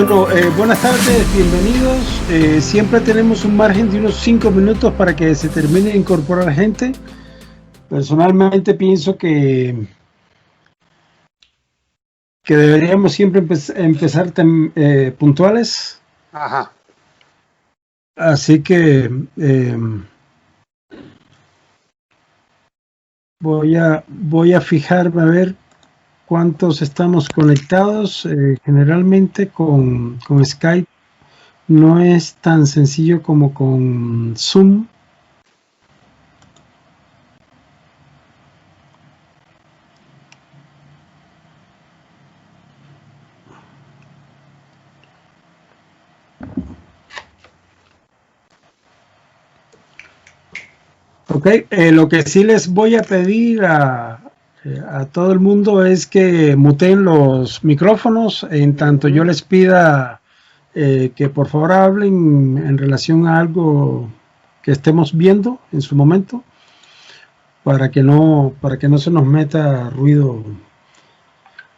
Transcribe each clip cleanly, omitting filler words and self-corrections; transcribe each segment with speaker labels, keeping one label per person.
Speaker 1: Bueno, buenas tardes, bienvenidos. Siempre tenemos un margen de unos 5 minutos para que se termine de incorporar gente. Personalmente pienso que deberíamos siempre empezar puntuales.
Speaker 2: Ajá.
Speaker 1: Así que voy a fijarme a ver cuántos estamos conectados. Generalmente con Skype no es tan sencillo como con Zoom. Ok, lo que sí les voy a pedir a todo el mundo es que muteen los micrófonos en tanto yo les pida que por favor hablen en relación a algo que estemos viendo en su momento para que no se nos meta ruido.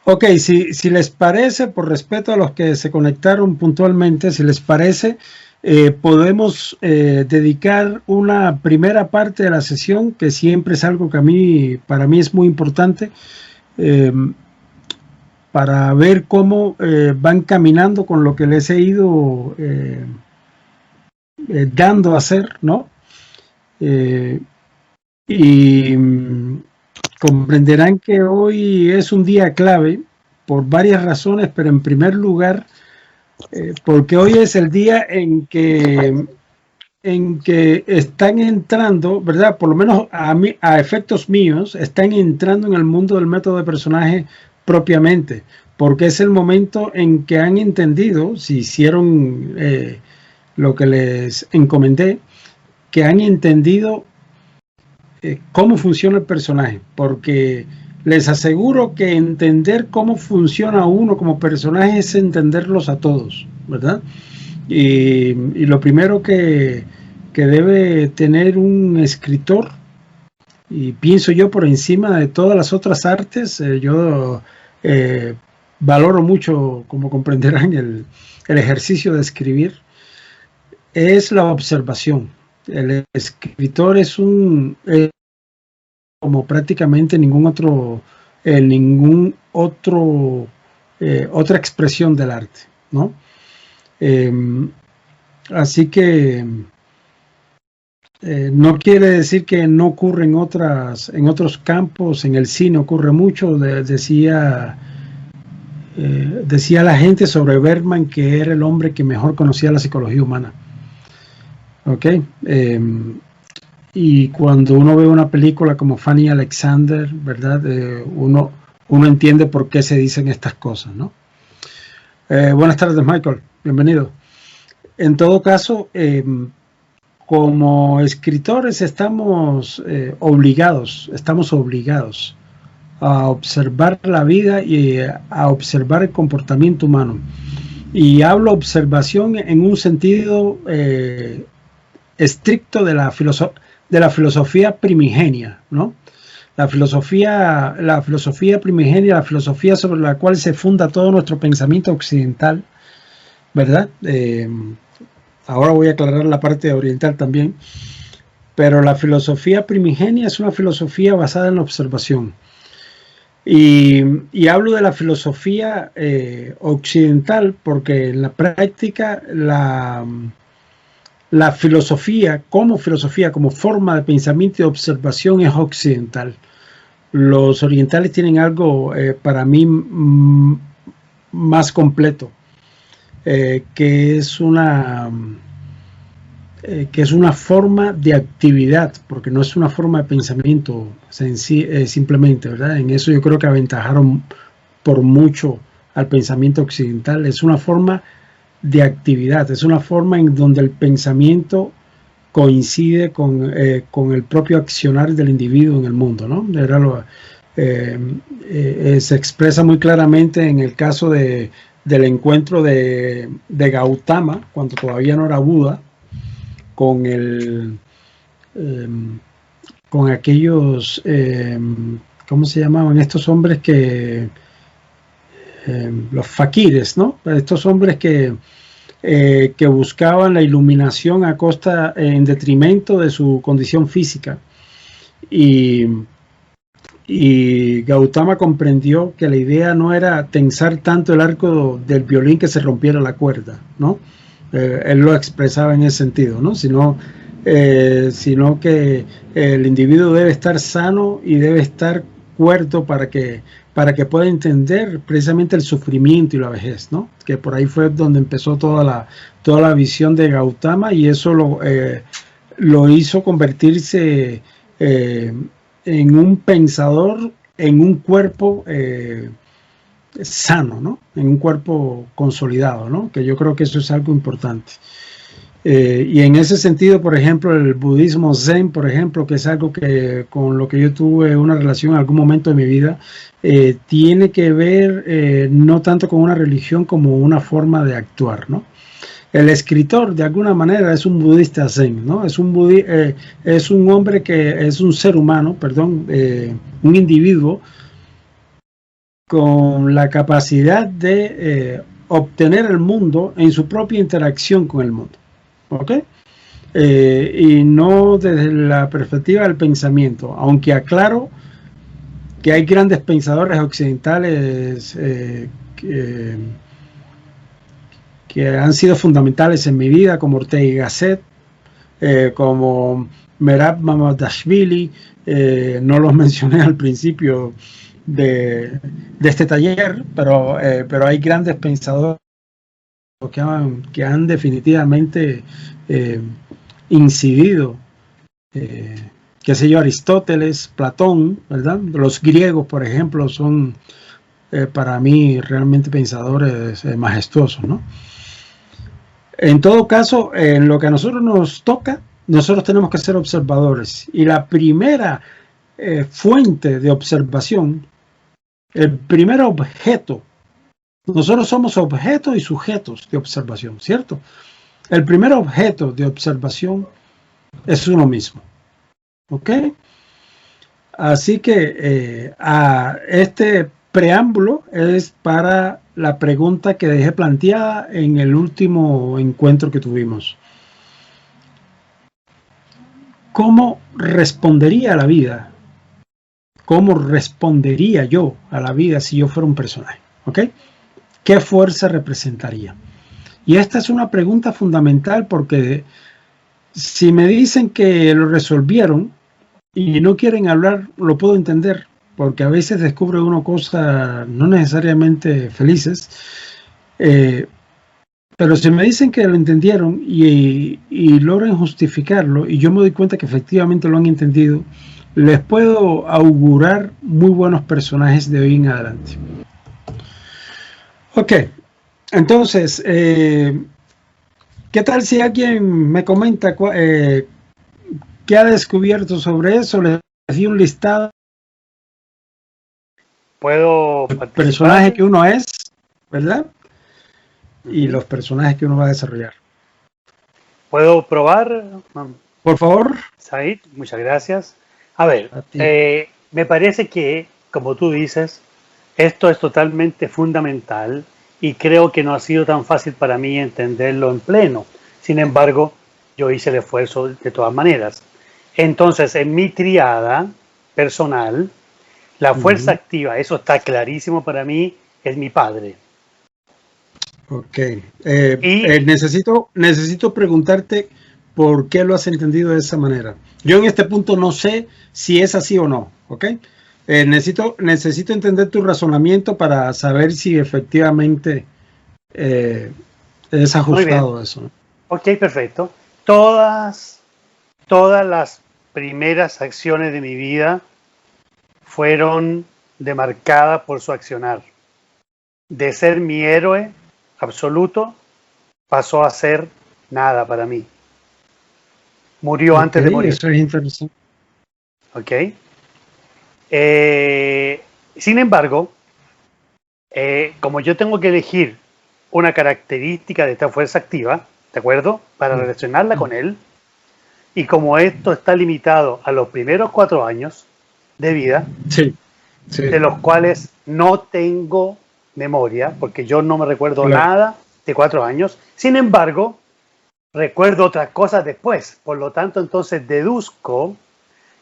Speaker 1: Ok, si les parece, por respeto a los que se conectaron puntualmente, si les parece, podemos dedicar una primera parte de la sesión, que siempre es algo que para mí es muy importante, para ver cómo van caminando con lo que les he ido dando a hacer, ¿no? Y comprenderán que hoy es un día clave por varias razones, pero en primer lugar, porque hoy es el día en que están entrando, ¿verdad? Por lo menos a efectos míos, están entrando en el mundo del método de personaje propiamente, porque es el momento en que han entendido, si hicieron lo que les encomendé, que han entendido cómo funciona el personaje, porque les aseguro que entender cómo funciona uno como personaje es entenderlos a todos, ¿verdad? Y lo primero que debe tener un escritor, y pienso yo por encima de todas las otras artes, yo valoro mucho, como comprenderán, el ejercicio de escribir, es la observación. El escritor es como prácticamente otra expresión del arte, ¿no? Así que no quiere decir que no ocurre en otros campos. En el cine ocurre mucho. Decía la gente sobre Bergman que era el hombre que mejor conocía la psicología humana. Ok. Y cuando uno ve una película como Fanny Alexander, ¿verdad? Uno entiende por qué se dicen estas cosas, ¿no? Buenas tardes, Michael. Bienvenido. En todo caso, como escritores estamos obligados a observar la vida y a observar el comportamiento humano. Y hablo observación en un sentido estricto de la filosofía primigenia, ¿no? La filosofía primigenia, la filosofía sobre la cual se funda todo nuestro pensamiento occidental, ¿verdad? Ahora voy a aclarar la parte oriental también, pero la filosofía primigenia es una filosofía basada en la observación. Y hablo de la filosofía occidental porque en la práctica la filosofía, como forma de pensamiento y observación es occidental. Los orientales tienen algo para mí más completo, que es una forma de actividad, porque no es una forma de pensamiento simplemente, ¿verdad? En eso yo creo que aventajaron por mucho al pensamiento occidental. Es una forma de actividad, es una forma en donde el pensamiento coincide con el propio accionar del individuo en el mundo, ¿no? Se expresa muy claramente en el caso del encuentro de Gautama, cuando todavía no era Buda, con aquellos, ¿cómo se llamaban estos hombres que los faquires, ¿no? Estos hombres que buscaban la iluminación a costa, en detrimento de su condición física. Y Gautama comprendió que la idea no era tensar tanto el arco del violín que se rompiera la cuerda, ¿no? Él lo expresaba en ese sentido, ¿no? Sino que el individuo debe estar sano y debe estar cuerdo para que pueda entender precisamente el sufrimiento y la vejez, ¿no? Que por ahí fue donde empezó toda la visión de Gautama, y eso lo hizo convertirse en un pensador, en un cuerpo sano, ¿no? En un cuerpo consolidado, ¿no? Que yo creo que eso es algo importante. Y en ese sentido, por ejemplo, el budismo zen, por ejemplo, que es algo que con lo que yo tuve una relación en algún momento de mi vida, tiene que ver no tanto con una religión como una forma de actuar, ¿no? El escritor, de alguna manera, es un budista zen, ¿no? Es un hombre que es un ser humano, perdón, un individuo con la capacidad de obtener el mundo en su propia interacción con el mundo, ¿ok? Y no desde la perspectiva del pensamiento, aunque aclaro que hay grandes pensadores occidentales que han sido fundamentales en mi vida, como Ortega y Gasset, como Merab Mamardashvili, no los mencioné al principio de este taller, pero hay grandes pensadores que han definitivamente incidido, qué sé yo, Aristóteles, Platón, ¿verdad? Los griegos, por ejemplo, son para mí realmente pensadores majestuosos, ¿no? En todo caso, en lo que a nosotros nos toca, nosotros tenemos que ser observadores. Y la primera fuente de observación, el primer objeto, nosotros somos objetos y sujetos de observación, ¿cierto? El primer objeto de observación es uno mismo, ¿ok? Así que a este preámbulo es para la pregunta que dejé planteada en el último encuentro que tuvimos. ¿Cómo respondería a la vida? ¿Cómo respondería yo a la vida si yo fuera un personaje? ¿Ok? ¿Qué fuerza representaría? Y esta es una pregunta fundamental, porque si me dicen que lo resolvieron y no quieren hablar, lo puedo entender, porque a veces descubre uno cosas no necesariamente felices, pero si me dicen que lo entendieron y logran justificarlo, y yo me doy cuenta que efectivamente lo han entendido, les puedo augurar muy buenos personajes de hoy en adelante. Ok, entonces, ¿qué tal si alguien me comenta qué ha descubierto sobre eso? Les di un listado
Speaker 2: ¿Puedo
Speaker 1: del
Speaker 2: participar?
Speaker 1: Personaje que uno es, ¿verdad? Y los personajes que uno va a desarrollar.
Speaker 2: ¿Puedo probar?
Speaker 1: Por favor.
Speaker 2: Said, muchas gracias. A ver, me parece que, como tú dices, esto es totalmente fundamental y creo que no ha sido tan fácil para mí entenderlo en pleno. Sin embargo, yo hice el esfuerzo de todas maneras. Entonces, en mi triada personal, la fuerza activa, eso está clarísimo para mí, es mi padre.
Speaker 1: Ok. Necesito preguntarte por qué lo has entendido de esa manera. Yo en este punto no sé si es así o no, ¿ok? Necesito entender tu razonamiento para saber si efectivamente es ajustado eso, ¿no?
Speaker 2: Ok, perfecto. Todas las primeras acciones de mi vida fueron demarcadas por su accionar. De ser mi héroe absoluto, pasó a ser nada para mí. Murió antes de morir.
Speaker 1: Eso es interesante.
Speaker 2: Ok. Sin embargo, como yo tengo que elegir una característica de esta fuerza activa, ¿de acuerdo? Para relacionarla con él, y como esto está limitado a los primeros 4 años de vida,
Speaker 1: sí.
Speaker 2: de los cuales no tengo memoria, porque yo no me recuerdo
Speaker 1: Claro.
Speaker 2: nada de 4 años. Sin embargo, recuerdo otras cosas después. Por lo tanto, entonces deduzco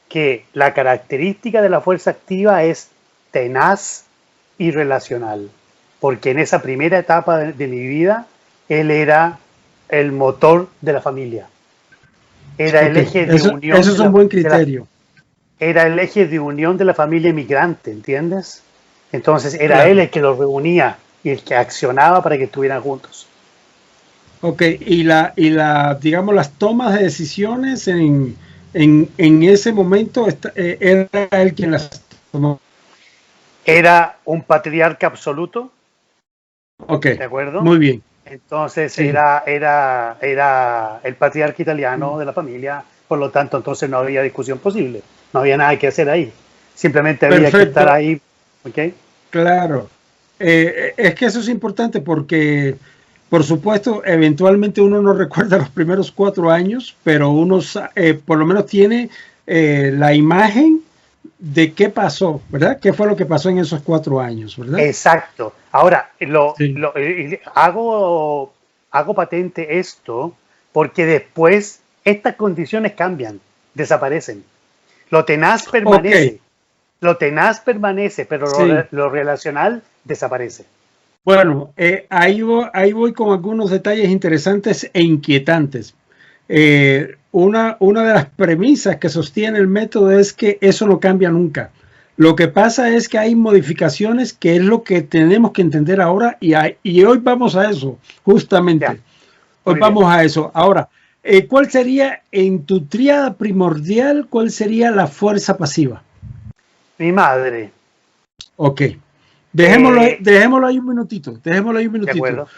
Speaker 2: que la característica de la fuerza activa es tenaz y relacional, porque en esa primera etapa de mi vida, él era el motor de la familia, era el
Speaker 1: Ok,
Speaker 2: eje de
Speaker 1: eso
Speaker 2: unión
Speaker 1: es un buen criterio.
Speaker 2: era el eje de unión de la familia inmigrante, ¿entiendes? Entonces era él
Speaker 1: Claro.
Speaker 2: el que los reunía y el que accionaba para que estuvieran juntos.
Speaker 1: Ok, digamos, las tomas de decisiones en ese momento era él quien las tomó.
Speaker 2: Era un patriarca absoluto,
Speaker 1: Ok,
Speaker 2: ¿de acuerdo?
Speaker 1: muy bien.
Speaker 2: Entonces
Speaker 1: Sí,
Speaker 2: era el patriarca italiano de la familia, por lo tanto entonces no había discusión posible, no había nada que hacer ahí, simplemente había que estar
Speaker 1: perfecto,
Speaker 2: ahí, ¿ok?
Speaker 1: claro. Es que eso es importante porque, por supuesto, eventualmente uno no recuerda los primeros 4 años, pero uno por lo menos tiene la imagen de qué pasó, ¿verdad? ¿Qué fue lo que pasó en esos 4 años, verdad?
Speaker 2: Exacto. Ahora,
Speaker 1: Sí.
Speaker 2: hago patente esto porque después estas condiciones cambian, desaparecen. Lo tenaz
Speaker 1: Ok,
Speaker 2: permanece, lo tenaz permanece, pero
Speaker 1: sí.
Speaker 2: lo relacional desaparece.
Speaker 1: Bueno, ahí voy con algunos detalles interesantes e inquietantes. Una de las premisas que sostiene el método es que eso no cambia nunca. Lo que pasa es que hay modificaciones que es lo que tenemos que entender ahora y hoy vamos a eso,
Speaker 2: Ya,
Speaker 1: justamente. Hoy
Speaker 2: muy bien.
Speaker 1: vamos a eso. Ahora, ¿cuál sería en tu tríada primordial, cuál sería la fuerza pasiva?
Speaker 2: Mi madre,
Speaker 1: Ok.
Speaker 2: eh,
Speaker 1: Dejémoslo ahí un minutito. Dejémoslo ahí un
Speaker 2: de
Speaker 1: minutito.
Speaker 2: acuerdo,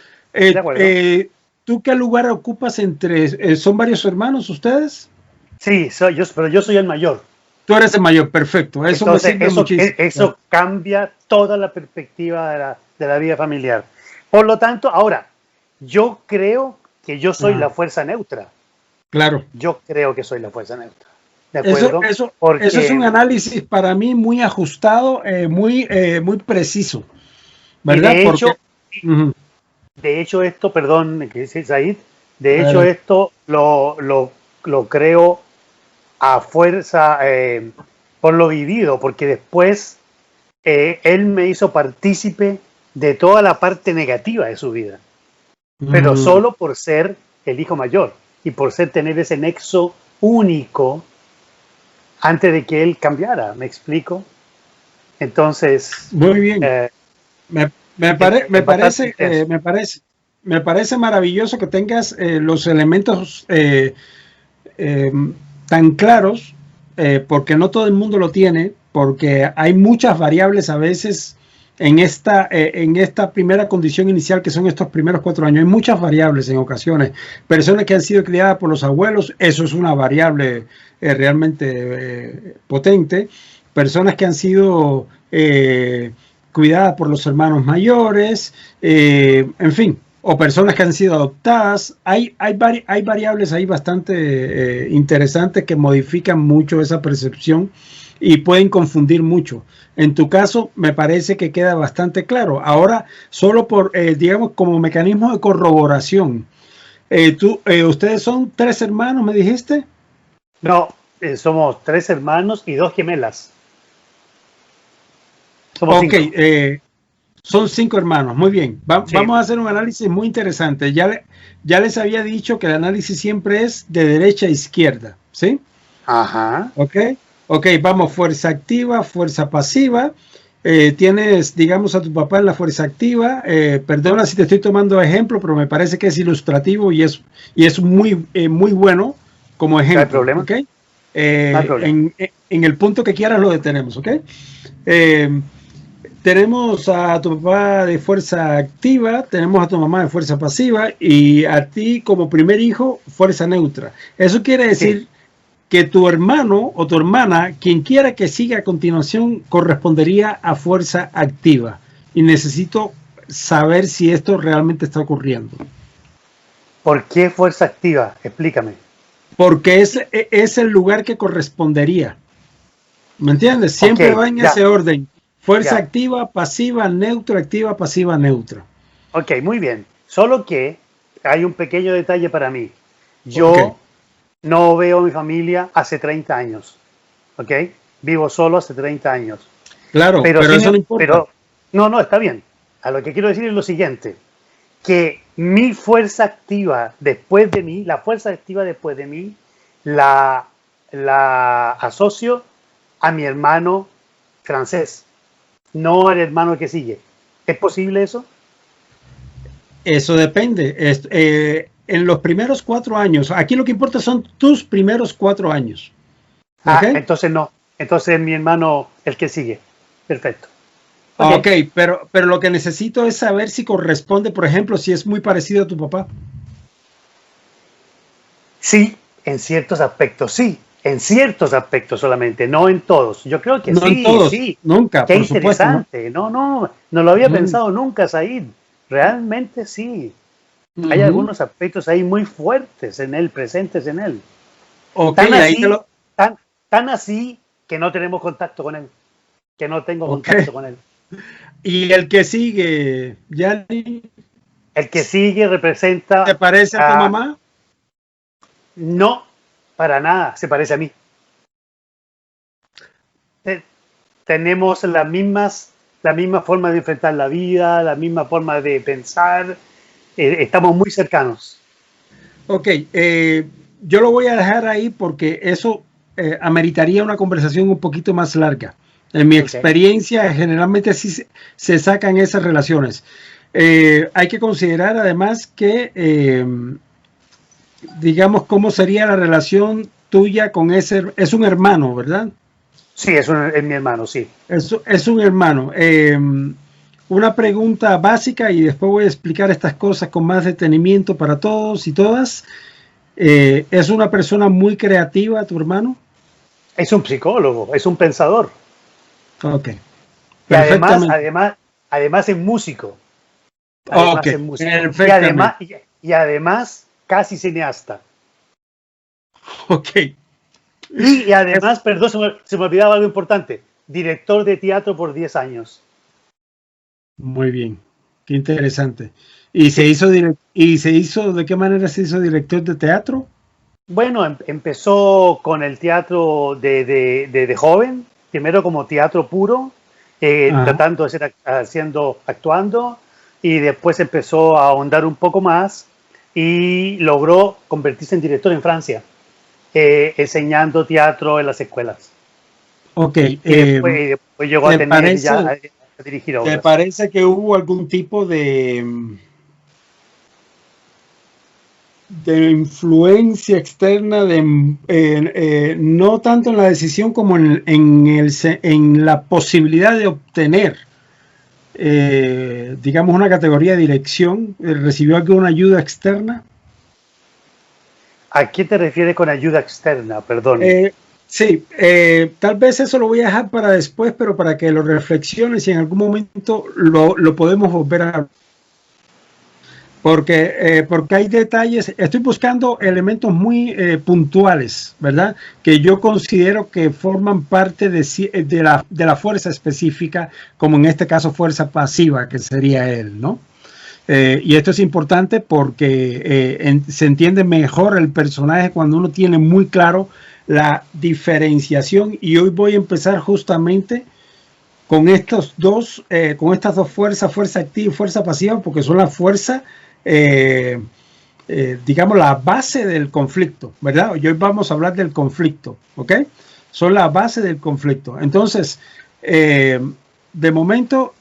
Speaker 2: de
Speaker 1: Eh,
Speaker 2: acuerdo.
Speaker 1: eh, ¿Tú qué lugar ocupas entre... ¿Son varios hermanos ustedes?
Speaker 2: Sí, soy yo, pero yo soy el mayor.
Speaker 1: Tú eres el mayor, perfecto. Eso me
Speaker 2: Entonces,
Speaker 1: sirve muchísimo.
Speaker 2: eso cambia toda la perspectiva de la vida familiar. Por lo tanto, ahora, yo creo que yo soy la
Speaker 1: Ah,
Speaker 2: fuerza neutra.
Speaker 1: claro.
Speaker 2: Yo creo que soy la fuerza neutra. ¿De acuerdo?
Speaker 1: Eso es un
Speaker 2: Porque,
Speaker 1: análisis para mí muy ajustado, muy preciso,
Speaker 2: y
Speaker 1: ¿verdad? Porque... Ujú,
Speaker 2: de hecho esto, perdón, que dice Said, de hecho
Speaker 1: adelante.
Speaker 2: esto lo creo a fuerza, por lo vivido, porque después él me hizo partícipe de toda la parte negativa de su vida, pero
Speaker 1: Mm,
Speaker 2: solo por ser el hijo mayor y por ser tener ese nexo único antes de que él cambiara, ¿me explico? Entonces,
Speaker 1: muy bien.
Speaker 2: eh,
Speaker 1: Me, me,
Speaker 2: es,
Speaker 1: pare- me
Speaker 2: es bastante
Speaker 1: parece,
Speaker 2: intenso.
Speaker 1: me parece maravilloso que tengas los elementos eh, tan claros, porque no todo el mundo lo tiene, porque hay muchas variables a veces en esta primera condición inicial que son estos primeros 4 años. Hay muchas variables en ocasiones. Personas que han sido criadas por los abuelos, eso es una variable realmente potente. Personas que han sido cuidadas por los hermanos mayores, en fin, o personas que han sido adoptadas. Hay variables ahí bastante interesantes que modifican mucho esa percepción y pueden confundir mucho. En tu caso, me parece que queda bastante claro. Ahora, solo por, digamos, como mecanismo de corroboración, ustedes son 3 hermanos, me dijiste.
Speaker 2: No, somos 3 hermanos y 2 gemelas. Somos
Speaker 1: Ok,
Speaker 2: 5.
Speaker 1: son 5 hermanos, muy bien.
Speaker 2: Sí.
Speaker 1: Vamos a hacer un análisis muy interesante. Ya les había dicho que el análisis siempre es de derecha a izquierda, ¿sí?
Speaker 2: Ajá.
Speaker 1: Ok, ok, vamos, fuerza activa, fuerza pasiva. Tienes, digamos, a tu papá en la fuerza activa. Perdona si te estoy tomando ejemplo, pero me parece que es ilustrativo y es muy bueno como
Speaker 2: No hay
Speaker 1: ejemplo,
Speaker 2: problema.
Speaker 1: ¿ok?
Speaker 2: No hay problema.
Speaker 1: En el punto que quieras lo detenemos, ¿ok? Eh, Tenemos a tu papá de fuerza activa, tenemos a tu mamá de fuerza pasiva y a ti como primer hijo, fuerza neutra. Eso quiere
Speaker 2: Sí.
Speaker 1: decir que tu hermano o tu hermana, quien quiera que siga a continuación, correspondería a fuerza activa. Y necesito saber si esto realmente está ocurriendo.
Speaker 2: ¿Por qué fuerza activa? Explícame.
Speaker 1: Porque es el lugar que correspondería. ¿Me entiendes?
Speaker 2: Ok,
Speaker 1: Siempre va en
Speaker 2: ya.
Speaker 1: ese orden. Fuerza
Speaker 2: Ya.
Speaker 1: activa, pasiva, neutra, activa, pasiva, neutra.
Speaker 2: Ok, muy bien. Solo que hay un pequeño detalle para mí.
Speaker 1: Ok,
Speaker 2: Yo no veo a mi familia hace 30 años. ¿Ok? Vivo solo hace 30 años.
Speaker 1: claro,
Speaker 2: Pero
Speaker 1: pero
Speaker 2: sí,
Speaker 1: eso no importa.
Speaker 2: pero no, no, está bien. A lo que quiero decir es lo siguiente, que mi fuerza activa después de mí, la fuerza activa después de mí, la, la asocio a mi hermano francés, no al hermano que sigue. ¿Es posible eso?
Speaker 1: Eso depende. En los primeros 4 años, aquí lo que importa son tus primeros 4 años. ¿Ok?
Speaker 2: Ah, entonces no. Entonces mi hermano, el que sigue. Perfecto. Ok.
Speaker 1: Ok, pero lo que necesito es saber si corresponde, por ejemplo, si es muy parecido a tu papá.
Speaker 2: Sí, en ciertos aspectos, sí. En ciertos aspectos solamente, no en todos. Yo creo que
Speaker 1: No en
Speaker 2: sí,
Speaker 1: todos,
Speaker 2: sí.
Speaker 1: nunca,
Speaker 2: Qué
Speaker 1: por supuesto, ¿no?
Speaker 2: interesante. No, no, no lo había
Speaker 1: Mm,
Speaker 2: pensado nunca, Said. Realmente sí. Hay
Speaker 1: ujú.
Speaker 2: algunos aspectos ahí muy fuertes en él, presentes en él.
Speaker 1: Ok,
Speaker 2: Tan
Speaker 1: ahí te
Speaker 2: así,
Speaker 1: lo.
Speaker 2: tan, tan así que no tenemos contacto con él. Que no tengo
Speaker 1: Ok.
Speaker 2: contacto con él.
Speaker 1: Y el que sigue, ¿Yanni?
Speaker 2: El que sigue
Speaker 1: ¿Te
Speaker 2: representa
Speaker 1: parece a tu
Speaker 2: a...
Speaker 1: mamá?
Speaker 2: No, para nada, se parece a mí. Te- Tenemos la misma forma de enfrentar la vida, la misma forma de pensar, estamos muy cercanos.
Speaker 1: Ok, yo lo voy a dejar ahí porque eso ameritaría una conversación un poquito más larga. En mi
Speaker 2: Ok.
Speaker 1: experiencia, generalmente sí se sacan esas relaciones. Hay que considerar además que, digamos, cómo sería la relación tuya con ese, es un hermano, ¿verdad?
Speaker 2: Sí, es mi hermano, sí.
Speaker 1: Es un hermano. Una pregunta básica y después voy a explicar estas cosas con más detenimiento para todos y todas. ¿Es una persona muy creativa tu hermano?
Speaker 2: Es un psicólogo, es un pensador.
Speaker 1: Ok,
Speaker 2: Y además,
Speaker 1: perfectamente.
Speaker 2: además, además es músico.
Speaker 1: Ok,
Speaker 2: Además es músico.
Speaker 1: perfectamente.
Speaker 2: Y además casi cineasta.
Speaker 1: Ok,
Speaker 2: Y además, perdón, se me olvidaba algo importante. Director de teatro por 10 años.
Speaker 1: muy bien. Qué interesante.
Speaker 2: Sí.
Speaker 1: ¿Y se hizo, de qué manera se hizo director de teatro?
Speaker 2: Bueno, empezó con el teatro de joven, primero como teatro puro,
Speaker 1: Ajá.
Speaker 2: tratando de ser actuando, y después empezó a ahondar un poco más y logró convertirse en director en Francia, enseñando teatro en las escuelas.
Speaker 1: Ok,
Speaker 2: Y después llegó a
Speaker 1: ¿te
Speaker 2: tener ya
Speaker 1: parece,
Speaker 2: a dirigir
Speaker 1: te
Speaker 2: obras.
Speaker 1: parece que hubo algún tipo de influencia externa, no tanto en la decisión como en la posibilidad de obtener, digamos, una categoría de dirección? ¿Recibió alguna ayuda externa?
Speaker 2: ¿A qué te refieres con ayuda externa? Perdón.
Speaker 1: Sí, tal vez eso lo voy a dejar para después, pero para que lo reflexiones y en algún momento lo podemos volver a. Porque hay detalles, estoy buscando elementos muy puntuales, ¿verdad? Que yo considero que forman parte de la fuerza específica, como en este caso fuerza pasiva, que sería él, ¿no? Y esto es importante porque se entiende mejor el personaje cuando uno tiene muy claro la diferenciación. Y hoy voy a empezar justamente con estas dos fuerzas, fuerza activa y fuerza pasiva, porque son la fuerza, eh, digamos, la base del conflicto, ¿verdad? Y hoy vamos a hablar del conflicto, ¿ok? Son la base del conflicto. Entonces, de momento,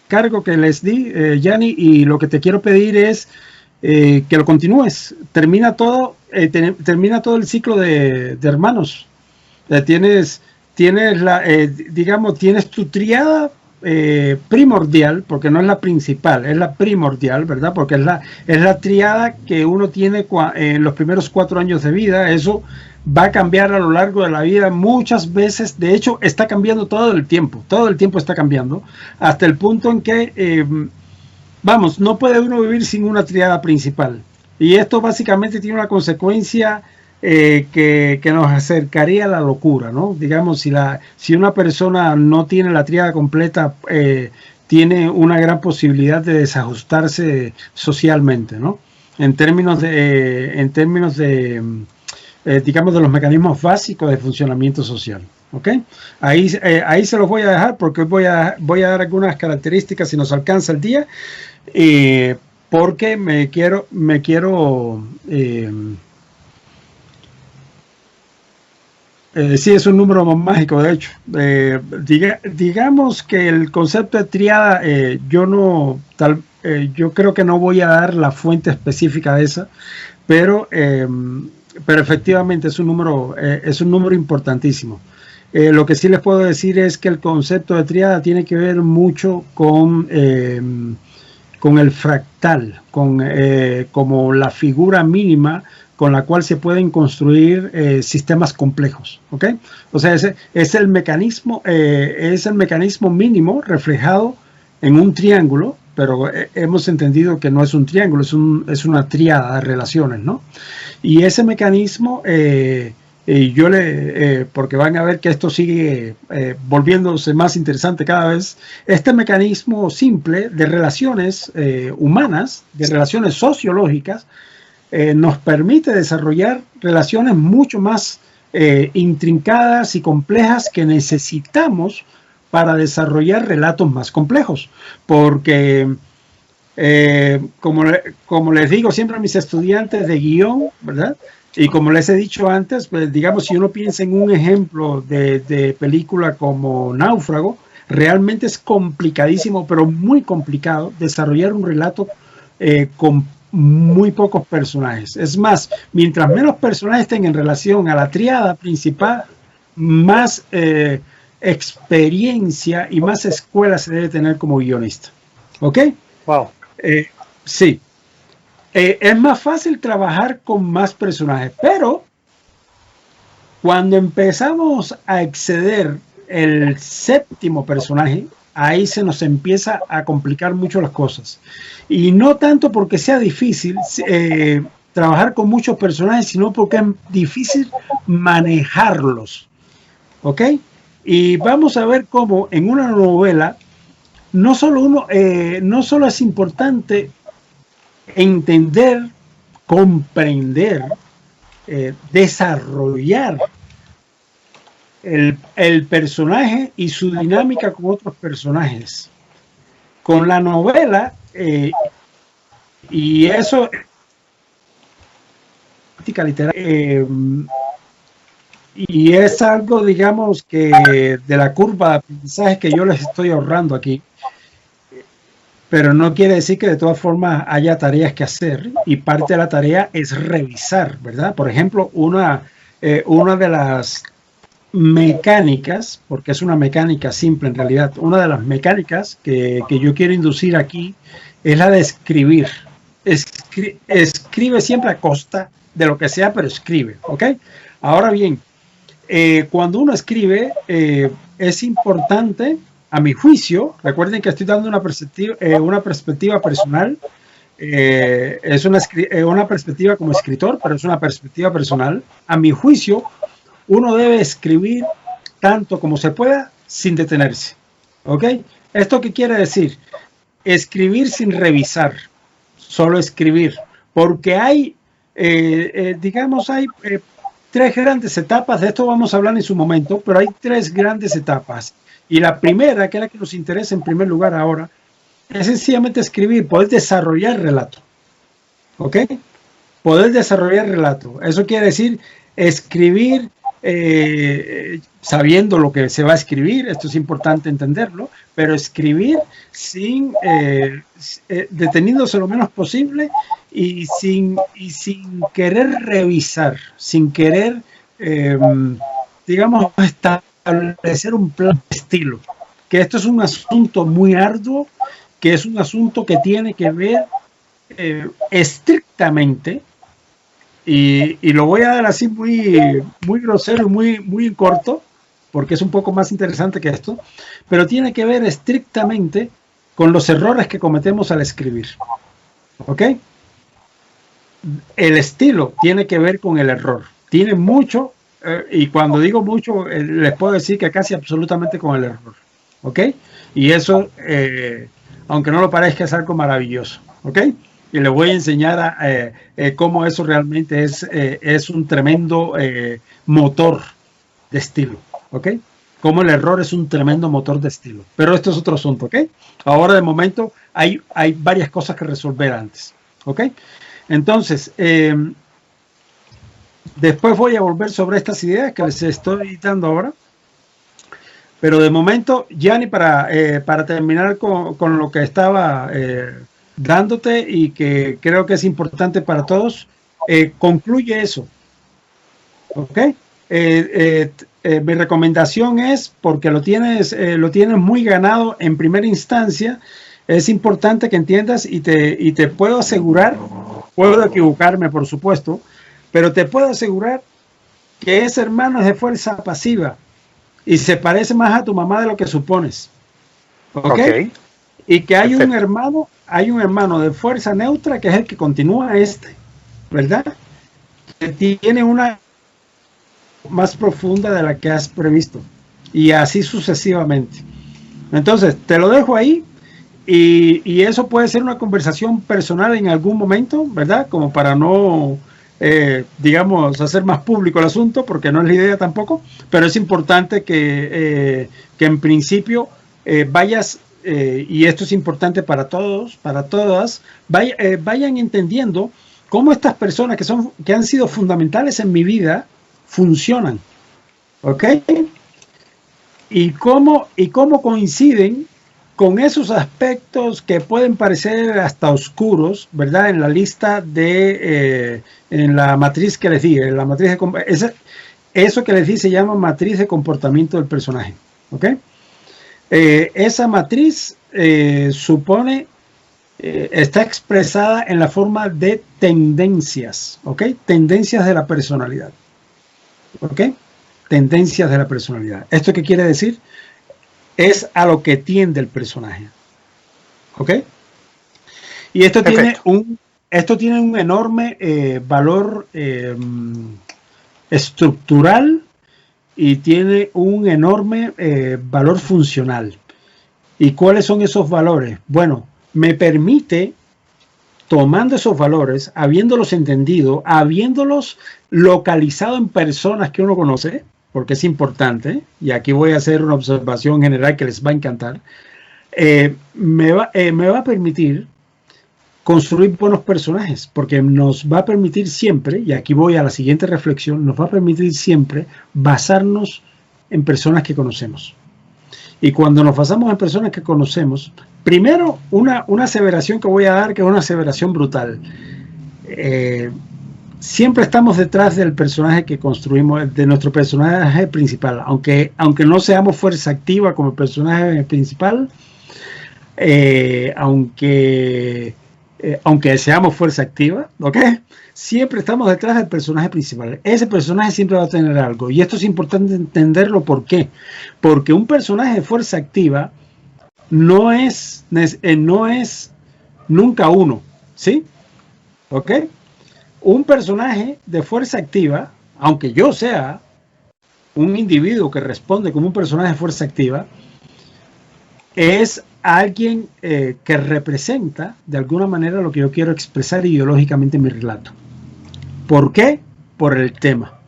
Speaker 1: cargo que les di, Yanni, y lo que te quiero pedir es que lo continúes. Termina todo el ciclo de hermanos. Digamos, tienes tu triada primordial, porque no es la principal, es la primordial, ¿verdad? Porque es la triada que uno tiene en los primeros 4 años de vida. Eso va a cambiar a lo largo de la vida muchas veces. De hecho, está cambiando todo el tiempo está cambiando, hasta el punto en que, vamos, no puede uno vivir sin una triada principal. Y esto básicamente tiene una consecuencia que nos acercaría a la locura, ¿no? Digamos, si una persona no tiene la tríada completa, tiene una gran posibilidad de desajustarse socialmente, ¿no? En términos de digamos, de los mecanismos básicos de funcionamiento social. ¿Ok? Ahí se los voy a dejar porque voy a dar algunas características si nos alcanza el día, porque me quiero sí, es un número mágico, de hecho. Digamos que el concepto de tríada, yo creo que no voy a dar la fuente específica de esa, pero efectivamente es un número importantísimo. Lo que sí les puedo decir es que el concepto de tríada tiene que ver mucho con el fractal, como la figura mínima con la cual se pueden construir sistemas complejos, ¿ok? O sea, ese es el mecanismo mínimo reflejado en un triángulo, pero hemos entendido que no es un triángulo, es una tríada de relaciones, ¿no? Y ese mecanismo, porque van a ver que esto sigue volviéndose más interesante cada vez, este mecanismo simple de relaciones humanas, de relaciones sociológicas, nos permite desarrollar relaciones mucho más intrincadas y complejas que necesitamos para desarrollar relatos más complejos, porque como les digo siempre a mis estudiantes de guión, ¿verdad? Y como les he dicho antes, pues, digamos, si uno piensa en un ejemplo de película como Náufrago, realmente es complicadísimo, pero muy complicado desarrollar un relato con muy pocos personajes. Es más, mientras menos personajes estén en relación a la tríada principal, más experiencia y más escuela se debe tener como guionista. ¿Ok?
Speaker 2: Wow.
Speaker 1: Sí. Es más fácil trabajar con más personajes, pero cuando empezamos a exceder el séptimo personaje, ahí se nos empieza a complicar mucho las cosas. Y no tanto porque sea difícil trabajar con muchos personajes, sino porque es difícil manejarlos. ¿Ok? Y vamos a ver cómo en una novela no solo es importante entender, comprender, desarrollar el personaje y su dinámica con otros personajes. Con la novela, y eso literal, y es algo, digamos, que de la curva de aprendizaje que yo les estoy ahorrando aquí, pero no quiere decir que de todas formas haya tareas que hacer, y parte de la tarea es revisar, ¿verdad? Por ejemplo, una de las mecánicas, porque es una mecánica simple en realidad, una de las mecánicas que yo quiero inducir aquí es la de escribir. Escribe siempre a costa de lo que sea, pero escribe, ¿ok? Ahora bien, cuando uno escribe, es importante, a mi juicio, recuerden que estoy dando una perspectiva personal, es una perspectiva como escritor, pero es una perspectiva personal. A mi juicio, uno debe escribir tanto como se pueda sin detenerse, ¿ok? ¿Esto qué quiere decir? Escribir sin revisar, solo escribir, porque hay, digamos, hay tres grandes etapas, de esto vamos a hablar en su momento, pero hay tres grandes etapas. Y la primera, que es la que nos interesa en primer lugar ahora, es sencillamente escribir, poder desarrollar relato, ¿ok? Poder desarrollar relato. Eso quiere decir escribir sabiendo lo que se va a escribir, esto es importante entenderlo, pero escribir sin deteniéndose lo menos posible y sin querer revisar, sin querer, digamos, establecer un plan de estilo, que esto es un asunto muy arduo, que es un asunto que tiene que ver estrictamente, y lo voy a dar así muy grosero y muy corto, porque es un poco más interesante que esto, pero tiene que ver estrictamente con los errores que cometemos al escribir. ¿Ok? El estilo tiene que ver con el error. tiene mucho, y cuando digo mucho, les puedo decir que casi absolutamente con el error. ¿Ok? Y eso, aunque no lo parezca, es algo maravilloso. ¿Ok? Y les voy a enseñar cómo eso realmente es un tremendo motor de estilo. ¿Ok? Cómo el error es un tremendo motor de estilo. Pero esto es otro asunto. ¿Ok? Ahora, de momento, hay varias cosas que resolver antes. ¿Ok? Entonces, después voy a volver sobre estas ideas que les estoy dando ahora. Pero de momento, Gianni, para terminar con lo que estaba dándote y que creo que es importante para todos, concluye eso. ¿Ok? Mi recomendación es, porque lo tienes muy ganado en primera instancia, es importante que entiendas y te puedo asegurar, puedo equivocarme por supuesto, pero te puedo asegurar que ese hermano es de fuerza pasiva y se parece más a tu mamá de lo que supones. ¿Ok? Y que hay un hermano de fuerza neutra que es el que continúa ¿verdad? Que tiene una más profunda de la que has previsto y así sucesivamente. Entonces te lo dejo ahí y eso puede ser una conversación personal en algún momento, ¿verdad? Como para no digamos hacer más público el asunto, porque no es la idea tampoco, pero es importante que en principio vayas y esto es importante para todos, para todas, vayan entendiendo cómo estas personas que han sido fundamentales en mi vida funcionan, ¿ok? Y cómo coinciden con esos aspectos que pueden parecer hasta oscuros, ¿verdad? En la lista en la matriz que les di, en la matriz eso que les di se llama matriz de comportamiento del personaje, ¿ok? Esa matriz está expresada en la forma de tendencias, ¿ok? Tendencias de la personalidad. ¿Ok? Tendencias de la personalidad. ¿Esto qué quiere decir? Es a lo que tiende el personaje. ¿Ok? Y esto tiene un enorme valor estructural y tiene un enorme valor funcional. ¿Y cuáles son esos valores? Bueno, me permite, tomando esos valores, habiéndolos entendido, habiéndolos localizado en personas que uno conoce, porque es importante, y aquí voy a hacer una observación general que les va a encantar, me va a permitir construir buenos personajes, porque nos va a permitir siempre, y aquí voy a la siguiente reflexión, nos va a permitir siempre basarnos en personas que conocemos. Y cuando nos basamos en personas que conocemos, primero una aseveración que voy a dar, que es una aseveración brutal. Siempre estamos detrás del personaje que construimos, de nuestro personaje principal, aunque no seamos fuerza activa como el personaje principal, aunque seamos fuerza activa, ¿ok? Siempre estamos detrás del personaje principal. Ese personaje siempre va a tener algo. Y esto es importante entenderlo. ¿Por qué? Porque un personaje de fuerza activa no es nunca uno, ¿sí? ¿Ok? Un personaje de fuerza activa, aunque yo sea un individuo que responde como un personaje de fuerza activa, es alguien que representa de alguna manera lo que yo quiero expresar ideológicamente en mi relato. ¿Por qué? Por el tema.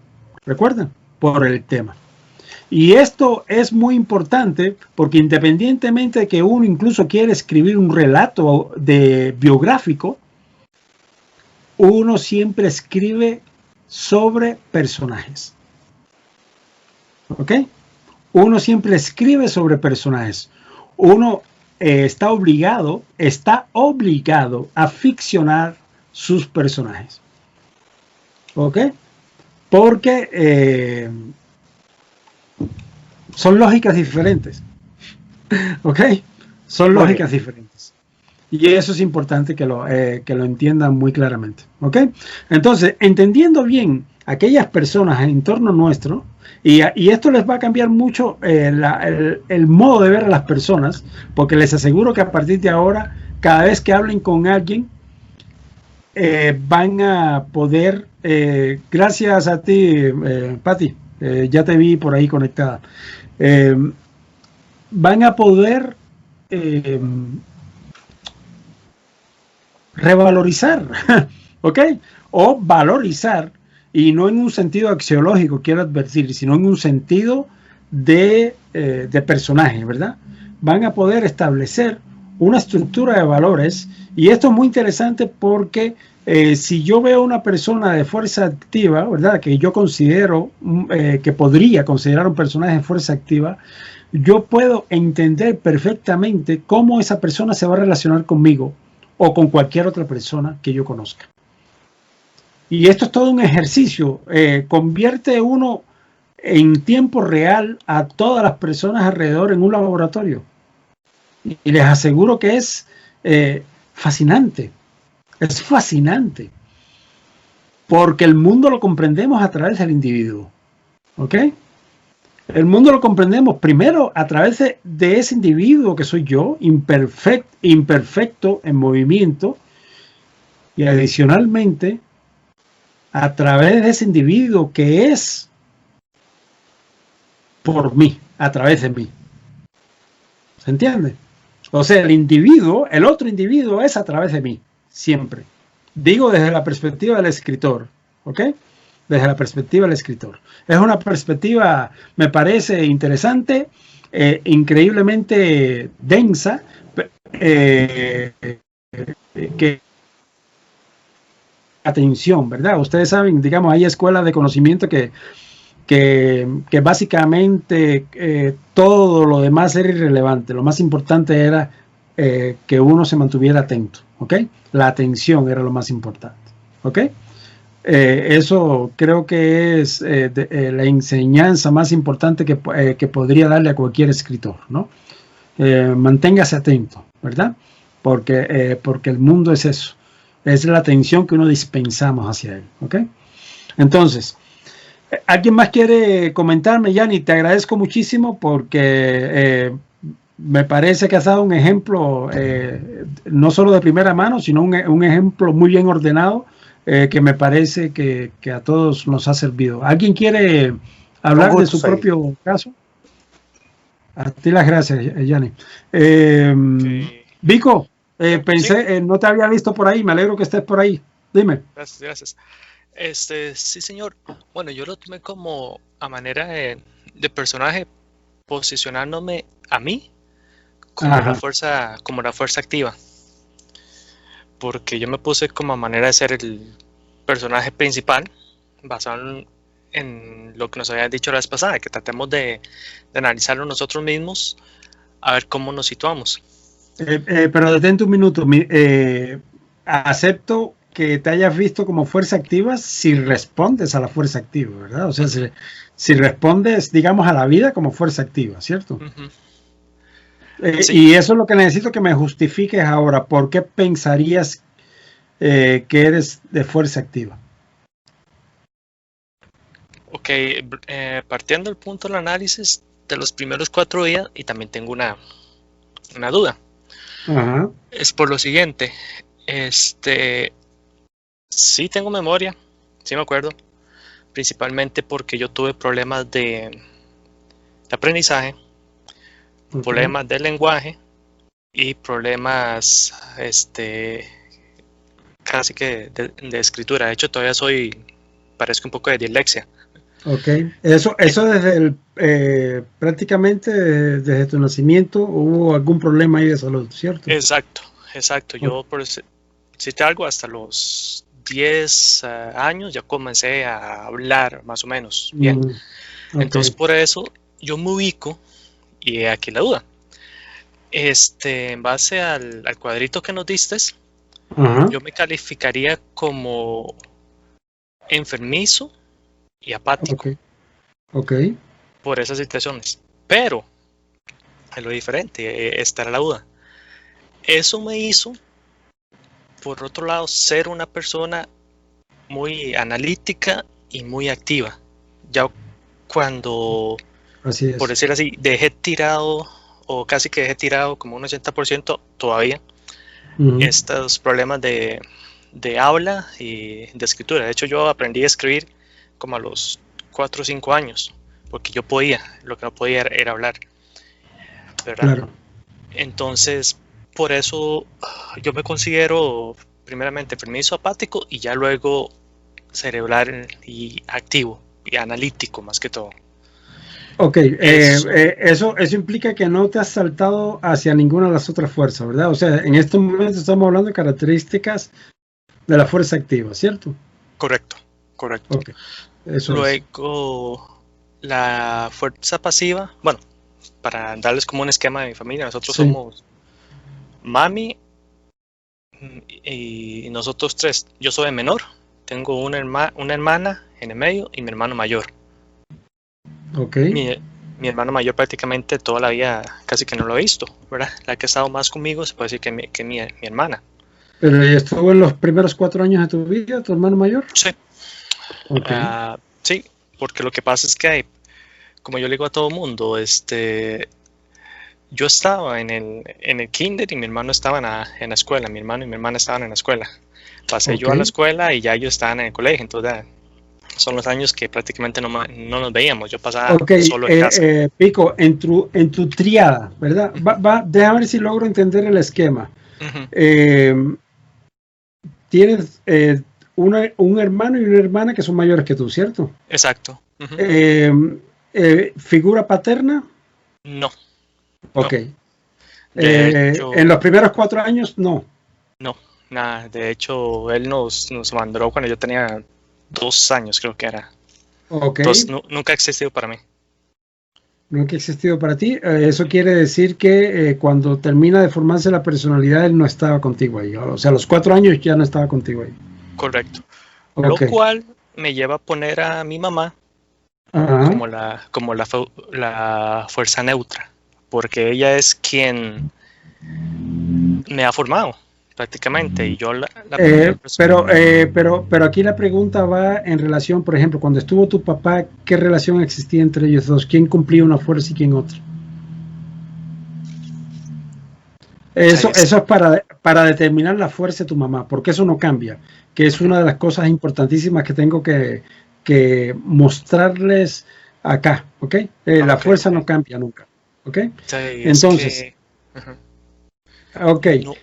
Speaker 1: ¿Recuerdan? Por el tema. Y esto es muy importante porque independientemente de que uno incluso quiera escribir un relato biográfico, uno siempre escribe sobre personajes. ¿Ok? Uno siempre escribe sobre personajes. Uno está obligado a ficcionar sus personajes. ¿Ok? Porque son lógicas diferentes. ¿Ok? Son lógicas diferentes. Y eso es importante que lo entiendan muy claramente. ¿Ok? Entonces, entendiendo bien aquellas personas en torno nuestro, y esto les va a cambiar mucho el modo de ver a las personas, porque les aseguro que a partir de ahora, cada vez que hablen con alguien, van a poder gracias a ti, Patti, ya te vi por ahí conectada. Van a poder revalorizar, ¿ok? O valorizar, y no en un sentido axiológico, quiero advertir, sino en un sentido de personaje, ¿verdad? Van a poder establecer una estructura de valores, y esto es muy interesante porque si yo veo una persona de fuerza activa, ¿verdad? Que yo considero, que podría considerar un personaje de fuerza activa, yo puedo entender perfectamente cómo esa persona se va a relacionar conmigo o con cualquier otra persona que yo conozca. Y esto es todo un ejercicio. Convierte uno en tiempo real a todas las personas alrededor en un laboratorio. Y les aseguro que es fascinante. Es fascinante. Porque el mundo lo comprendemos a través del individuo. ¿Ok? El mundo lo comprendemos primero a través de ese individuo que soy yo, imperfecto en movimiento, y adicionalmente a través de ese individuo que es por mí, a través de mí. ¿Se entiende? O sea, el otro individuo es a través de mí, siempre. Digo desde la perspectiva del escritor, ¿ok? Desde la perspectiva del escritor. Es una perspectiva, me parece interesante, increíblemente densa, que atención, ¿verdad? Ustedes saben, digamos, hay escuelas de conocimiento que básicamente todo lo demás era irrelevante. Lo más importante era que uno se mantuviera atento, ¿ok? La atención era lo más importante, ¿ok? Eso creo que es la enseñanza más importante que podría darle a cualquier escritor, ¿no? Manténgase atento, ¿verdad? Porque el mundo es eso, es la atención que uno dispensamos hacia él, ¿ok? Entonces, ¿alguien más quiere comentarme, Yanni? Te agradezco muchísimo porque me parece que has dado un ejemplo no solo de primera mano, sino un ejemplo muy bien ordenado que me parece que a todos nos ha servido. ¿Alguien quiere hablar de su propio caso? A ti las gracias, Yanni. Vico, pensé, no te había visto por ahí, me alegro que estés por ahí. Dime.
Speaker 3: Gracias. Sí, señor. Bueno, yo lo tomé como a manera de personaje, posicionándome a mí como la fuerza activa. Porque yo me puse como a manera de ser el personaje principal, basado en lo que nos habían dicho la vez pasada, que tratemos de analizarlo nosotros mismos, a ver cómo nos situamos.
Speaker 1: Pero detente un minuto. Acepto que te hayas visto como fuerza activa si respondes a la fuerza activa, ¿verdad? O sea, si respondes, digamos, a la vida como fuerza activa, ¿cierto? Sí. Y eso es lo que necesito que me justifiques ahora. ¿Por qué pensarías que eres de fuerza activa?
Speaker 3: Ok, partiendo del punto del análisis de los primeros 4 días, y también tengo una duda.
Speaker 1: Ajá.
Speaker 3: Es por lo siguiente, sí tengo memoria, sí me acuerdo, principalmente porque yo tuve problemas de aprendizaje, problemas de lenguaje y problemas casi que de escritura. De hecho, todavía parezco un poco de dislexia.
Speaker 1: Ok, eso desde prácticamente desde tu nacimiento hubo algún problema ahí de salud, ¿cierto?
Speaker 3: Exacto. Yo, por decirte algo, hasta los 10 años ya comencé a hablar más o menos bien. Okay. Entonces, por eso yo me ubico, y aquí la duda. En base al cuadrito que nos diste, yo me calificaría como enfermizo y apático.
Speaker 1: Okay.
Speaker 3: Por esas situaciones. Pero, es lo diferente, esta era la duda. Eso me hizo, por otro lado, ser una persona muy analítica y muy activa. Ya cuando, por decir así, dejé tirado, o casi que dejé tirado como un 80% todavía, estos problemas de de habla y de escritura. De hecho, yo aprendí a escribir como a los 4 o 5 años, porque yo podía, lo que no podía era hablar, ¿verdad?
Speaker 1: Claro.
Speaker 3: Entonces, por eso yo me considero primeramente permiso apático y ya luego cerebral y activo y analítico más que todo.
Speaker 1: Ok, eso implica que no te has saltado hacia ninguna de las otras fuerzas, ¿verdad? O sea, en estos momentos estamos hablando de características de la fuerza activa, ¿cierto?
Speaker 3: Correcto, correcto.
Speaker 1: Okay. Eso
Speaker 3: luego, la fuerza pasiva, bueno, para darles como un esquema de mi familia, nosotros somos mami y nosotros 3. Yo soy el menor, tengo una hermana en el medio y mi hermano mayor.
Speaker 1: Okay.
Speaker 3: Mi hermano mayor prácticamente toda la vida casi que no lo he visto, ¿verdad? La que ha estado más conmigo se puede decir que mi hermana.
Speaker 1: ¿Pero estuvo en los primeros 4 años de tu vida, tu hermano mayor?
Speaker 3: Sí. Okay. Sí, porque lo que pasa es que, como yo le digo a todo mundo, yo estaba en el kinder y mi hermano estaba en la escuela. Mi hermano y mi hermana estaban en la escuela. Pasé yo a la escuela y ya ellos estaban en el colegio. Entonces, son los años que prácticamente no nos veíamos. Yo pasaba solo en casa.
Speaker 1: Pico, en tu triada, ¿verdad? Déjame ver si logro entender el esquema. Uh-huh. Tienes un hermano y una hermana que son mayores que tú, ¿cierto?
Speaker 3: Exacto. Uh-huh.
Speaker 1: ¿Figura paterna?
Speaker 3: No.
Speaker 1: Ok. No. En los primeros 4 años, no.
Speaker 3: No, nada. De hecho, él nos mandó cuando yo tenía 2 años, creo que era.
Speaker 1: Ok.
Speaker 3: Entonces, nunca ha existido para mí.
Speaker 1: Nunca ha existido para ti. Eso quiere decir que cuando termina de formarse la personalidad, él no estaba contigo ahí. O sea, a los 4 años ya no estaba contigo ahí.
Speaker 3: Correcto. Okay. Lo cual me lleva a poner a mi mamá como la fuerza neutra, porque ella es quien me ha formado prácticamente y yo
Speaker 1: pero aquí la pregunta va en relación, por ejemplo, cuando estuvo tu papá, ¿qué relación existía entre ellos dos? ¿Quién cumplía una fuerza y quién otra? Eso es para determinar la fuerza de tu mamá, porque eso no cambia, que es una de las cosas importantísimas que tengo que mostrarles acá, ¿ok? La fuerza no cambia nunca, ¿ok?
Speaker 3: Sí,
Speaker 1: entonces,
Speaker 3: okay. No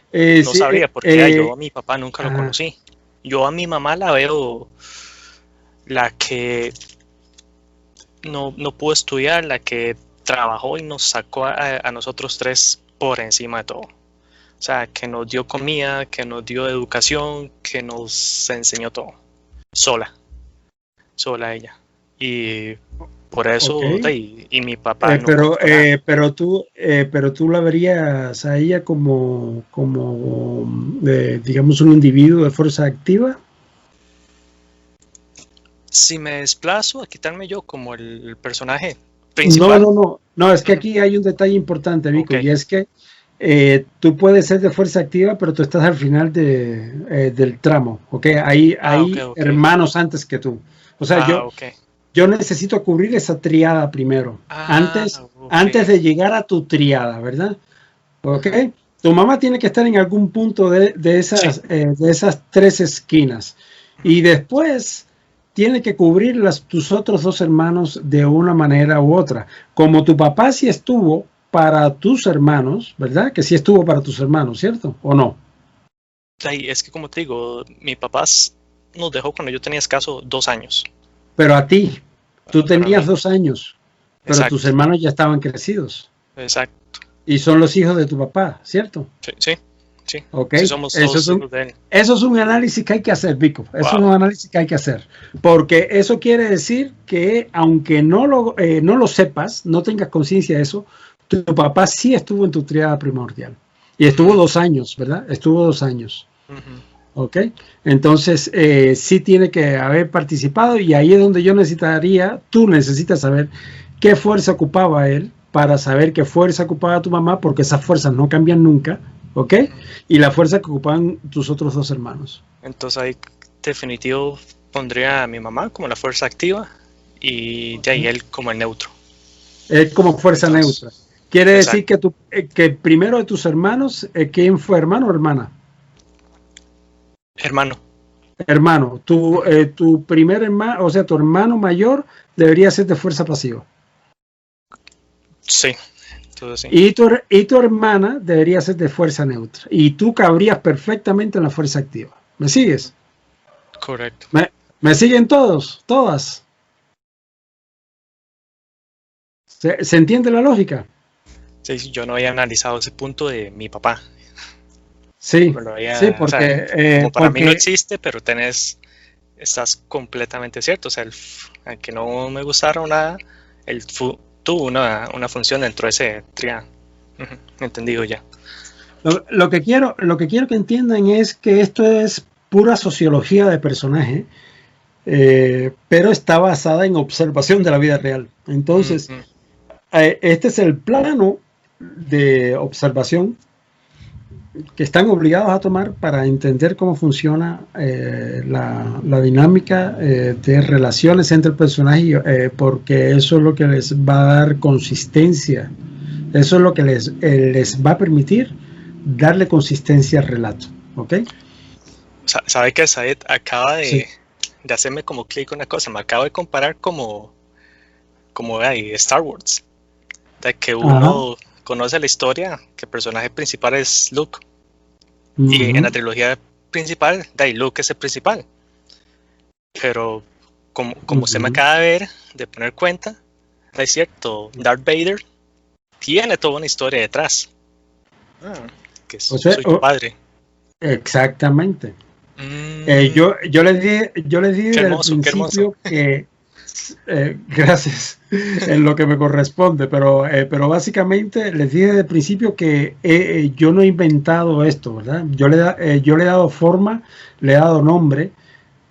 Speaker 3: sabría porque yo a mi papá nunca lo conocí. Yo a mi mamá la veo la que no pudo estudiar, la que trabajó y nos sacó a nosotros 3 por encima de todo. O sea, que nos dio comida, que nos dio educación, que nos enseñó todo. Sola ella. Y por eso, y mi papá
Speaker 1: pero tú la verías a ella como digamos, un individuo de fuerza activa.
Speaker 3: Si me desplazo a quitarme yo como el personaje principal.
Speaker 1: No, es que aquí hay un detalle importante, Vico, y es que tú puedes ser de fuerza activa, pero tú estás al final del tramo, ¿ok? Hay hermanos antes que tú. O sea, yo necesito cubrir esa triada primero, antes de llegar a tu triada, ¿verdad? ¿Ok? Tu mamá tiene que estar en algún punto de esas 3 esquinas. Y después tiene que cubrir tus otros 2 hermanos de una manera u otra. Como tu papá sí estuvo para tus hermanos, ¿verdad? Que sí estuvo para tus hermanos, ¿cierto? ¿O no?
Speaker 3: Sí, es que como te digo, mi papá nos dejó cuando yo tenía escaso 2 años.
Speaker 1: Pero a ti, tú tenías 2 años, pero exacto, tus hermanos ya estaban crecidos.
Speaker 3: Exacto.
Speaker 1: Y son los hijos de tu papá, ¿cierto?
Speaker 3: Sí.
Speaker 1: Okay.
Speaker 3: Sí, somos todos hijos de él.
Speaker 1: Eso es un análisis que hay que hacer, Vico. Eso es un análisis que hay que hacer. Porque eso quiere decir que aunque no lo sepas, no tengas conciencia de eso, tu papá sí estuvo en tu triada primordial. Y estuvo 2 años, ¿verdad? Estuvo 2 años. Uh-huh. ¿Ok? Entonces, sí tiene que haber participado y ahí es donde tú necesitas saber qué fuerza ocupaba él para saber qué fuerza ocupaba tu mamá, porque esas fuerzas no cambian nunca, ¿ok? Y la fuerza que ocupaban tus otros 2 hermanos.
Speaker 3: Entonces ahí definitivo pondría a mi mamá como la fuerza activa y de ahí él como el neutro.
Speaker 1: Él como fuerza neutra. Quiere decir que primero de tus hermanos, ¿quién fue, hermano o hermana?
Speaker 3: Hermano.
Speaker 1: Hermano, tu primer hermano, o sea, tu hermano mayor debería ser de fuerza pasiva.
Speaker 3: Sí. Sí.
Speaker 1: Y tu hermana debería ser de fuerza neutra. Y tú cabrías perfectamente en la fuerza activa. ¿Me sigues?
Speaker 3: Correcto.
Speaker 1: ¿Me siguen todos? ¿Todas? ¿Se entiende la lógica?
Speaker 3: Sí, yo no había analizado ese punto de mi papá.
Speaker 1: Sí, sí, porque,
Speaker 3: o sea, como para mí no existe, pero estás completamente cierto. O sea, aunque no me gustara nada, tuvo una función dentro de ese triángulo. Entendido ya.
Speaker 1: Lo que quiero que entiendan es que esto es pura sociología de personaje, pero está basada en observación de la vida real. Entonces, este es el plano de observación que están obligados a tomar para entender cómo funciona la dinámica de relaciones entre personajes, porque eso es lo que les va a dar consistencia, eso es lo que les va a permitir darle consistencia al relato, ¿ok?
Speaker 3: ¿Sabe que Said acaba de hacerme como clic una cosa? Me acabo de comparar como Star Wars, de que uno conoce la historia, que el personaje principal es Luke, y en la trilogía principal, Luke es el principal, pero como usted me acaba de poner cuenta, es cierto, Darth Vader tiene toda una historia detrás, que es su padre.
Speaker 1: Exactamente. Yo les di desde el principio que gracias en lo que me corresponde, pero básicamente les dije desde el principio que yo no he inventado esto, ¿verdad? Yo le he dado forma, le he dado nombre,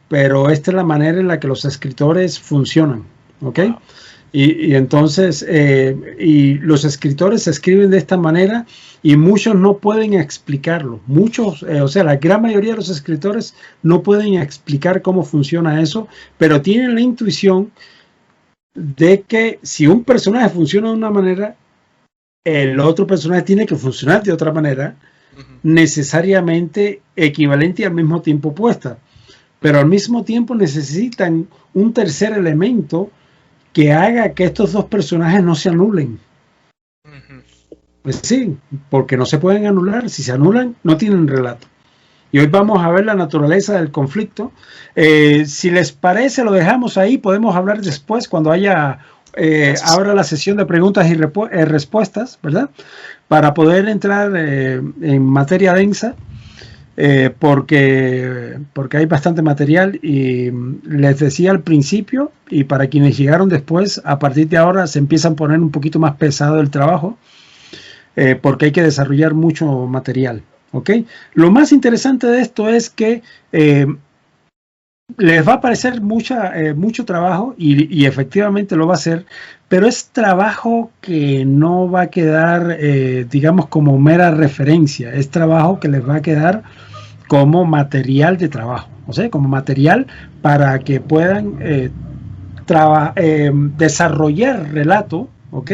Speaker 1: pero esta es la manera en la que los escritores funcionan, ¿ok? Wow. Y entonces, y los escritores escriben de esta manera y muchos no pueden explicarlo. Muchos, o sea, la gran mayoría de los escritores no pueden explicar cómo funciona eso, pero tienen la intuición de que si un personaje funciona de una manera, el otro personaje tiene que funcionar de otra manera, necesariamente equivalente y al mismo tiempo opuesta. Pero al mismo tiempo necesitan un tercer elemento que haga que estos dos personajes no se anulen. Pues sí, porque no se pueden anular. Si se anulan, no tienen relato. Y hoy vamos a ver la naturaleza del conflicto. Si les parece, lo dejamos ahí. Podemos hablar después cuando abra la sesión de preguntas y respuestas, ¿verdad? Para poder entrar en materia densa. Porque hay bastante material y les decía al principio, y para quienes llegaron después, a partir de ahora se empieza a poner un poquito más pesado el trabajo, porque hay que desarrollar mucho material, ¿ok? Lo más interesante de esto es que les va a parecer mucho trabajo y efectivamente lo va a hacer, pero es trabajo que no va a quedar, digamos, como mera referencia, es trabajo que les va a quedar como material de trabajo, o sea, como material para que puedan desarrollar relato, ¿ok?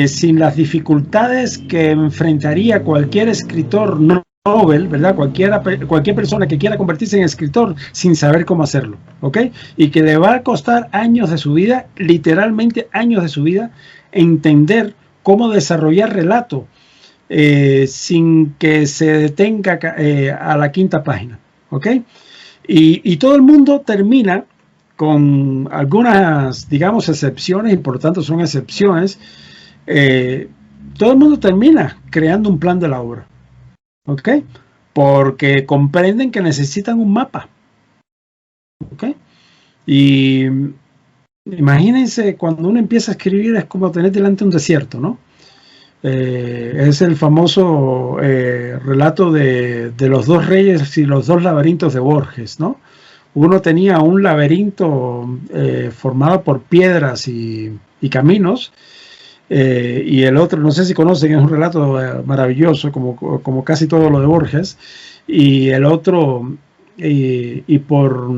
Speaker 1: Sin las dificultades que enfrentaría cualquier escritor novel, ¿verdad? Cualquier persona que quiera convertirse en escritor sin saber cómo hacerlo, ¿ok? Y que le va a costar años de su vida, literalmente años de su vida, entender cómo desarrollar relato sin que se detenga a la quinta página, ¿ok? Y todo el mundo termina con algunas, digamos, excepciones, y por lo tanto son excepciones, todo el mundo termina creando un plan de la obra, ¿ok? Porque comprenden que necesitan un mapa, ¿ok? Y imagínense, cuando uno empieza a escribir es como tener delante un desierto, ¿no? Es el famoso relato de los dos reyes y los dos laberintos de Borges, ¿no? Uno tenía un laberinto formado por piedras y caminos, y el otro, no sé si conocen, es un relato maravilloso, como casi todo lo de Borges, y el otro, y por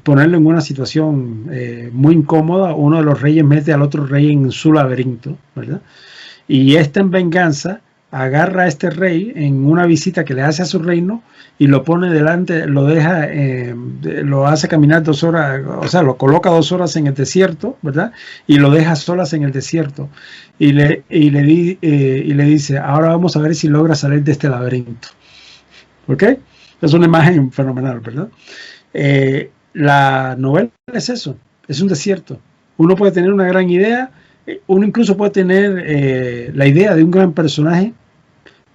Speaker 1: ponerlo en una situación muy incómoda, uno de los reyes mete al otro rey en su laberinto, ¿verdad? Y en venganza agarra a este rey en una visita que le hace a su reino y lo pone delante, lo deja, lo hace caminar 2 horas, o sea, lo coloca 2 horas en el desierto, ¿verdad? Y lo deja solas en el desierto y le dice, ahora vamos a ver si logra salir de este laberinto. ¿Ok? Es una imagen fenomenal, ¿verdad? La novela es eso, es un desierto. Uno puede tener una gran idea, uno incluso puede tener la idea de un gran personaje,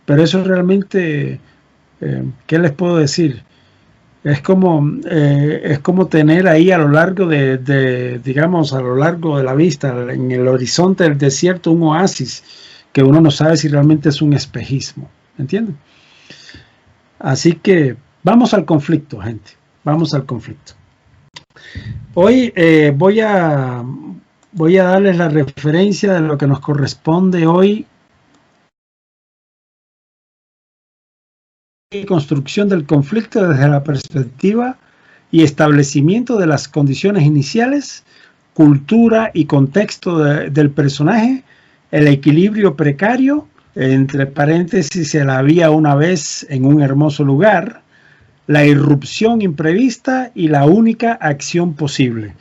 Speaker 1: pero eso realmente, ¿qué les puedo decir? Es como tener ahí a lo largo digamos, a lo largo de la vista, en el horizonte del desierto, un oasis que uno no sabe si realmente es un espejismo, ¿entienden? Así que vamos al conflicto, gente, vamos al conflicto. Hoy voy a darles la referencia de lo que nos corresponde hoy. Construcción del conflicto desde la perspectiva y establecimiento de las condiciones iniciales, cultura y contexto del personaje, el equilibrio precario, entre paréntesis, el había una vez en un hermoso lugar, la irrupción imprevista y la única acción posible.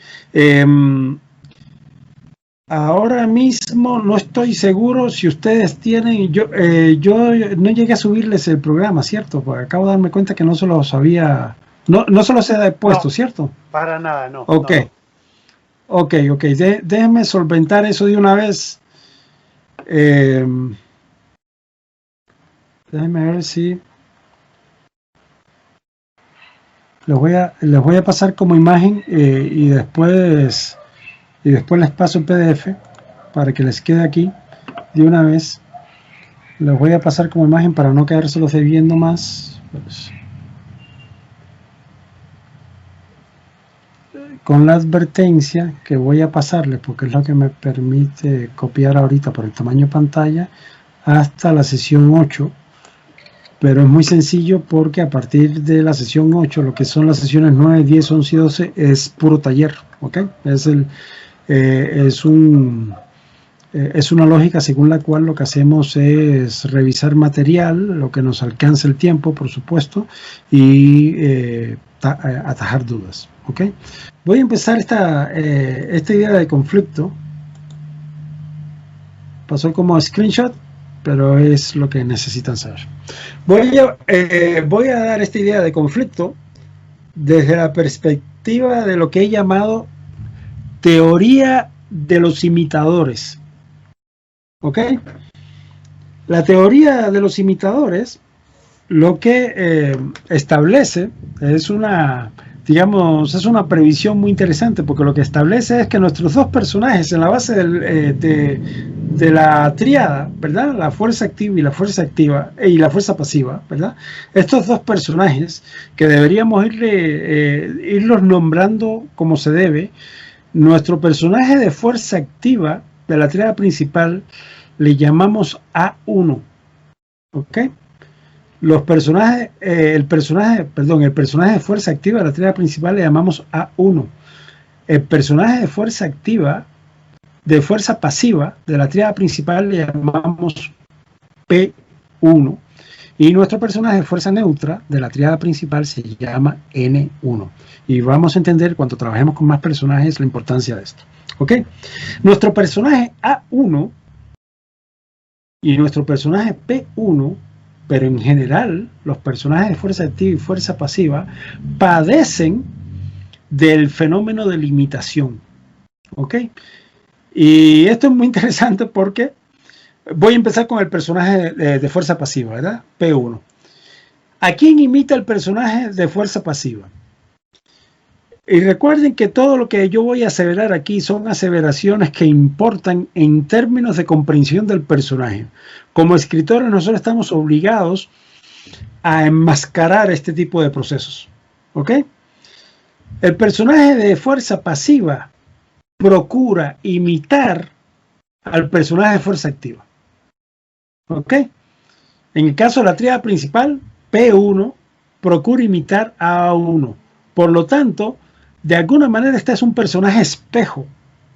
Speaker 1: Ahora mismo no estoy seguro si ustedes tienen, yo no llegué a subirles el programa, ¿cierto? Porque acabo de darme cuenta que no se los había, no se los he puesto, no, ¿cierto?
Speaker 2: Para nada, no.
Speaker 1: Ok,
Speaker 2: no.
Speaker 1: ok, déjenme solventar eso de una vez. Déjenme ver si les voy a pasar como imagen y después les paso el PDF para que les quede aquí de una vez. Les voy a pasar como imagen para no quedárselos debiendo más. Pues, con la advertencia que voy a pasarles, porque es lo que me permite copiar ahorita por el tamaño de pantalla, hasta la sesión 8. Pero es muy sencillo porque a partir de la sesión 8, lo que son las sesiones 9, 10, 11 y 12, es puro taller. ¿Ok? Es una lógica según la cual lo que hacemos es revisar material, lo que nos alcance el tiempo, por supuesto, y atajar dudas. ¿Ok? Voy a empezar esta idea de conflicto. Pasó como screenshot, pero es lo que necesitan saber. Voy a dar esta idea de conflicto desde la perspectiva de lo que he llamado teoría de los imitadores. ¿Ok? La teoría de los imitadores lo que establece es una previsión muy interesante, porque lo que establece es que nuestros dos personajes en la base de la tríada, ¿verdad? La fuerza activa y la fuerza activa y la fuerza pasiva, ¿verdad? Estos dos personajes que deberíamos irlos nombrando como se debe. Nuestro personaje de fuerza activa de la tríada principal le llamamos A1. ¿Ok? El personaje de fuerza activa de la tríada principal le llamamos A1. El personaje de fuerza activa, de fuerza pasiva de la tríada principal le llamamos P1. Y nuestro personaje de fuerza neutra de la tríada principal se llama N1. Y vamos a entender cuando trabajemos con más personajes la importancia de esto. ¿Ok? Nuestro personaje A1 y nuestro personaje P1, pero en general los personajes de fuerza activa y fuerza pasiva padecen del fenómeno de limitación. ¿Ok? Y esto es muy interesante porque voy a empezar con el personaje de fuerza pasiva, ¿verdad? P1. ¿A quién imita el personaje de fuerza pasiva? Y recuerden que todo lo que yo voy a aseverar aquí son aseveraciones que importan en términos de comprensión del personaje. Como escritores nosotros estamos obligados a enmascarar este tipo de procesos. ¿Ok? El personaje de fuerza pasiva procura imitar al personaje de fuerza activa. ¿Ok? En el caso de la tríada principal, P1 procura imitar a A1. Por lo tanto, de alguna manera este es un personaje espejo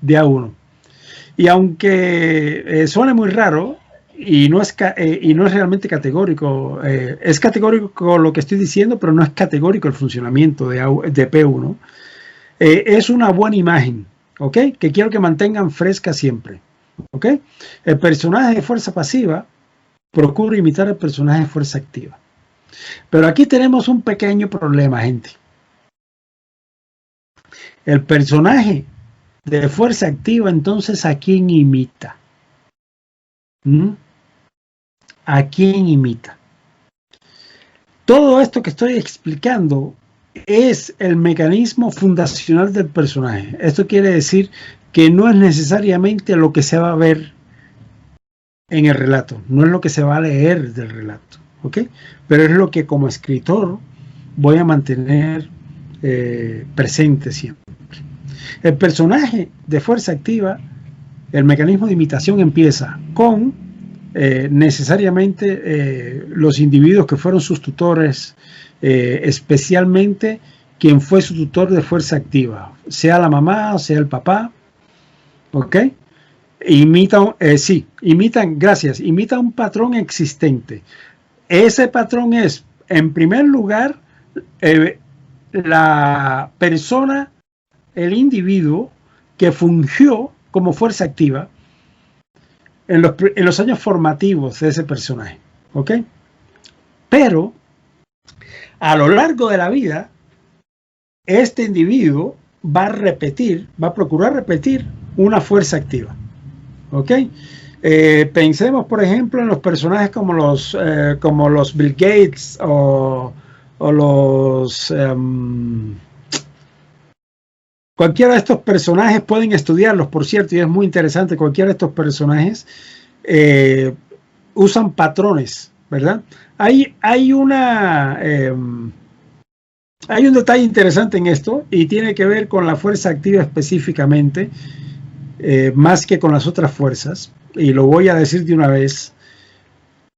Speaker 1: de A1. Y aunque suene muy raro, y no es realmente categórico. Es categórico lo que estoy diciendo, pero no es categórico el funcionamiento de P1. Es una buena imagen, ¿ok? Que quiero que mantengan fresca siempre, ¿ok? El personaje de fuerza pasiva procura imitar al personaje de fuerza activa. Pero aquí tenemos un pequeño problema, gente. El personaje de fuerza activa, entonces, ¿a quién imita? ¿A quién imita? Todo esto que estoy explicando es el mecanismo fundacional del personaje. Esto quiere decir que no es necesariamente lo que se va a ver en el relato, no es lo que se va a leer del relato, ¿ok? Pero es lo que como escritor voy a mantener presente siempre. El personaje de fuerza activa, el mecanismo de imitación empieza con necesariamente los individuos que fueron sus tutores, especialmente quien fue su tutor de fuerza activa, sea la mamá o sea el papá, ¿ok? Imitan un patrón existente. Ese patrón es, en primer lugar, la persona, el individuo que fungió como fuerza activa en los años formativos de ese personaje, ¿ok? Pero a lo largo de la vida, este individuo va a procurar repetir una fuerza activa, ¿ok? Pensemos, por ejemplo, en los personajes como los Bill Gates o los... cualquiera de estos personajes pueden estudiarlos, por cierto, y es muy interesante. Cualquiera de estos personajes usan patrones, ¿verdad? Hay un detalle interesante en esto y tiene que ver con la fuerza activa específicamente, más que con las otras fuerzas, y lo voy a decir de una vez.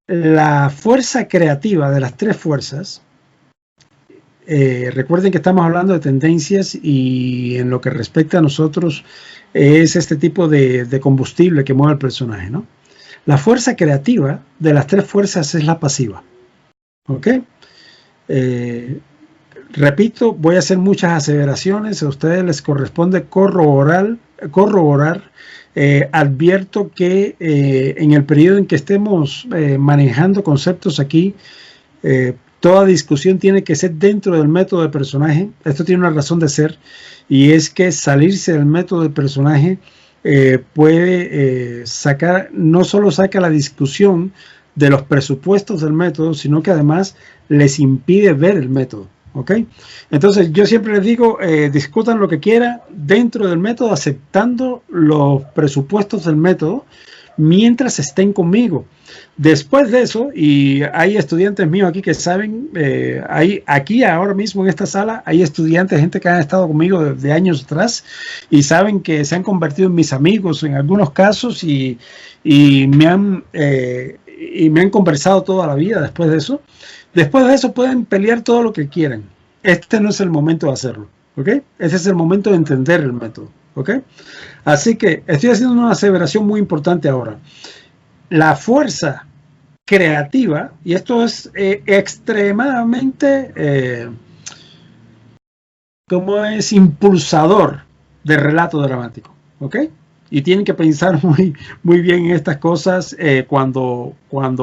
Speaker 1: La fuerza creativa de las tres fuerzas, recuerden que estamos hablando de tendencias y en lo que respecta a nosotros es este tipo de combustible que mueve al personaje, ¿no? La fuerza creativa de las tres fuerzas es la pasiva, ¿ok? Repito, voy a hacer muchas aseveraciones, a ustedes les corresponde corroborar. Advierto que en el periodo en que estemos manejando conceptos aquí, toda discusión tiene que ser dentro del método de personaje. Esto tiene una razón de ser, y es que salirse del método de personaje puede no solo saca la discusión de los presupuestos del método, sino que además les impide ver el método, ¿ok? Entonces yo siempre les digo, discutan lo que quieran dentro del método, aceptando los presupuestos del método mientras estén conmigo. Después de eso, y hay estudiantes míos aquí que saben, aquí ahora mismo en esta sala hay estudiantes, gente que han estado conmigo de años atrás y saben que se han convertido en mis amigos en algunos casos y me han conversado toda la vida después de eso. Después de eso pueden pelear todo lo que quieran. Este no es el momento de hacerlo, ¿ok? Este es el momento de entender el método, ¿ok? Así que estoy haciendo una aseveración muy importante ahora. La fuerza creativa, y esto es extremadamente, como es impulsador de relato dramático, ¿ok? Y tienen que pensar muy bien en estas cosas cuando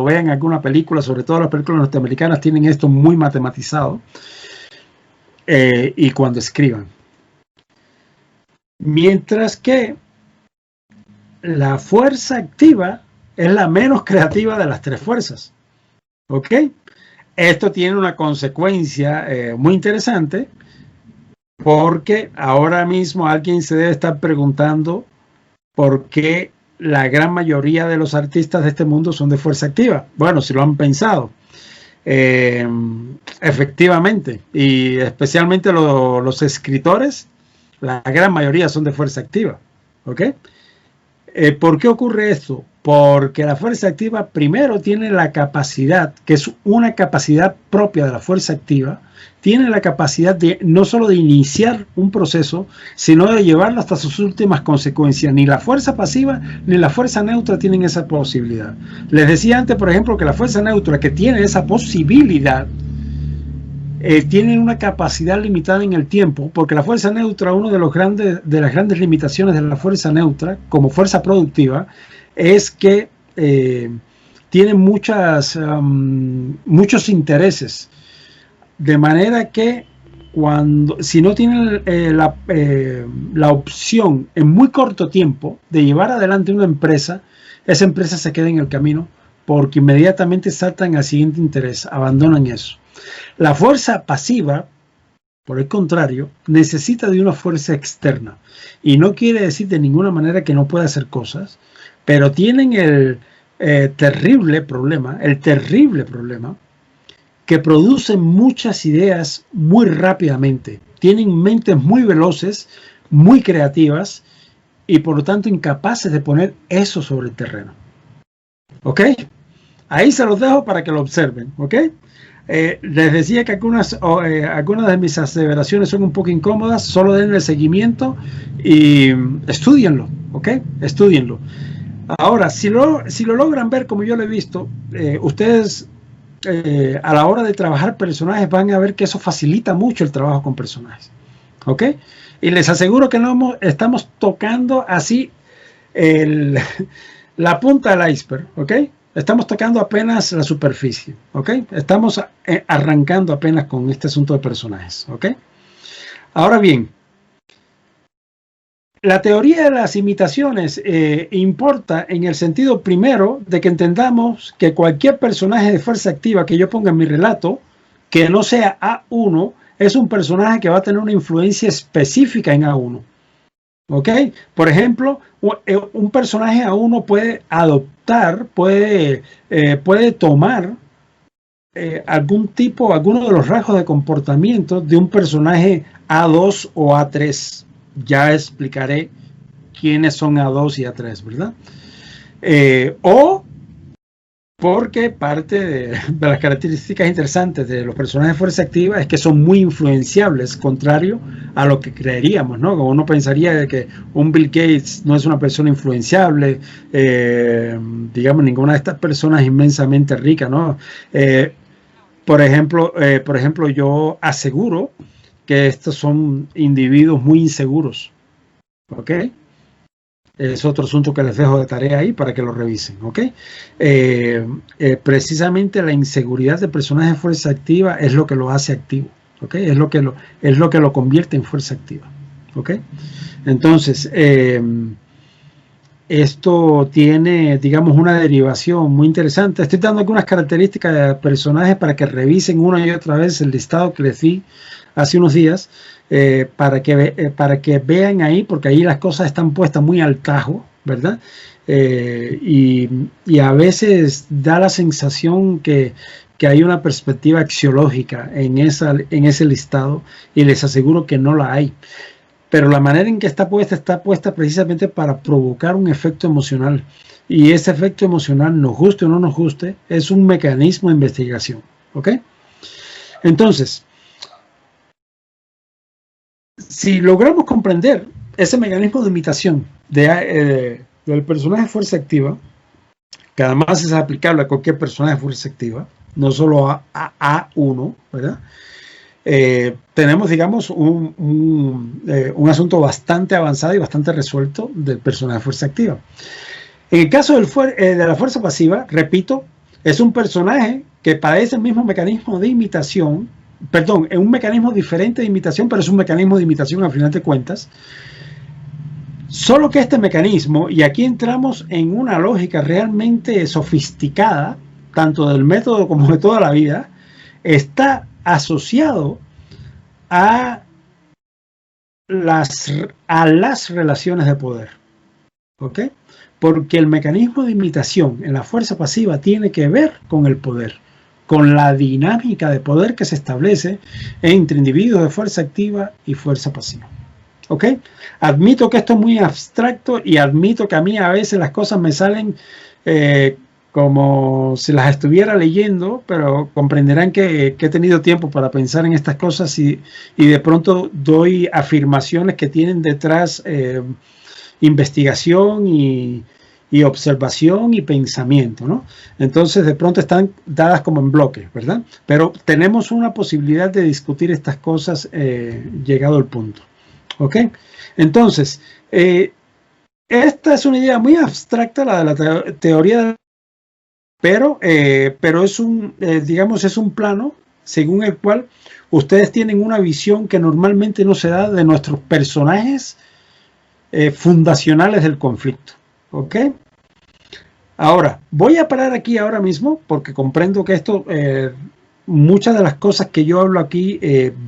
Speaker 1: vean alguna película, sobre todo las películas norteamericanas tienen esto muy matematizado, y cuando escriban. Mientras que la fuerza activa es la menos creativa de las tres fuerzas, ¿ok? Esto tiene una consecuencia muy interesante, porque ahora mismo alguien se debe estar preguntando por qué la gran mayoría de los artistas de este mundo son de fuerza activa. Bueno, si lo han pensado, efectivamente, y especialmente los escritores, la gran mayoría son de fuerza activa, ¿ok? ¿Por qué ocurre esto? Porque la fuerza activa primero tiene la capacidad, que es una capacidad propia de la fuerza activa, tiene la capacidad de no solo de iniciar un proceso, sino de llevarlo hasta sus últimas consecuencias. Ni la fuerza pasiva ni la fuerza neutra tienen esa posibilidad. Les decía antes, por ejemplo, que la fuerza neutra, que tiene esa posibilidad, tiene una capacidad limitada en el tiempo, porque la fuerza neutra, una de las grandes limitaciones de la fuerza neutra como fuerza productiva, es que tiene muchos intereses, de manera que si no tienen la opción en muy corto tiempo de llevar adelante una empresa, esa empresa se queda en el camino porque inmediatamente saltan al siguiente interés, abandonan eso. La fuerza pasiva, por el contrario, necesita de una fuerza externa, y no quiere decir de ninguna manera que no pueda hacer cosas, pero tienen el terrible problema que producen muchas ideas muy rápidamente, tienen mentes muy veloces, muy creativas, y por lo tanto incapaces de poner eso sobre el terreno. ¿Ok? Ahí se los dejo para que lo observen. ¿Ok? Les decía que algunas de mis aseveraciones son un poco incómodas, solo denle seguimiento y estudienlo, ¿ok? Estudienlo. Ahora, si lo logran ver como yo lo he visto, ustedes a la hora de trabajar personajes van a ver que eso facilita mucho el trabajo con personajes, ¿ok? Y les aseguro que no estamos tocando así la punta del iceberg, ¿ok? Estamos tocando apenas la superficie, ¿ok? Estamos arrancando apenas con este asunto de personajes, ¿ok? Ahora bien, la teoría de las imitaciones importa en el sentido primero de que entendamos que cualquier personaje de fuerza activa que yo ponga en mi relato, que no sea A1, es un personaje que va a tener una influencia específica en A1. ¿Ok? Por ejemplo, un personaje A1 puede adoptar, puede tomar alguno de los rasgos de comportamiento de un personaje A2 o A3. Ya explicaré quiénes son A2 y A3, ¿verdad? O porque parte de las características interesantes de los personajes de fuerza activa es que son muy influenciables, contrario a lo que creeríamos, ¿no? Como uno pensaría que un Bill Gates no es una persona influenciable, digamos, ninguna de estas personas inmensamente rica, ¿no? Por ejemplo, yo aseguro que estos son individuos muy inseguros, ¿ok? Es otro asunto que les dejo de tarea ahí para que lo revisen, ¿ok? Precisamente la inseguridad de personajes de fuerza activa es lo que lo hace activo, ¿ok? Es lo que lo convierte en fuerza activa, ¿ok? Entonces, esto tiene, digamos, una derivación muy interesante. Estoy dando algunas características de personajes para que revisen una y otra vez el listado que les di hace unos días. Para que vean ahí, porque ahí las cosas están puestas muy al tajo, ¿verdad? Y a veces da la sensación que hay una perspectiva axiológica en ese listado, y les aseguro que no la hay. Pero la manera en que está puesta precisamente para provocar un efecto emocional. Y ese efecto emocional, nos guste o no nos guste, es un mecanismo de investigación, ¿ok? Entonces, si logramos comprender ese mecanismo de imitación del personaje de fuerza activa, que además es aplicable a cualquier personaje de fuerza activa, no solo a A1, ¿verdad? Tenemos, digamos, un asunto bastante avanzado y bastante resuelto del personaje de fuerza activa. En el caso de la fuerza pasiva, repito, es un personaje que padece el mismo mecanismo de imitación, perdón, es un mecanismo diferente de imitación, pero es un mecanismo de imitación al final de cuentas. Solo que este mecanismo, y aquí entramos en una lógica realmente sofisticada, tanto del método como de toda la vida, está asociado a las relaciones de poder, ¿ok? Porque el mecanismo de imitación en la fuerza pasiva tiene que ver con el poder, con la dinámica de poder que se establece entre individuos de fuerza activa y fuerza pasiva, ¿ok? Admito que esto es muy abstracto y admito que a mí a veces las cosas me salen como si las estuviera leyendo, pero comprenderán que he tenido tiempo para pensar en estas cosas y de pronto doy afirmaciones que tienen detrás investigación y observación y pensamiento, ¿no? Entonces de pronto están dadas como en bloques, ¿verdad? Pero tenemos una posibilidad de discutir estas cosas llegado el punto, ¿ok? Entonces, esta es una idea muy abstracta, la de la teoría, pero es un, digamos, es un plano según el cual ustedes tienen una visión que normalmente no se da de nuestros personajes fundacionales del conflicto, ¿ok? Ahora, voy a parar aquí ahora mismo porque comprendo que esto, muchas de las cosas que yo hablo aquí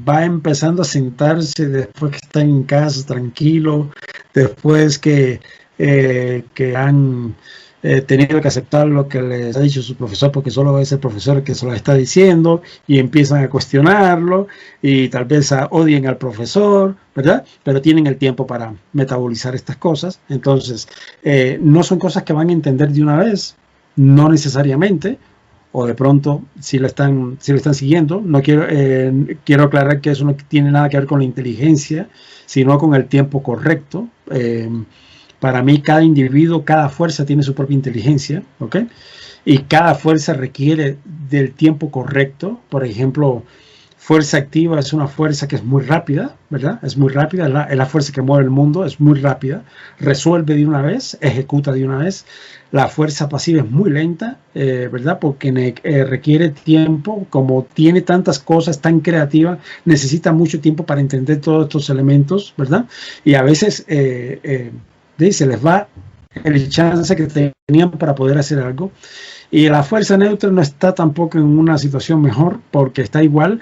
Speaker 1: va empezando a sentarse después que están en casa tranquilo, después que han tenido que aceptar lo que les ha dicho su profesor porque solo es el profesor el que se lo está diciendo y empiezan a cuestionarlo y tal vez odien al profesor, ¿verdad? Pero tienen el tiempo para metabolizar estas cosas. Entonces, no son cosas que van a entender de una vez, no necesariamente, o de pronto si lo están siguiendo. No quiero aclarar que eso no tiene nada que ver con la inteligencia, sino con el tiempo correcto. Para mí, cada individuo, cada fuerza tiene su propia inteligencia, ¿ok? Y cada fuerza requiere del tiempo correcto. Por ejemplo, fuerza activa es una fuerza que es muy rápida, ¿verdad? Es muy rápida, es la fuerza que mueve el mundo, es muy rápida, resuelve de una vez, ejecuta de una vez. La fuerza pasiva es muy lenta, ¿verdad? Porque requiere tiempo, como tiene tantas cosas, tan creativa, necesita mucho tiempo para entender todos estos elementos, ¿verdad? Y a veces se les va el chance que tenían para poder hacer algo. Y la fuerza neutra no está tampoco en una situación mejor porque está igual,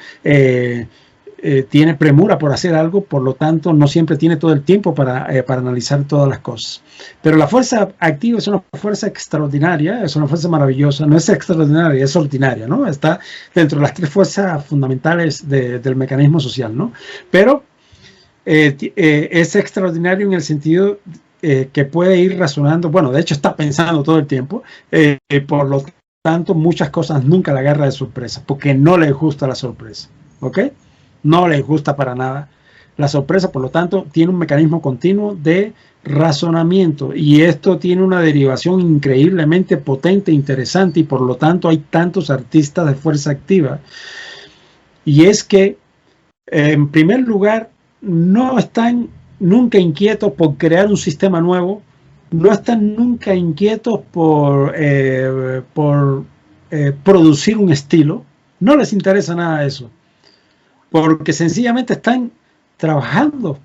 Speaker 1: tiene premura por hacer algo, por lo tanto no siempre tiene todo el tiempo para analizar todas las cosas. Pero la fuerza activa es una fuerza extraordinaria, es una fuerza maravillosa, no es extraordinaria, es ordinaria, ¿no? Está dentro de las tres fuerzas fundamentales del mecanismo social, ¿no? Pero es extraordinario en el sentido que puede ir razonando, bueno, de hecho está pensando todo el tiempo, por lo tanto muchas cosas nunca la agarra de sorpresa, porque no le gusta la sorpresa, ¿ok? No le gusta para nada la sorpresa, por lo tanto tiene un mecanismo continuo de razonamiento y esto tiene una derivación increíblemente potente, interesante y por lo tanto hay tantos artistas de fuerza activa y es que en primer lugar no están nunca inquietos por crear un sistema nuevo, no están nunca inquietos por producir un estilo, no les interesa nada eso, porque sencillamente están trabajando.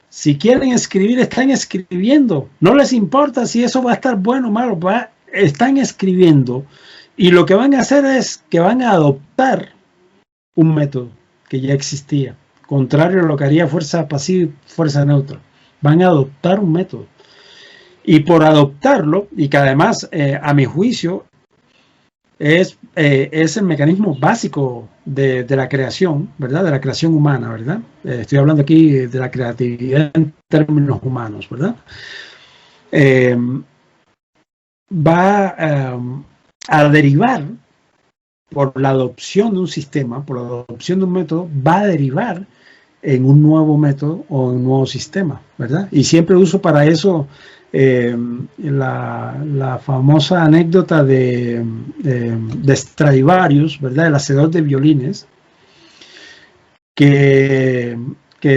Speaker 1: Si quieren escribir, están escribiendo, no les importa si eso va a estar bueno o malo, están escribiendo y lo que van a hacer es que van a adoptar un método que ya existía. Contrario a lo que haría fuerza pasiva y fuerza neutra. Van a adoptar un método. Y por adoptarlo, y que además, a mi juicio, es el mecanismo básico de la creación, ¿verdad? De la creación humana, ¿verdad? Estoy hablando aquí de la creatividad en términos humanos, ¿verdad? Va a derivar por la adopción de un sistema, por la adopción de un método, va a derivar en un nuevo método o un nuevo sistema, ¿verdad? Y siempre uso para eso la famosa anécdota de Stradivarius, ¿verdad? El hacedor de violines, que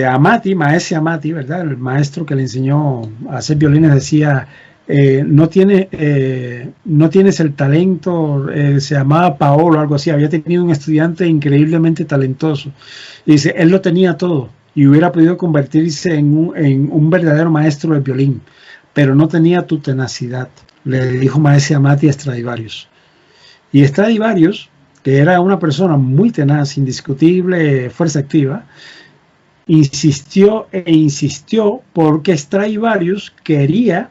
Speaker 1: Amati, Maese Amati, ¿verdad? El maestro que le enseñó a hacer violines decía, no tienes el talento, se llamaba Paolo, algo así, había tenido un estudiante increíblemente talentoso. Y dice, él lo tenía todo y hubiera podido convertirse en un verdadero maestro de violín, pero no tenía tu tenacidad, le dijo Maese Amati a Stradivarius. Y Stradivarius, que era una persona muy tenaz, indiscutible, fuerza activa, insistió e insistió porque Stradivarius quería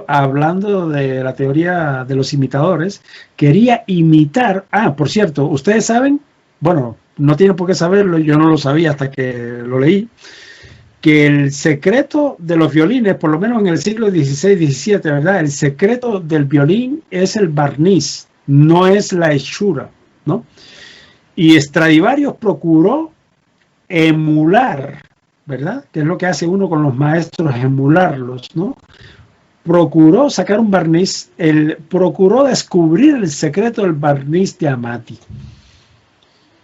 Speaker 1: hablando de la teoría de los imitadores, quería imitar, por cierto, ustedes saben, bueno, no tiene por qué saberlo, yo no lo sabía hasta que lo leí, que el secreto de los violines, por lo menos en el siglo XVI, XVII, ¿verdad? El secreto del violín es el barniz, no es la hechura, ¿no? Y Stradivarius procuró emular, ¿verdad? Que es lo que hace uno con los maestros, emularlos, ¿no? Procuró sacar un barniz, procuró descubrir el secreto del barniz de Amati.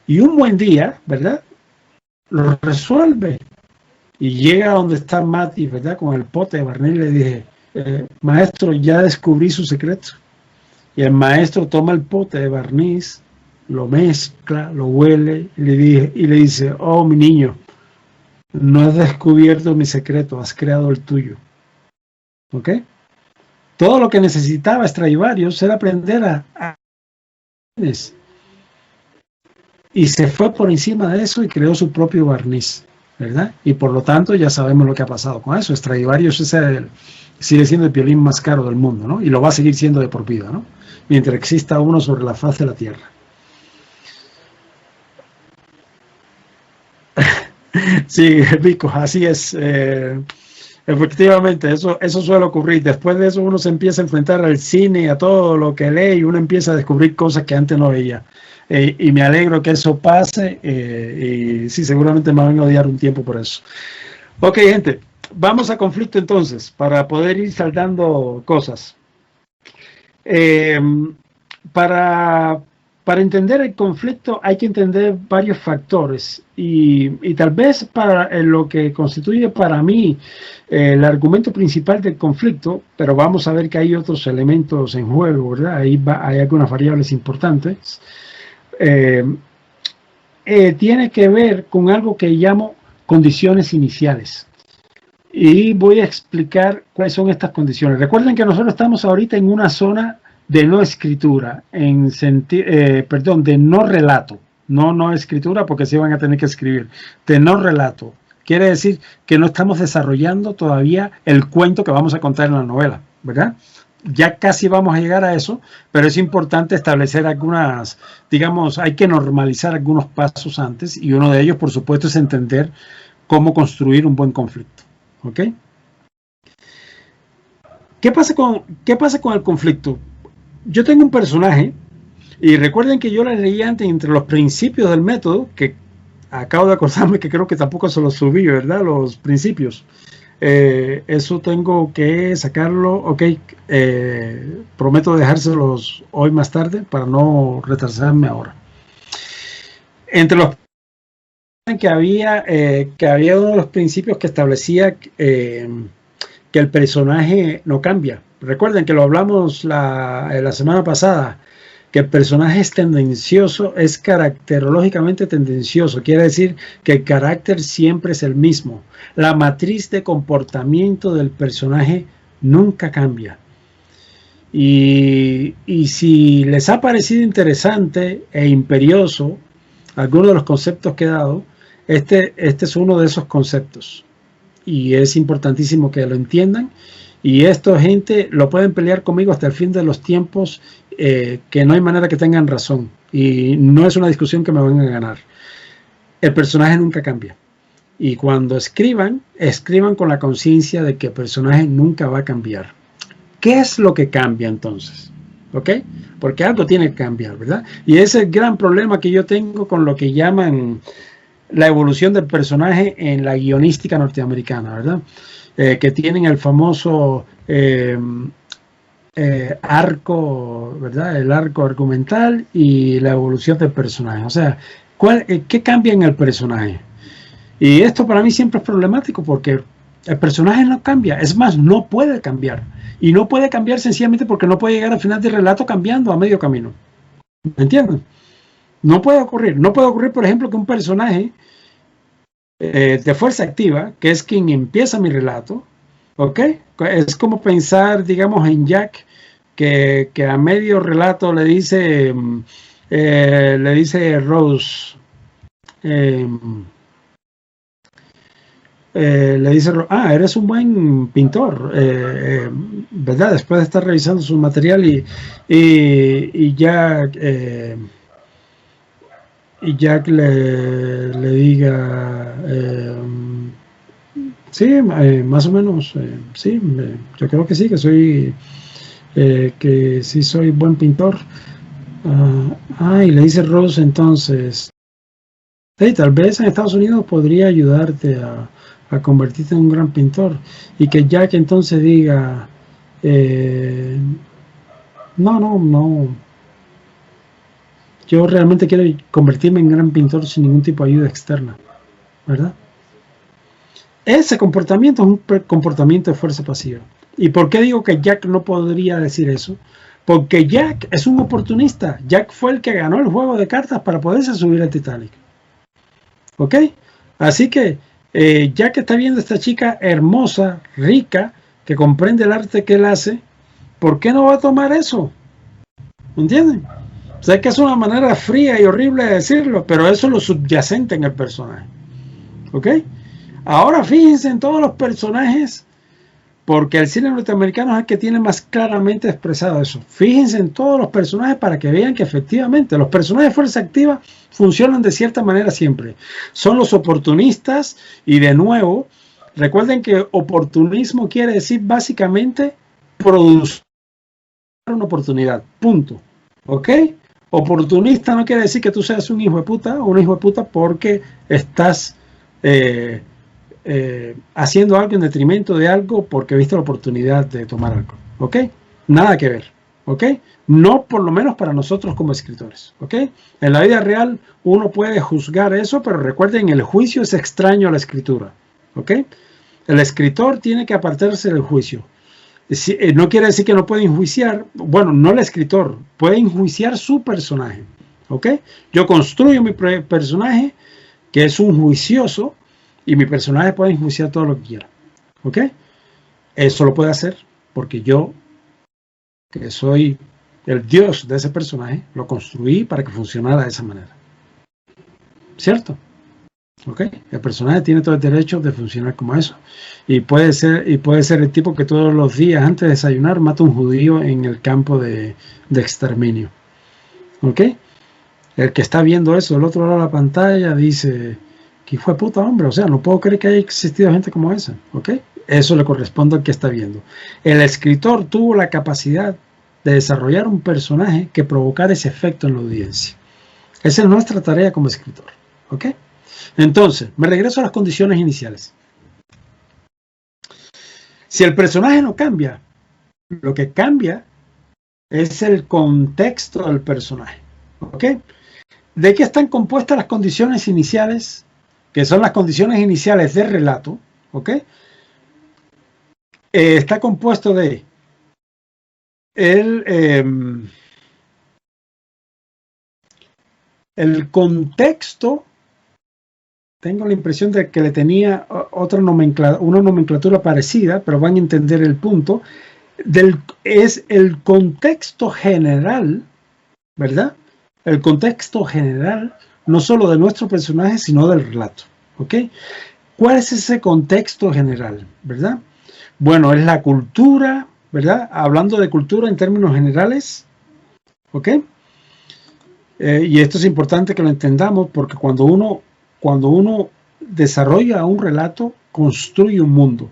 Speaker 1: Y un buen día, ¿verdad? Lo resuelve. Y llega a donde está Amati, ¿verdad? Con el pote de barniz, le dije, maestro, ya descubrí su secreto. Y el maestro toma el pote de barniz, lo mezcla, lo huele y le dice, oh, mi niño, no has descubierto mi secreto, has creado el tuyo. ¿Ok? Todo lo que necesitaba Stradivarius era aprender a y se fue por encima de eso y creó su propio barniz, ¿verdad? Y por lo tanto ya sabemos lo que ha pasado con eso. Stradivarius sigue siendo el violín más caro del mundo, ¿no? Y lo va a seguir siendo de por vida, ¿no? Mientras exista uno sobre la faz de la tierra. Sí, Vico, así es. Efectivamente, eso suele ocurrir. Después de eso uno se empieza a enfrentar al cine y a todo lo que lee y uno empieza a descubrir cosas que antes no veía. Y me alegro que eso pase y sí, seguramente me van a odiar un tiempo por eso. Ok, gente, vamos a conflicto entonces para poder ir saldando cosas. Para entender el conflicto hay que entender varios factores y tal vez para lo que constituye para mí el argumento principal del conflicto, pero vamos a ver que hay otros elementos en juego, ¿verdad? Hay algunas variables importantes. Tiene que ver con algo que llamo condiciones iniciales. Y voy a explicar cuáles son estas condiciones. Recuerden que nosotros estamos ahorita en una zona de no escritura, de no relato, no escritura porque sí van a tener que escribir, de no relato. Quiere decir que no estamos desarrollando todavía el cuento que vamos a contar en la novela, ¿verdad? Ya casi vamos a llegar a eso, pero es importante establecer algunas, digamos, hay que normalizar algunos pasos antes y uno de ellos, por supuesto, es entender cómo construir un buen conflicto, ¿ok? ¿Qué pasa con el conflicto? Yo tengo un personaje y recuerden que yo le leí antes entre los principios del método, que acabo de acordarme que creo que tampoco se los subí, ¿verdad? Los principios. Eso tengo que sacarlo, ok, prometo dejárselos hoy más tarde para no retrasarme ahora. Entre los que había uno de los principios que establecía que el personaje no cambia. Recuerden que lo hablamos la semana pasada, que el personaje es tendencioso, es caracterológicamente tendencioso, quiere decir que el carácter siempre es el mismo. La matriz de comportamiento del personaje nunca cambia. Y si les ha parecido interesante e imperioso alguno de los conceptos que he dado, este es uno de esos conceptos. Y es importantísimo que lo entiendan. Y esto, gente, lo pueden pelear conmigo hasta el fin de los tiempos, que no hay manera que tengan razón. Y no es una discusión que me van a ganar. El personaje nunca cambia. Y cuando escriban con la conciencia de que el personaje nunca va a cambiar. ¿Qué es lo que cambia entonces? ¿Ok? Porque algo tiene que cambiar, ¿verdad? Y ese es el gran problema que yo tengo con lo que llaman la evolución del personaje en la guionística norteamericana, ¿verdad? Que tienen el famoso arco, ¿verdad? El arco argumental y la evolución del personaje. O sea, ¿qué cambia en el personaje? Y esto para mí siempre es problemático porque el personaje no cambia, es más, no puede cambiar. Y no puede cambiar sencillamente porque no puede llegar al final del relato cambiando a medio camino. ¿Me entienden? No puede ocurrir. No puede ocurrir, por ejemplo, que un personaje de fuerza activa, que es quien empieza mi relato, ¿ok? Es como pensar, digamos, en Jack, que a medio relato le dice Rose, eres un buen pintor, ¿verdad? Después de estar revisando su material y ya Jack le diga, sí, más o menos, sí, yo creo que sí, que sí soy buen pintor. Y le dice Rose entonces, hey, tal vez en Estados Unidos podría ayudarte a convertirte en un gran pintor. Y que Jack entonces diga, no, yo realmente quiero convertirme en gran pintor sin ningún tipo de ayuda externa, ¿verdad? Ese comportamiento es un comportamiento de fuerza pasiva. ¿Y por qué digo que Jack no podría decir eso? Porque Jack es un oportunista. Jack fue el que ganó el juego de cartas para poderse subir al Titanic. ¿Ok? Así que Jack está viendo a esta chica hermosa, rica, que comprende el arte que él hace. ¿Por qué no va a tomar eso? ¿Entienden? Sé que es una manera fría y horrible de decirlo, pero eso es lo subyacente en el personaje. ¿Ok? Ahora fíjense en todos los personajes, porque el cine norteamericano es el que tiene más claramente expresado eso. Fíjense en todos los personajes para que vean que efectivamente los personajes de fuerza activa funcionan de cierta manera siempre. Son los oportunistas y de nuevo, recuerden que oportunismo quiere decir básicamente producir una oportunidad. Punto. ¿Ok? Oportunista no quiere decir que tú seas un hijo de puta o un hijo de puta porque estás haciendo algo en detrimento de algo porque viste la oportunidad de tomar algo. ¿Ok? Nada que ver. ¿Ok? No por lo menos para nosotros como escritores. ¿Ok? En la vida real uno puede juzgar eso, pero recuerden, el juicio es extraño a la escritura. ¿Ok? El escritor tiene que apartarse del juicio. No quiere decir que no puede enjuiciar, bueno, no el escritor, puede enjuiciar su personaje. ¿Ok? Yo construyo mi personaje, que es un juicioso, y mi personaje puede enjuiciar todo lo que quiera. ¿Ok? Eso lo puede hacer porque yo, que soy el dios de ese personaje, lo construí para que funcionara de esa manera. ¿Cierto? ¿Ok? El personaje tiene todo el derecho de funcionar como eso. Y puede ser el tipo que todos los días antes de desayunar mata a un judío en el campo de exterminio. ¿Ok? El que está viendo eso del otro lado de la pantalla dice, ¿qué fue puta hombre? O sea, no puedo creer que haya existido gente como esa. ¿Ok? Eso le corresponde al que está viendo. El escritor tuvo la capacidad de desarrollar un personaje que provocara ese efecto en la audiencia. Esa es nuestra tarea como escritor. ¿Ok? Entonces, me regreso a las condiciones iniciales. Si el personaje no cambia, lo que cambia es el contexto del personaje. ¿Ok? ¿De qué están compuestas las condiciones iniciales? Que son las condiciones iniciales del relato. ¿Ok? Está compuesto de el contexto. Tengo la impresión de que le tenía una nomenclatura parecida, pero van a entender el punto. Es el contexto general, ¿verdad? El contexto general, no solo de nuestro personaje, sino del relato. ¿Ok? ¿Cuál es ese contexto general, verdad? Bueno, es la cultura, ¿verdad? Hablando de cultura en términos generales, ¿ok? Y esto es importante que lo entendamos porque cuando uno desarrolla un relato, construye un mundo,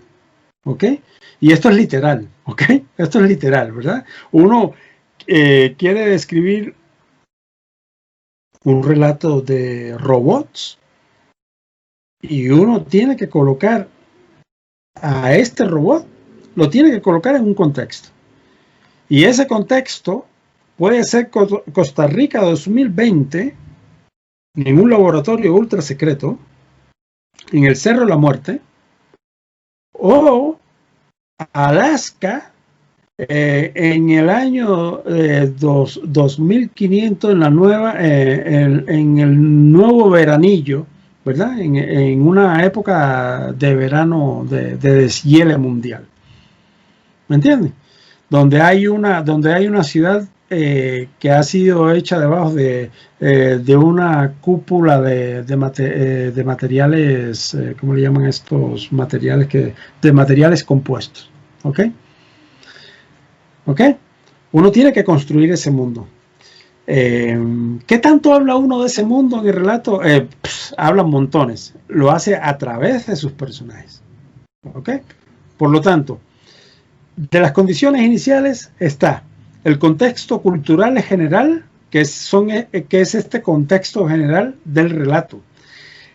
Speaker 1: ¿ok? Y esto es literal, ¿ok? Esto es literal, ¿verdad? Uno quiere describir un relato de robots y uno tiene que colocar a este robot, lo tiene que colocar en un contexto. Y ese contexto puede ser Costa Rica 2020, en un laboratorio ultra secreto, en el Cerro de la Muerte, o Alaska en el año 2500 en el nuevo veranillo, ¿verdad? En una época de verano de deshiele mundial. ¿Me entienden? Donde hay una ciudad que ha sido hecha debajo de una cúpula de materiales, ¿cómo le llaman estos materiales? De materiales compuestos. ¿Ok? ¿Ok? Uno tiene que construir ese mundo. ¿Qué tanto habla uno de ese mundo en el relato? Habla montones. Lo hace a través de sus personajes. ¿Ok? Por lo tanto, de las condiciones iniciales está el contexto cultural general, que es este contexto general del relato.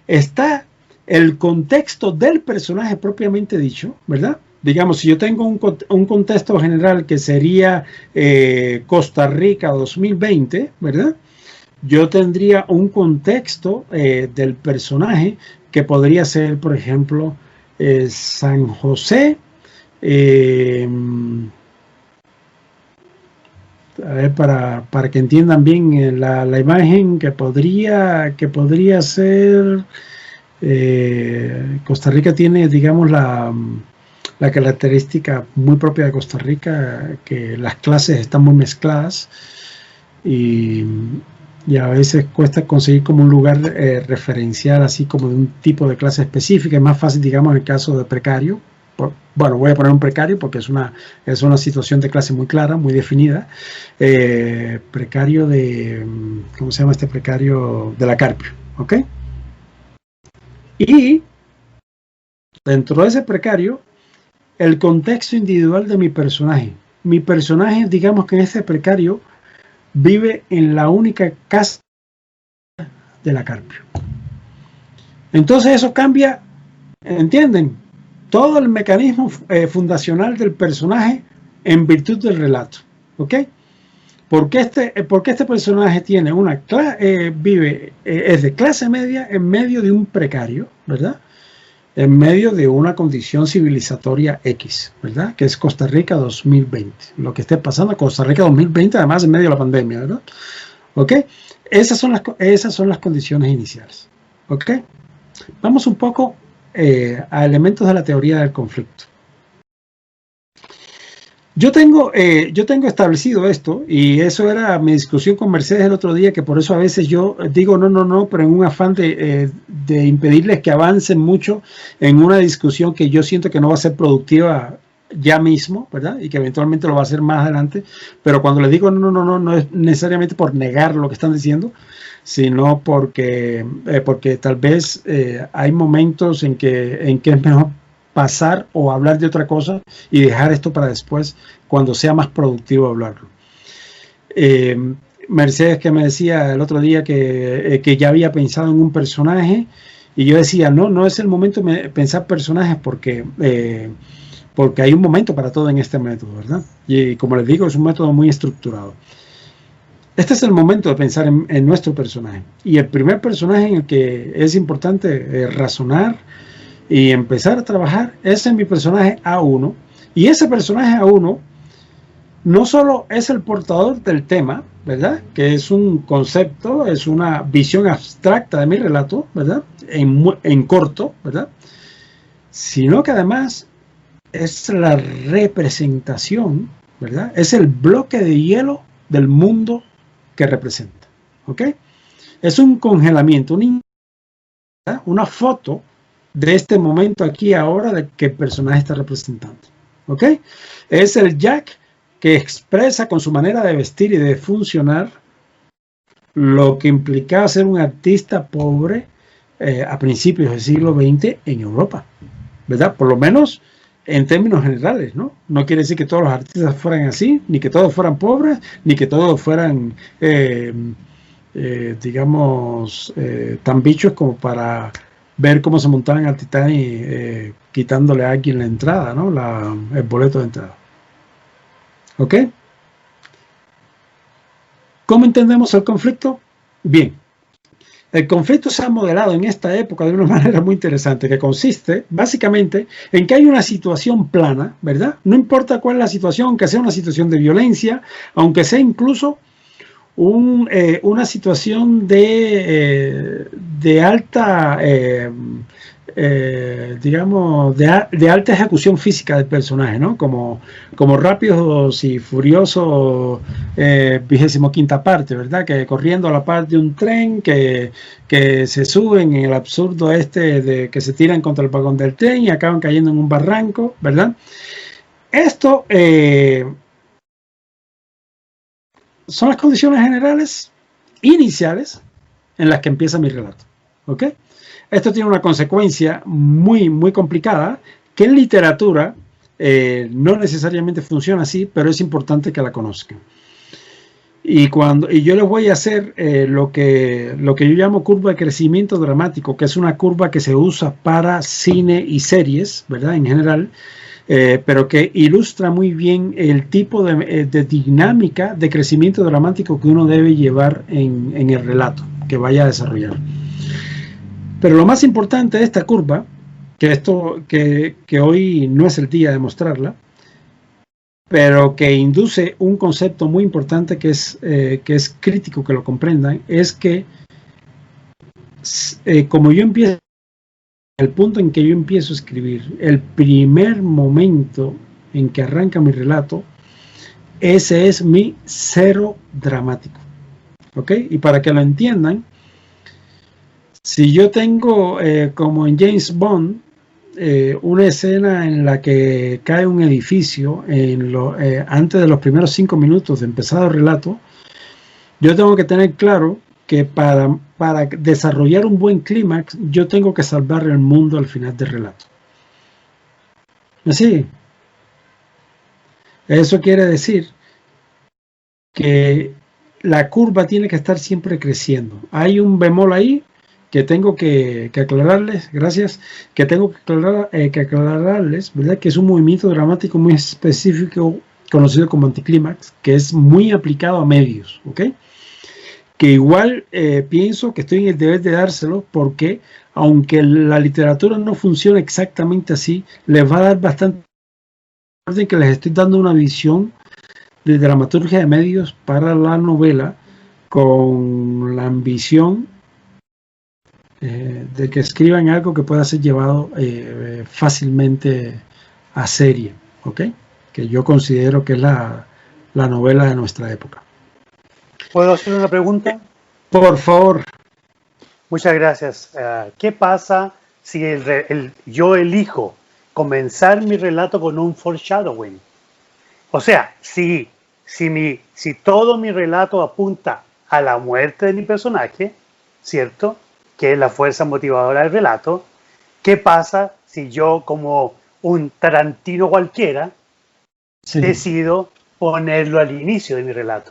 Speaker 1: Está el contexto del personaje propiamente dicho, ¿verdad? Digamos, si yo tengo un contexto general que sería Costa Rica 2020, ¿verdad? Yo tendría un contexto del personaje que podría ser, por ejemplo, San José, a ver, para que entiendan bien la imagen, que podría ser, Costa Rica tiene, digamos, la característica muy propia de Costa Rica, que las clases están muy mezcladas y a veces cuesta conseguir como un lugar referencial, así como de un tipo de clase específica. Es más fácil, digamos, en el caso de precario. Bueno, voy a poner un precario porque es una situación de clase muy clara, muy definida. Precario de, ¿cómo se llama este precario? De la Carpio, ¿ok? Y dentro de ese precario, el contexto individual de mi personaje. Mi personaje, digamos que en este precario, vive en la única casa de la Carpio. Entonces eso cambia, ¿entienden? Todo el mecanismo fundacional del personaje en virtud del relato. ¿Ok? Porque este personaje tiene vive, es de clase media en medio de un precario, ¿verdad? En medio de una condición civilizatoria X, ¿verdad? Que es Costa Rica 2020. Lo que esté pasando, Costa Rica 2020, además en medio de la pandemia, ¿verdad? ¿Ok? Esas son las condiciones iniciales. ¿Ok? Vamos un poco a elementos de la teoría del conflicto. Yo tengo establecido esto, y eso era mi discusión con Mercedes el otro día, que por eso a veces yo digo no, pero en un afán de impedirles que avancen mucho en una discusión que yo siento que no va a ser productiva ya mismo, ¿verdad? Y que eventualmente lo va a hacer más adelante. Pero cuando les digo no es necesariamente por negar lo que están diciendo, sino porque tal vez hay momentos en que es mejor pasar o hablar de otra cosa y dejar esto para después, cuando sea más productivo hablarlo. Mercedes, que me decía el otro día que ya había pensado en un personaje, y yo decía, no es el momento de pensar personajes porque hay un momento para todo en este método, ¿verdad? Y como les digo, es un método muy estructurado. Este es el momento de pensar en nuestro personaje. Y el primer personaje en el que es importante razonar y empezar a trabajar es en mi personaje A1. Y ese personaje A1 no solo es el portador del tema, ¿verdad? Que es un concepto, es una visión abstracta de mi relato, ¿verdad? En corto, ¿verdad? Sino que además es la representación, ¿verdad? Es el bloque de hielo del mundo que representa, ¿ok? Es un congelamiento, una foto de este momento aquí ahora de que el personaje está representando, ¿ok? Es el Jack que expresa con su manera de vestir y de funcionar lo que implicaba ser un artista pobre a principios del siglo XX en Europa, ¿verdad? Por lo menos en términos generales, ¿no? No quiere decir que todos los artistas fueran así, ni que todos fueran pobres, ni que todos fueran, digamos, tan bichos como para ver cómo se montaban al Titanic quitándole a alguien la entrada, ¿no? El boleto de entrada. ¿Ok? ¿Cómo entendemos el conflicto? Bien. El conflicto se ha modelado en esta época de una manera muy interesante, que consiste básicamente en que hay una situación plana, ¿verdad? No importa cuál es la situación, aunque sea una situación de violencia, aunque sea incluso una situación de alta, digamos, de alta ejecución física del personaje, ¿no? Como Rápidos y Furiosos 25ª parte, ¿verdad? Que corriendo a la par de un tren, que se suben en el absurdo de que se tiran contra el vagón del tren y acaban cayendo en un barranco, ¿verdad? Esto son las condiciones generales iniciales en las que empieza mi relato. ¿Ok? Esto tiene una consecuencia muy, muy complicada que en literatura no necesariamente funciona así, pero es importante que la conozcan. Y yo les voy a hacer lo que yo llamo curva de crecimiento dramático, que es una curva que se usa para cine y series, ¿verdad? En general, pero que ilustra muy bien el tipo de dinámica de crecimiento dramático que uno debe llevar en el relato que vaya a desarrollar. Pero lo más importante de esta curva, que hoy no es el día de mostrarla, pero que induce un concepto muy importante que es crítico que lo comprendan, es que como yo empiezo, el punto en que yo empiezo a escribir, el primer momento en que arranca mi relato, ese es mi cero dramático. ¿Ok? Y para que lo entiendan, si yo tengo, como en James Bond, una escena en la que cae un edificio antes de los primeros 5 minutos de empezar el relato, yo tengo que tener claro que para desarrollar un buen clímax, yo tengo que salvar el mundo al final del relato. ¿Así? Eso quiere decir que la curva tiene que estar siempre creciendo. Hay un bemol ahí que tengo que aclararles, gracias, que tengo que aclararles, ¿verdad? Que es un movimiento dramático muy específico conocido como anticlímax, que es muy aplicado a medios, ¿ok? Que igual pienso que estoy en el deber de dárselo porque aunque la literatura no funciona exactamente así, les va a dar bastante orden que les estoy dando una visión de dramaturgia de medios para la novela con la ambición de que escriban algo que pueda ser llevado fácilmente a serie, ¿ok? Que yo considero que es la novela de nuestra época.
Speaker 2: ¿Puedo hacer una pregunta?
Speaker 1: Por favor.
Speaker 2: Muchas gracias. ¿Qué pasa si yo elijo comenzar mi relato con un foreshadowing? O sea, si todo mi relato apunta a la muerte de mi personaje, ¿cierto?, que es la fuerza motivadora del relato, ¿qué pasa si yo, como un Tarantino cualquiera, decido ponerlo al inicio de mi relato?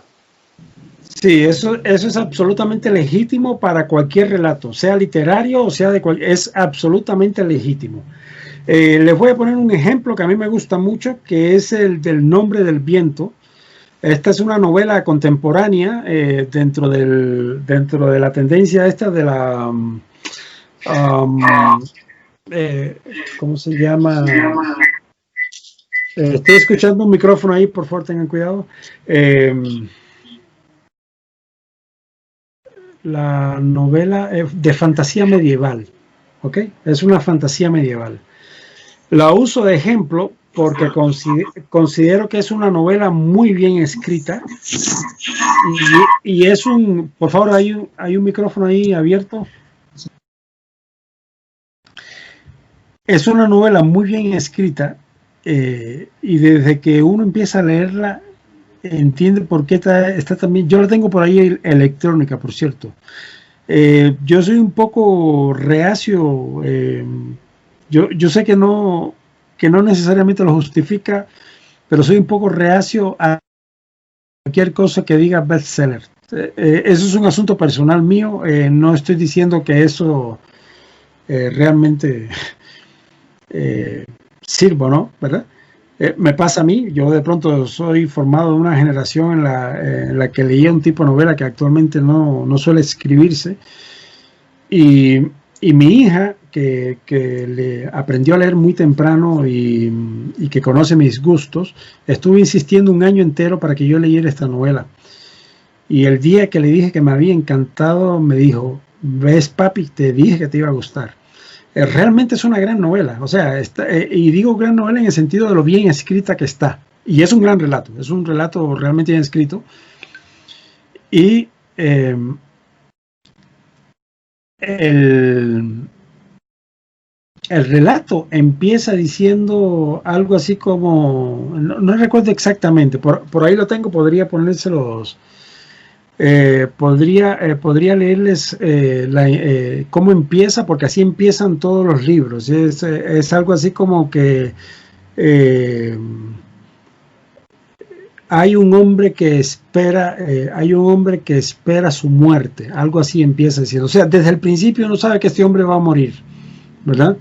Speaker 1: Sí, eso es absolutamente legítimo para cualquier relato, sea literario o sea es absolutamente legítimo. Les voy a poner un ejemplo que a mí me gusta mucho, que es el del Nombre del Viento. Esta es una novela contemporánea dentro de la tendencia esta de la ¿cómo se llama? Estoy escuchando un micrófono ahí, por favor tengan cuidado. La novela de fantasía medieval, ¿ok? Es una fantasía medieval. La uso de ejemplo porque considero que es una novela muy bien escrita y es por favor, hay un micrófono ahí abierto. Es una novela muy bien escrita y desde que uno empieza a leerla entiende por qué está también. Yo la tengo por ahí electrónica, por cierto. Yo soy un poco reacio. Yo sé que no necesariamente lo justifica, pero soy un poco reacio a cualquier cosa que diga bestseller. Eso es un asunto personal mío. No estoy diciendo que eso realmente sirva, ¿no? ¿Verdad? Me pasa a mí. Yo de pronto soy formado de una generación en la que leía un tipo de novela que actualmente no suele escribirse. Y mi hija, que le aprendió a leer muy temprano y que conoce mis gustos, estuvo insistiendo un año entero para que yo leyera esta novela. Y el día que le dije que me había encantado, me dijo: ¿ves, papi? Te dije que te iba a gustar. Realmente es una gran novela. O sea, y digo gran novela en el sentido de lo bien escrita que está. Y es un gran relato. Es un relato realmente bien escrito. Y el relato empieza diciendo algo así como, no recuerdo exactamente, por ahí lo tengo, podría ponérselos Podría leerles cómo empieza, porque así empiezan todos los libros. Es algo así como que hay un hombre que espera su muerte, algo así empieza diciendo. O sea, desde el principio uno sabe que este hombre va a morir, ¿verdad?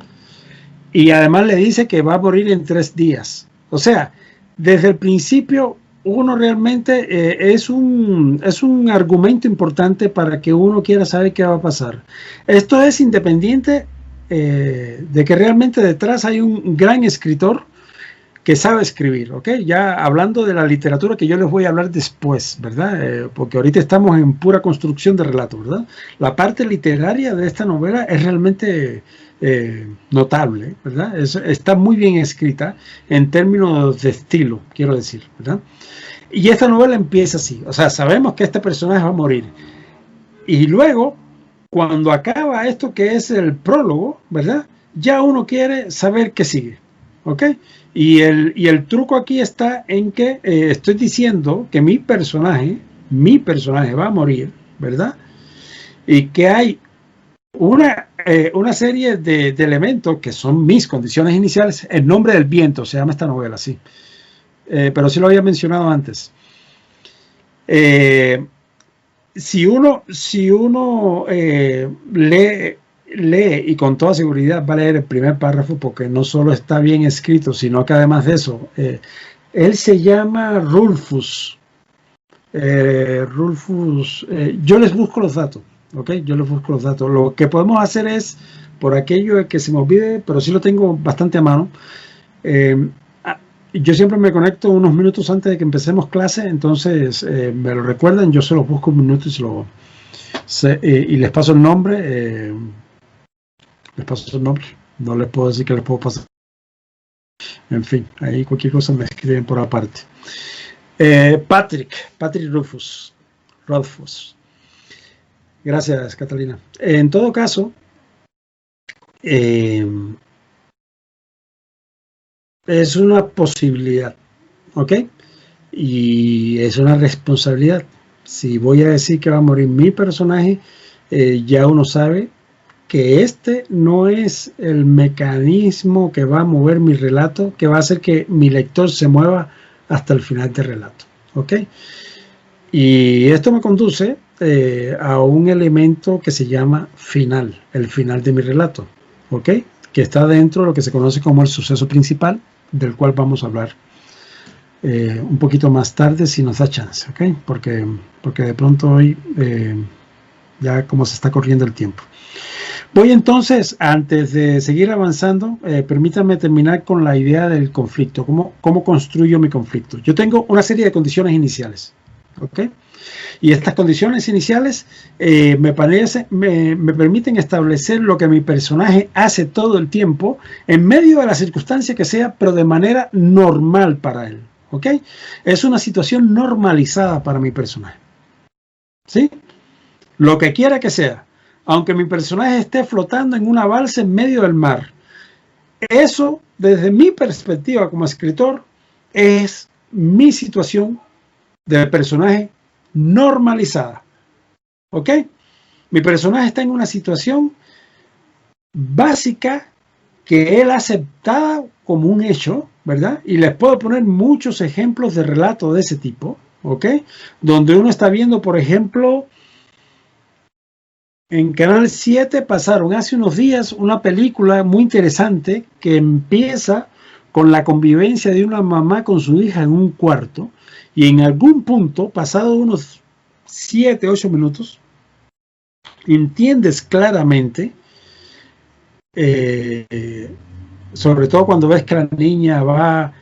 Speaker 1: Y además le dice que va a morir en 3 días. O sea, desde el principio uno realmente es un argumento importante para que uno quiera saber qué va a pasar. Esto es independiente de que realmente detrás hay un gran escritor que sabe escribir, ¿ok? Ya hablando de la literatura, que yo les voy a hablar después, ¿verdad? Porque ahorita estamos en pura construcción de relato, ¿verdad? La parte literaria de esta novela es realmente notable, ¿verdad? Está muy bien escrita en términos de estilo, quiero decir, ¿verdad? Y esta novela empieza así, o sea, sabemos que este personaje va a morir. Y luego, cuando acaba esto que es el prólogo, ¿verdad? Ya uno quiere saber qué sigue, ¿ok? Y el truco aquí está en que estoy diciendo que mi personaje va a morir, ¿verdad? Y que hay una serie de elementos que son mis condiciones iniciales. El nombre del viento se llama esta novela, sí. Pero sí lo había mencionado antes. Si uno lee y con toda seguridad va a leer el primer párrafo, porque no solo está bien escrito, sino que además de eso, él se llama Rulfus. Yo les busco los datos, ¿ok? Yo les busco los datos. Lo que podemos hacer es, por aquello que se me olvide, pero sí lo tengo bastante a mano, yo siempre me conecto unos minutos antes de que empecemos clase, entonces me lo recuerdan, yo se los busco un minuto y les paso el nombre. No les puedo decir que les puedo pasar. En fin, ahí cualquier cosa me escriben por aparte. Patrick Rothfuss. Gracias, Catalina. En todo caso, es una posibilidad, ¿ok? Y es una responsabilidad. Si voy a decir que va a morir mi personaje, ya uno sabe que este no es el mecanismo que va a mover mi relato, que va a hacer que mi lector se mueva hasta el final del relato, ¿ok? Y esto me conduce a un elemento que se llama final, el final de mi relato, ¿ok? Que está dentro de lo que se conoce como el suceso principal, del cual vamos a hablar un poquito más tarde si nos da chance, ¿ok? Porque de pronto hoy ya como se está corriendo el tiempo. Voy entonces, antes de seguir avanzando, permítanme terminar con la idea del conflicto, cómo construyo mi conflicto. Yo tengo una serie de condiciones iniciales, ¿ok? Y estas condiciones iniciales me permiten establecer lo que mi personaje hace todo el tiempo, en medio de la circunstancia que sea, pero de manera normal para él, ¿ok? Es una situación normalizada para mi personaje, ¿sí? Lo que quiera que sea. Aunque mi personaje esté flotando en una balsa en medio del mar. Eso, desde mi perspectiva como escritor, es mi situación de personaje normalizada. ¿Ok? Mi personaje está en una situación básica que él ha aceptado como un hecho, ¿verdad? Y les puedo poner muchos ejemplos de relato de ese tipo, ¿ok? Donde uno está viendo, por ejemplo, en Canal 7 pasaron hace unos días una película muy interesante que empieza con la convivencia de una mamá con su hija en un cuarto, y en algún punto, pasado unos 7, 8 minutos, entiendes claramente, sobre todo cuando ves que la niña va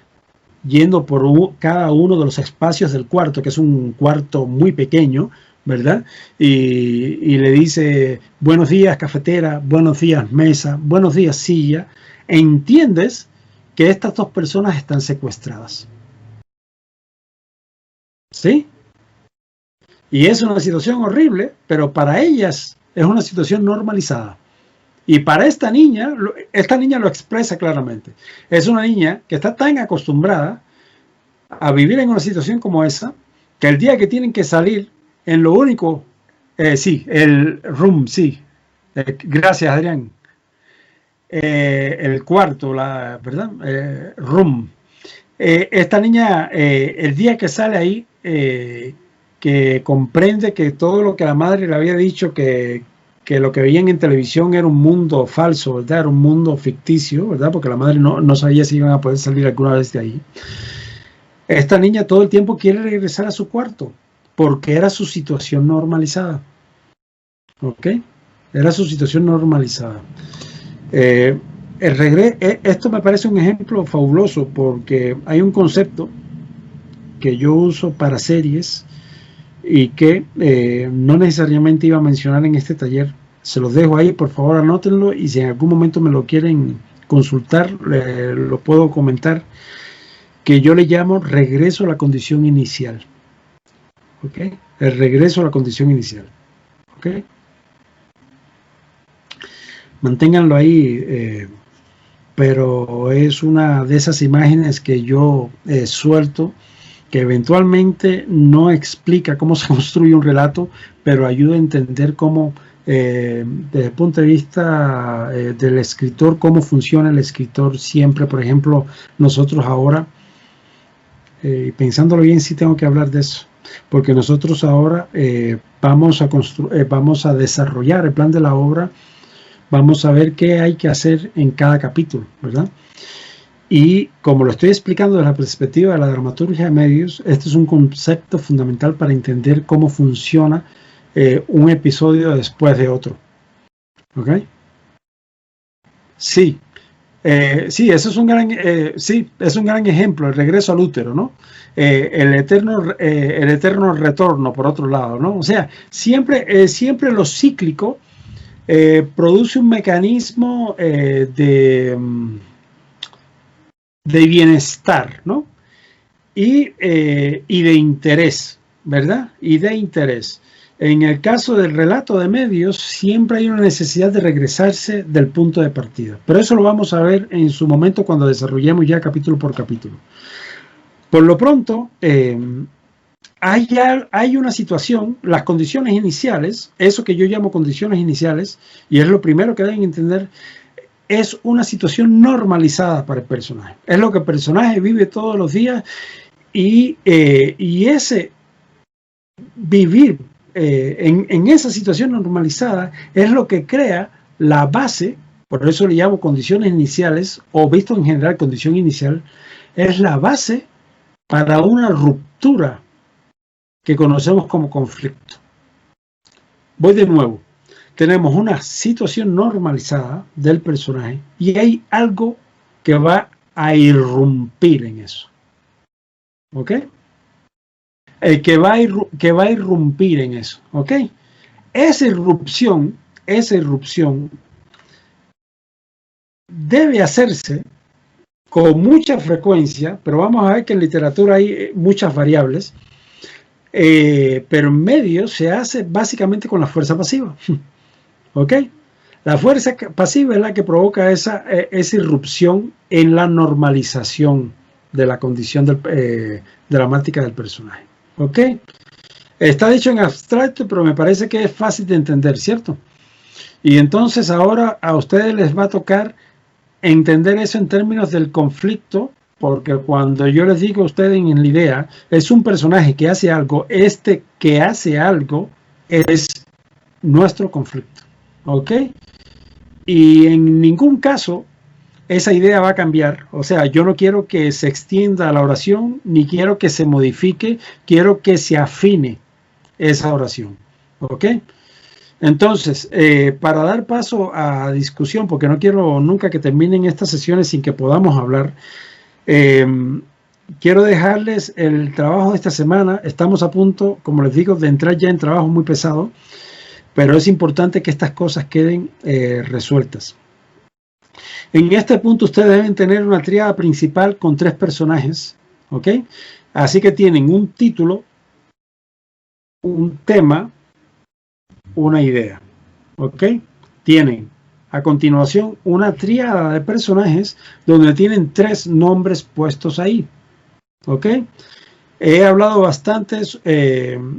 Speaker 1: yendo por cada uno de los espacios del cuarto, que es un cuarto muy pequeño, ¿verdad? Y le dice, buenos días cafetera, buenos días mesa, buenos días silla. Entiendes que estas dos personas están secuestradas, ¿sí? Y es una situación horrible, pero para ellas es una situación normalizada. Y para esta niña lo expresa claramente. Es una niña que está tan acostumbrada a vivir en una situación como esa, que el día que tienen que salir en lo único, sí, el room, sí. Gracias, Adrián. El cuarto, ¿verdad? Room. Esta niña, el día que sale ahí, que comprende que todo lo que la madre le había dicho, que lo que veían en televisión era un mundo falso, ¿verdad? Era un mundo ficticio, ¿verdad? Porque la madre no sabía si iban a poder salir alguna vez de ahí. Esta niña todo el tiempo quiere regresar a su cuarto, porque era su situación normalizada. ¿Ok? Era su situación normalizada. Esto me parece un ejemplo fabuloso, porque hay un concepto que yo uso para series y que no necesariamente iba a mencionar en este taller. Se los dejo ahí, por favor anótenlo, y si en algún momento me lo quieren consultar, lo puedo comentar, que yo le llamo regreso a la condición inicial. ¿Ok? El regreso a la condición inicial. ¿Ok? Manténganlo ahí, pero es una de esas imágenes que yo suelto, que eventualmente no explica cómo se construye un relato, pero ayuda a entender cómo, desde el punto de vista del escritor, cómo funciona el escritor siempre. Por ejemplo, nosotros ahora, pensándolo bien, sí tengo que hablar de eso, porque nosotros ahora vamos a desarrollar el plan de la obra. Vamos a ver qué hay que hacer en cada capítulo, ¿verdad? Y como lo estoy explicando desde la perspectiva de la dramaturgia de medios, este es un concepto fundamental para entender cómo funciona un episodio después de otro. ¿Ok? Sí. Sí, eso es un gran, es un gran ejemplo, el regreso al útero, ¿no? El eterno retorno, por otro lado, ¿no? O sea, siempre lo cíclico produce un mecanismo de bienestar, ¿no? Y de interés, ¿verdad? Y de interés. En el caso del relato de medios, siempre hay una necesidad de regresarse del punto de partida. Pero eso lo vamos a ver en su momento cuando desarrollemos ya capítulo por capítulo. Por lo pronto, hay una situación, las condiciones iniciales, eso que yo llamo condiciones iniciales, y es lo primero que deben entender, es una situación normalizada para el personaje. Es lo que el personaje vive todos los días, y ese vivir en esa situación normalizada es lo que crea la base. Por eso le llamo condiciones iniciales, o visto en general condición inicial, es la base para una ruptura que conocemos como conflicto. Voy de nuevo. Tenemos una situación normalizada del personaje y hay algo que va a irrumpir en eso. ¿Ok? Que va a irrumpir en eso. ¿Ok? Esa irrupción debe hacerse con mucha frecuencia, pero vamos a ver que en literatura hay muchas variables. Pero en medio se hace básicamente con la fuerza pasiva. ¿Ok? La fuerza pasiva es la que provoca esa irrupción en la normalización de la condición dramática del personaje. ¿Ok? Está dicho en abstracto, pero me parece que es fácil de entender, ¿cierto? Y entonces ahora a ustedes les va a tocar entender eso en términos del conflicto, porque cuando yo les digo a ustedes en la idea, es un personaje que hace algo, este que hace algo es nuestro conflicto, ¿ok? Y en ningún caso esa idea va a cambiar. O sea, yo no quiero que se extienda la oración, ni quiero que se modifique, quiero que se afine esa oración, ¿ok? Entonces, para dar paso a discusión, porque no quiero nunca que terminen estas sesiones sin que podamos hablar, quiero dejarles el trabajo de esta semana. Estamos a punto, como les digo, de entrar ya en trabajo muy pesado, pero es importante que estas cosas queden resueltas. En este punto ustedes deben tener una tríada principal con 3 personajes, ¿ok? Así que tienen un título, un tema, una idea, ¿ok? Tienen a continuación una tríada de personajes donde tienen 3 nombres puestos ahí, ¿ok? He hablado bastantes,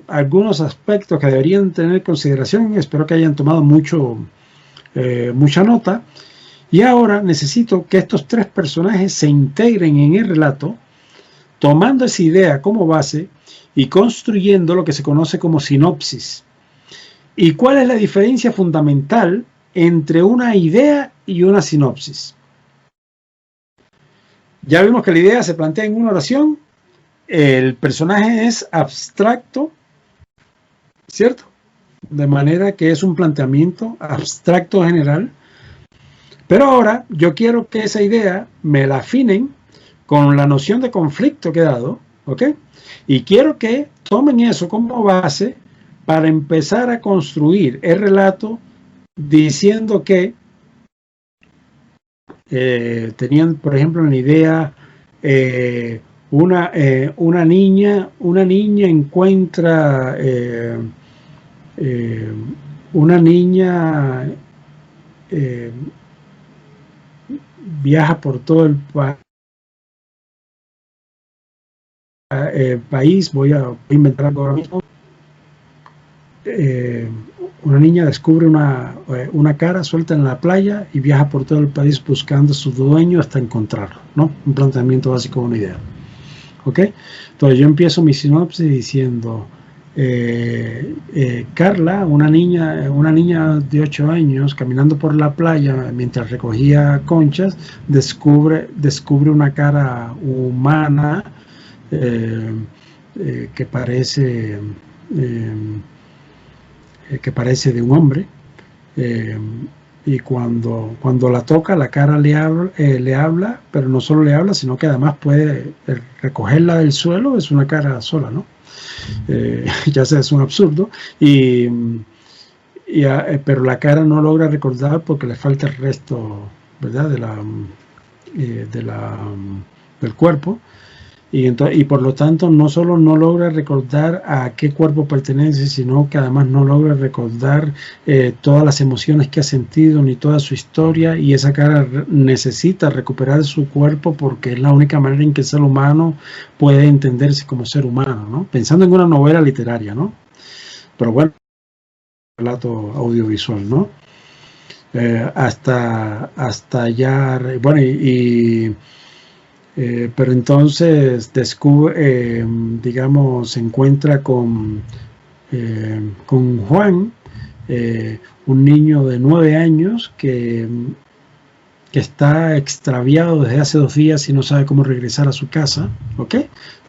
Speaker 1: algunos aspectos que deberían tener en consideración. Espero que hayan tomado mucha nota. Y ahora necesito que estos tres personajes se integren en el relato, tomando esa idea como base y construyendo lo que se conoce como sinopsis. ¿Y cuál es la diferencia fundamental entre una idea y una sinopsis? Ya vimos que la idea se plantea en una oración, el personaje es abstracto, ¿cierto? De manera que es un planteamiento abstracto general. Pero ahora yo quiero que esa idea me la afinen con la noción de conflicto que he dado, ¿ok? Y quiero que tomen eso como base para empezar a construir el relato diciendo que tenían, por ejemplo, la idea, una niña encuentra, una niña viaja por todo el país, voy a inventar algo ahora mismo. Una niña descubre una cara suelta en la playa y viaja por todo el país buscando a su dueño hasta encontrarlo, ¿no? Un planteamiento básico de una idea. ¿Ok? Entonces yo empiezo mi sinopsis diciendo, Carla, una niña de 8 años, caminando por la playa mientras recogía conchas, descubre una cara humana que parece de un hombre, y cuando la toca, la cara le habla, pero no solo le habla, sino que además puede recogerla del suelo. Es una cara sola, ¿no? Ya sé, es un absurdo, pero la cara no logra recordar porque le falta el resto, ¿verdad?, del cuerpo. Y por lo tanto no solo no logra recordar a qué cuerpo pertenece, sino que además no logra recordar todas las emociones que ha sentido ni toda su historia, y esa cara necesita recuperar su cuerpo porque es la única manera en que el ser humano puede entenderse como ser humano, ¿no? Pensando en una novela literaria, ¿no? Pero bueno, relato audiovisual, ¿no? Hasta ya, bueno, pero entonces descubre, digamos, se encuentra con Juan, un niño de 9 años que está extraviado desde hace 2 días y no sabe cómo regresar a su casa. ¿Ok?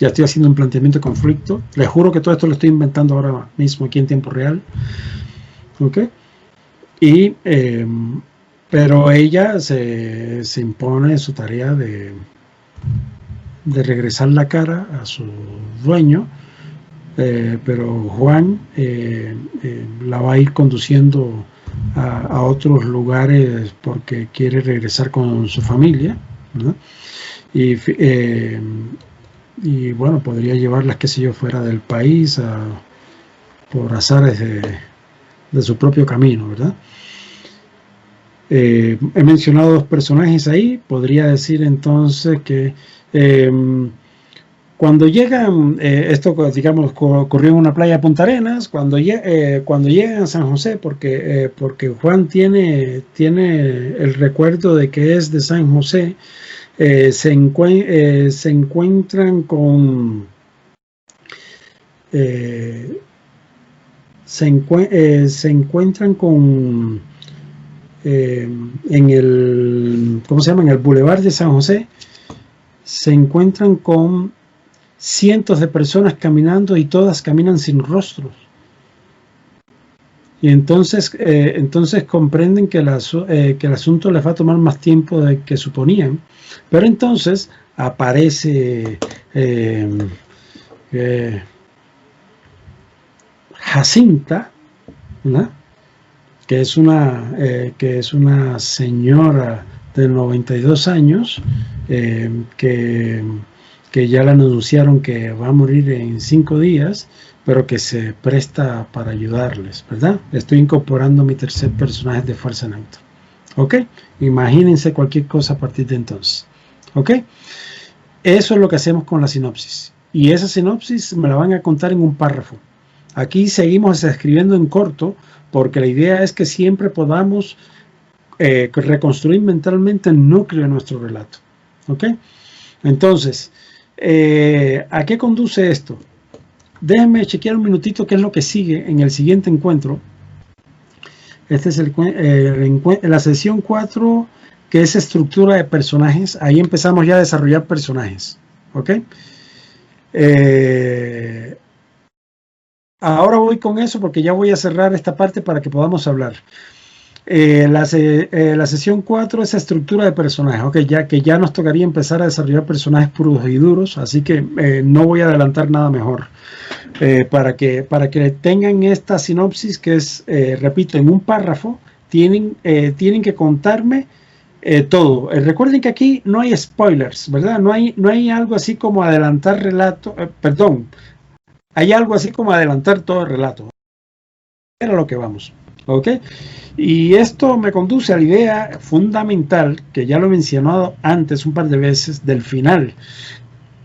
Speaker 1: Ya estoy haciendo un planteamiento de conflicto. Les juro que todo esto lo estoy inventando ahora mismo aquí en tiempo real. ¿Ok? Pero ella se impone su tarea de regresar la cara a su dueño, pero Juan la va a ir conduciendo a otros lugares porque quiere regresar con su familia, ¿no? Y bueno, podría llevarlas, qué sé yo, fuera del país por azares de su propio camino, ¿verdad? He mencionado 2 personajes ahí. Podría decir entonces que cuando llegan, esto digamos ocurrió en una playa de Punta Arenas, cuando llegan a San José, porque Juan tiene el recuerdo de que es de San José, se encuentran con en el, ¿cómo se llama?, en el Boulevard de San José, se encuentran con cientos de personas caminando y todas caminan sin rostros. Y entonces comprenden que el asunto les va a tomar más tiempo del que suponían. Pero entonces aparece Jacinta, ¿no?, que es una señora de 92 años, que ya le anunciaron que va a morir en 5 días, pero que se presta para ayudarles, ¿verdad? Estoy incorporando mi tercer personaje de fuerza neutra. ¿Ok? Imagínense cualquier cosa a partir de entonces. ¿Ok? Eso es lo que hacemos con la sinopsis. y esa sinopsis me la van a contar en un párrafo. Aquí seguimos escribiendo en corto porque la idea es que siempre podamos reconstruir mentalmente el núcleo de nuestro relato. ¿Ok? Entonces, ¿a qué conduce esto? Déjenme chequear un minutito qué es lo que sigue en el siguiente encuentro. Este es la sesión 4, que es estructura de personajes. Ahí empezamos ya a desarrollar personajes. ¿Ok? Ahora voy con eso porque ya voy a cerrar esta parte para que podamos hablar. La sesión 4 es estructura de personajes, okay, ya nos tocaría empezar a desarrollar personajes puros y duros, así que no voy a adelantar nada mejor. Para que tengan esta sinopsis que es, repito, en un párrafo, tienen que contarme todo. Recuerden que aquí no hay spoilers, ¿verdad? No hay algo así como adelantar relato, hay algo así como adelantar todo el relato. Era lo que vamos, ¿ok? Y esto me conduce a la idea fundamental, que ya lo he mencionado antes un par de veces, del final.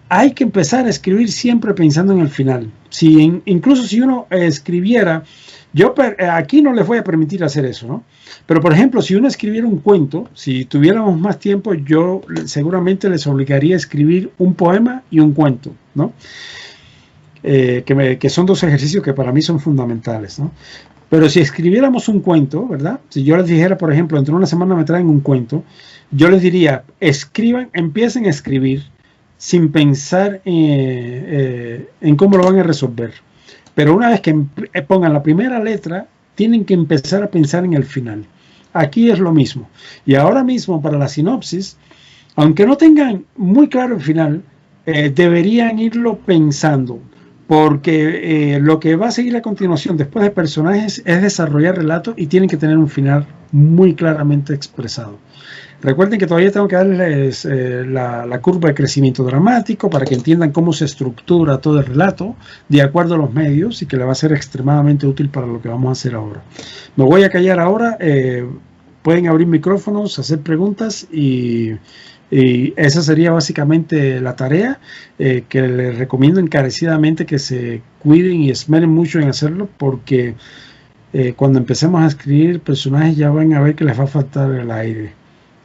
Speaker 1: Hay que empezar a escribir siempre pensando en el final. Incluso si uno escribiera, aquí no les voy a permitir hacer eso, ¿no? Pero por ejemplo, si uno escribiera un cuento, si tuviéramos más tiempo, yo seguramente les obligaría a escribir un poema y un cuento, ¿no? Que son dos ejercicios que para mí son fundamentales, ¿no? Pero si escribiéramos un cuento, ¿verdad? Si yo les dijera, por ejemplo, dentro de una semana me traen un cuento, yo les diría, empiecen a escribir sin pensar en cómo lo van a resolver. Pero una vez que pongan la primera letra, tienen que empezar a pensar en el final. Aquí es lo mismo. Y ahora mismo, para la sinopsis, aunque no tengan muy claro el final, deberían irlo pensando. Porque lo que va a seguir a continuación después de personajes es desarrollar relatos y tienen que tener un final muy claramente expresado. Recuerden que todavía tengo que darles la curva de crecimiento dramático para que entiendan cómo se estructura todo el relato de acuerdo a los medios y que le va a ser extremadamente útil para lo que vamos a hacer ahora. Me voy a callar ahora, pueden abrir micrófonos, hacer preguntas y esa sería básicamente la tarea, que les recomiendo encarecidamente que se cuiden y esmeren mucho en hacerlo, porque cuando empecemos a escribir personajes ya van a ver que les va a faltar el aire,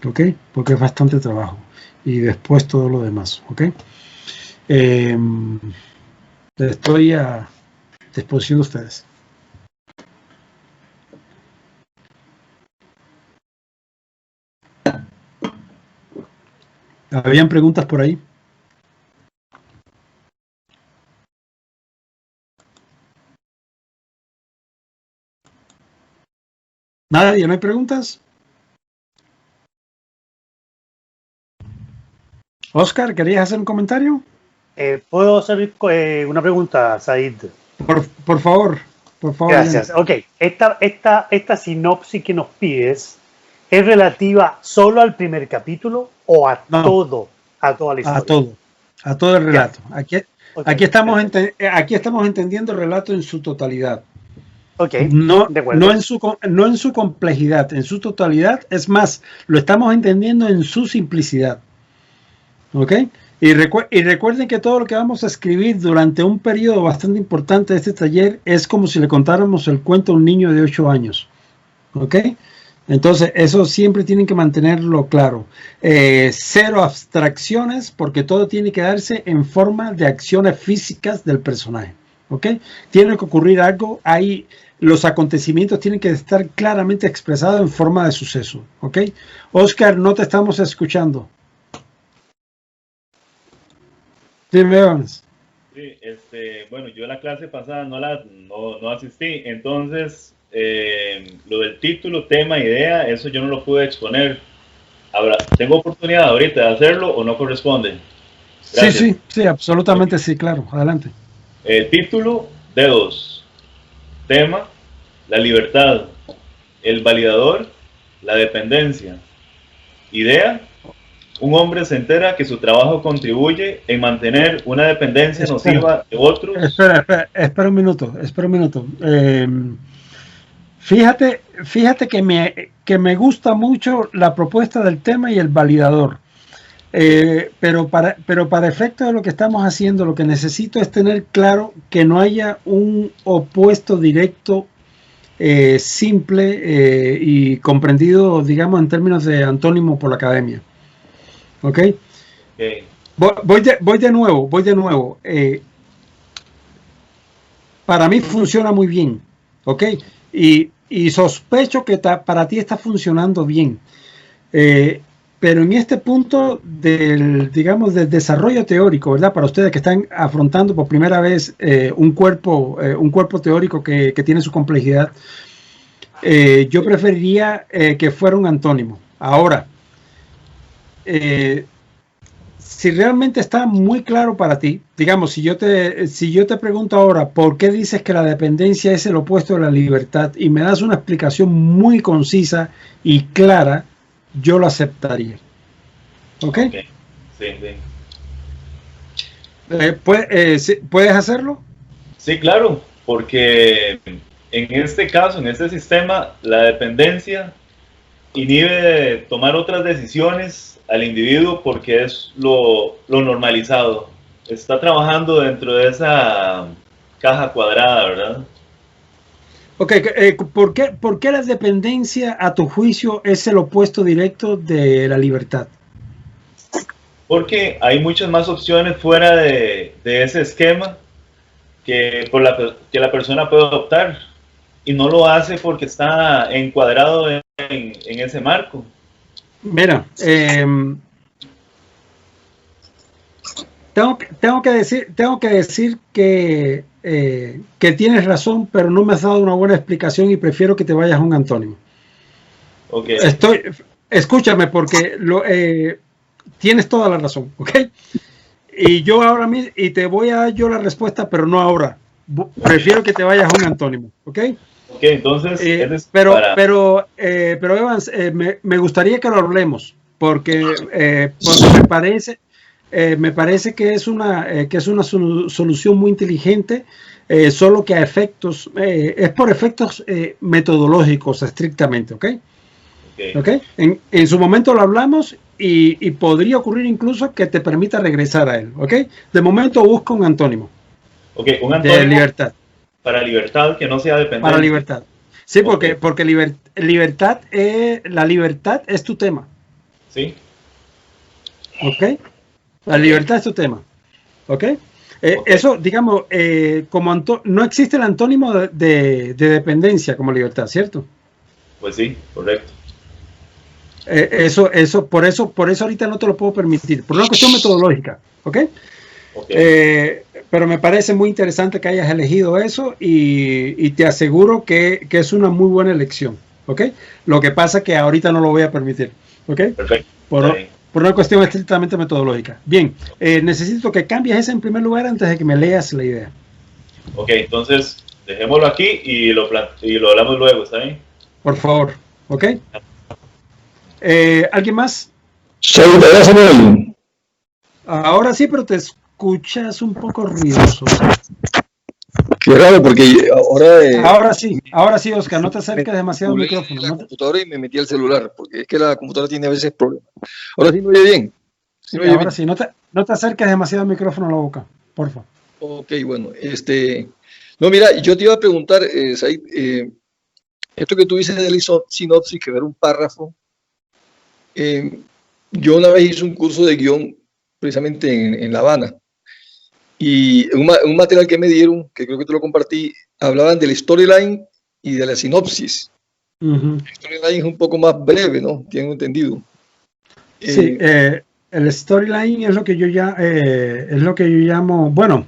Speaker 1: ¿ok? Porque es bastante trabajo y después todo lo demás, ¿ok? Estoy a disposición de ustedes. ¿Habían preguntas por ahí? ¿Nadie? ¿No hay preguntas? Oscar, ¿querías hacer un comentario?
Speaker 2: ¿Puedo hacer una pregunta, Said?
Speaker 1: Por favor.
Speaker 2: Gracias. Ok, esta sinopsis que nos pides, ¿es relativa solo al primer capítulo o a toda la historia?
Speaker 1: A todo el relato. Aquí estamos entendiendo el relato en su totalidad.
Speaker 2: Okay,
Speaker 1: no en su complejidad, en su totalidad. Es más, lo estamos entendiendo en su simplicidad. ¿Ok? Y recuerden que todo lo que vamos a escribir durante un periodo bastante importante de este taller es como si le contáramos el cuento a un niño de 8 años. ¿Ok? Entonces, eso siempre tienen que mantenerlo claro. Cero abstracciones, porque todo tiene que darse en forma de acciones físicas del personaje. ¿Ok? Tiene que ocurrir algo ahí. Los acontecimientos tienen que estar claramente expresados en forma de suceso. ¿Ok? Oscar, no te estamos escuchando. Dime, Evans.
Speaker 4: Sí, bueno, yo la clase pasada no asistí, entonces lo del título, tema, idea, eso yo no lo pude exponer. Ahora, ¿tengo oportunidad ahorita de hacerlo o no corresponde?
Speaker 1: Gracias. Sí, absolutamente sí, claro, adelante.
Speaker 4: Título, dedos. Tema, la libertad. El validador, la dependencia. Idea, un hombre se entera que su trabajo contribuye en mantener una dependencia nociva de otros.
Speaker 1: Espera un minuto. Fíjate que me gusta mucho la propuesta del tema y el validador. Pero para efecto de lo que estamos haciendo, lo que necesito es tener claro que no haya un opuesto directo simple y comprendido, digamos, en términos de antónimo por la academia. ¿Ok?
Speaker 4: Okay.
Speaker 1: Voy de nuevo. Para mí funciona muy bien. ¿Ok? Y sospecho que para ti está funcionando bien. Pero en este punto del desarrollo teórico, ¿verdad? Para ustedes que están afrontando por primera vez un cuerpo teórico que tiene su complejidad, yo preferiría que fuera un antónimo. Ahora, si realmente está muy claro para ti, digamos, si yo te pregunto ahora, ¿por qué dices que la dependencia es el opuesto de la libertad? Y me das una explicación muy concisa y clara, yo lo aceptaría. ¿Ok?
Speaker 4: Okay. Sí, sí.
Speaker 1: ¿Puedes hacerlo?
Speaker 4: Sí, claro, porque en este caso, en este sistema, la dependencia inhibe de tomar otras decisiones al individuo porque es lo normalizado. Está trabajando dentro de esa caja cuadrada, ¿verdad?
Speaker 1: Ok, ¿por qué la dependencia, a tu juicio, es el opuesto directo de la libertad?
Speaker 4: Porque hay muchas más opciones fuera de ese esquema que la persona puede adoptar y no lo hace porque está encuadrado en ese marco.
Speaker 1: Mira, tengo que decir que tienes razón, pero no me has dado una buena explicación y prefiero que te vayas a un antónimo.
Speaker 4: Okay.
Speaker 1: Escúchame, porque tienes toda la razón, ¿ok? Y yo ahora mismo, y te voy a dar yo la respuesta, pero no ahora. Prefiero que te vayas a un antónimo, ¿ok?
Speaker 4: Ok, entonces...
Speaker 1: pero Evans, me gustaría que lo hablemos, porque me parece que es una solución muy inteligente, solo que es por efectos metodológicos estrictamente, ¿ok? Okay. En su momento lo hablamos y podría ocurrir incluso que te permita regresar a él, ¿ok? De momento busca un antónimo.
Speaker 4: Ok, un antónimo
Speaker 1: de libertad.
Speaker 4: Para libertad que no sea dependencia.
Speaker 1: Para libertad. Sí, porque libertad, la libertad es tu tema.
Speaker 4: Sí.
Speaker 1: ¿Ok? La libertad es tu tema. ¿Ok? Eso, digamos, no existe el antónimo de dependencia como libertad, ¿cierto?
Speaker 4: Pues sí, correcto.
Speaker 1: Por eso ahorita no te lo puedo permitir, por una cuestión metodológica, ¿ok? Pero me parece muy interesante que hayas elegido eso y te aseguro que es una muy buena elección, ¿ok? Lo que pasa es que ahorita no lo voy a permitir, ¿ok?
Speaker 4: Perfecto.
Speaker 1: Por una cuestión estrictamente metodológica. Bien, necesito que cambies ese en primer lugar antes de que me leas la idea.
Speaker 4: Ok, entonces dejémoslo aquí y lo hablamos luego, ¿está bien?
Speaker 1: Por favor, ¿ok? ¿Alguien más?
Speaker 5: Sí,
Speaker 1: ahora sí, pero te escuchas un poco ruidoso.
Speaker 5: Qué raro, porque
Speaker 1: ahora sí, Oscar, no te acerques demasiado al micrófono.
Speaker 5: La computadora y me metí al celular, porque es que la computadora tiene a veces problemas. Ahora sí me oye bien.
Speaker 1: Sí, no te acerques demasiado al micrófono a la boca, por favor.
Speaker 5: Ok, bueno, no, mira, yo te iba a preguntar, Said, esto que tú dices de la sinopsis, que ver un párrafo. Yo una vez hice un curso de guión precisamente en La Habana y un material que me dieron, que creo que te lo compartí, hablaban del storyline y de la sinopsis. El storyline es un poco más breve, ¿no? Tengo entendido.
Speaker 1: Sí, el storyline es lo que yo llamo, bueno,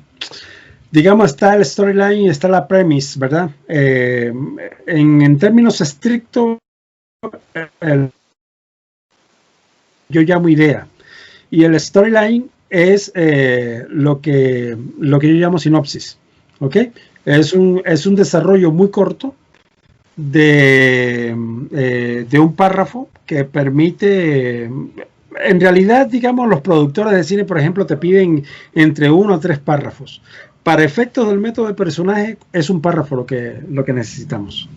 Speaker 1: digamos, está el storyline y está la premise, ¿verdad? En términos estrictos, yo llamo idea. Y el storyline es lo que yo llamo sinopsis. ¿Ok? Es un desarrollo muy corto de un párrafo que permite... En realidad, digamos, los productores de cine, por ejemplo, te piden entre 1 a 3 párrafos. Para efectos del método de personaje, es un párrafo lo que necesitamos.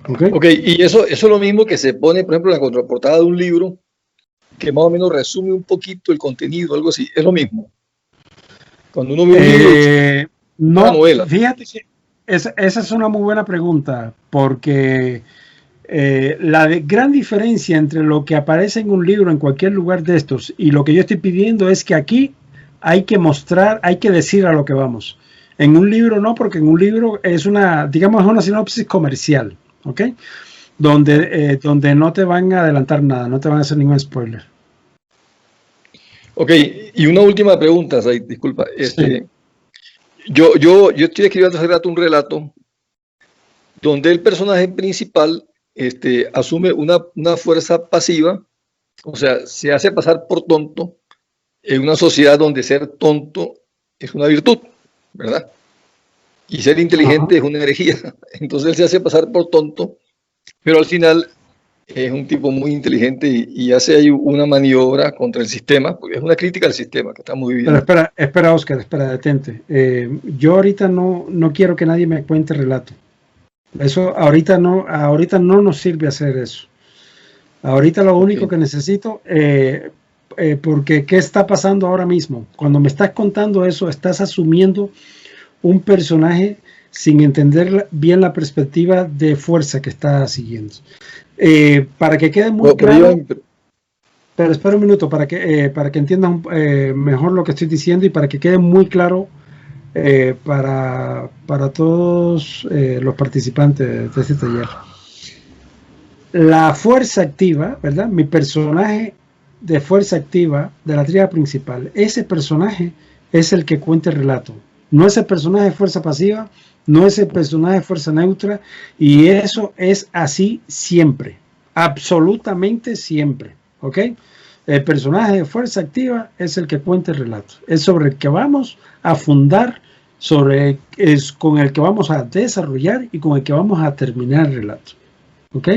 Speaker 5: ¿Ok? Y eso es lo mismo que se pone, por ejemplo, en la contraportada de un libro, que más o menos resume un poquito el contenido, algo así. Es lo mismo. Cuando uno ve un libro,
Speaker 1: no,
Speaker 5: una novela.
Speaker 1: Fíjate que esa es una muy buena pregunta, porque la gran diferencia entre lo que aparece en un libro en cualquier lugar de estos y lo que yo estoy pidiendo es que aquí hay que mostrar, hay que decir a lo que vamos. En un libro no, porque en un libro es digamos, una sinopsis comercial, ¿ok? Donde no te van a adelantar nada, no te van a hacer ningún spoiler.
Speaker 5: Ok, y una última pregunta, Said, disculpa.
Speaker 1: Sí.
Speaker 5: Yo estoy escribiendo hace rato un relato donde el personaje principal asume una fuerza pasiva, o sea, se hace pasar por tonto en una sociedad donde ser tonto es una virtud, ¿verdad? Y ser inteligente es una herejía. Entonces él se hace pasar por tonto, pero al final es un tipo muy inteligente y hace ahí una maniobra contra el sistema, porque es una crítica al sistema que estamos viviendo.
Speaker 1: Pero espera, Oscar, detente. Yo ahorita no quiero que nadie me cuente relato. Eso ahorita no nos sirve hacer eso. Ahorita lo único que necesito, porque ¿qué está pasando ahora mismo? Cuando me estás contando eso, estás asumiendo un personaje sin entender bien la perspectiva de fuerza que está siguiendo. Para que quede muy claro, pero espera un minuto, para que entiendan mejor lo que estoy diciendo y para que quede muy claro para todos los participantes de este taller. La fuerza activa, ¿verdad? Mi personaje de fuerza activa de la tríada principal, ese personaje es el que cuenta el relato. No es el personaje de fuerza pasiva, no es el personaje de fuerza neutra, y eso es así siempre, absolutamente siempre, ¿ok? El personaje de fuerza activa es el que cuenta el relato, es sobre el que vamos a fundar, es con el que vamos a desarrollar y con el que vamos a terminar el relato, ¿ok?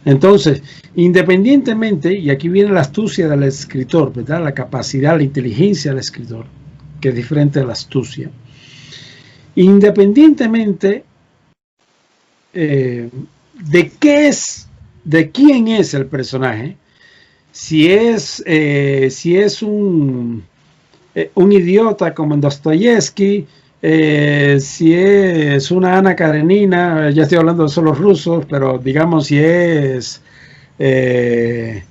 Speaker 1: Entonces, independientemente, y aquí viene la astucia del escritor, ¿verdad? La capacidad, la inteligencia del escritor, que es diferente de la astucia. Independientemente de quién es el personaje, si es un idiota como en Dostoyevsky, si es una Ana Karenina, ya estoy hablando de solo rusos, pero digamos si es es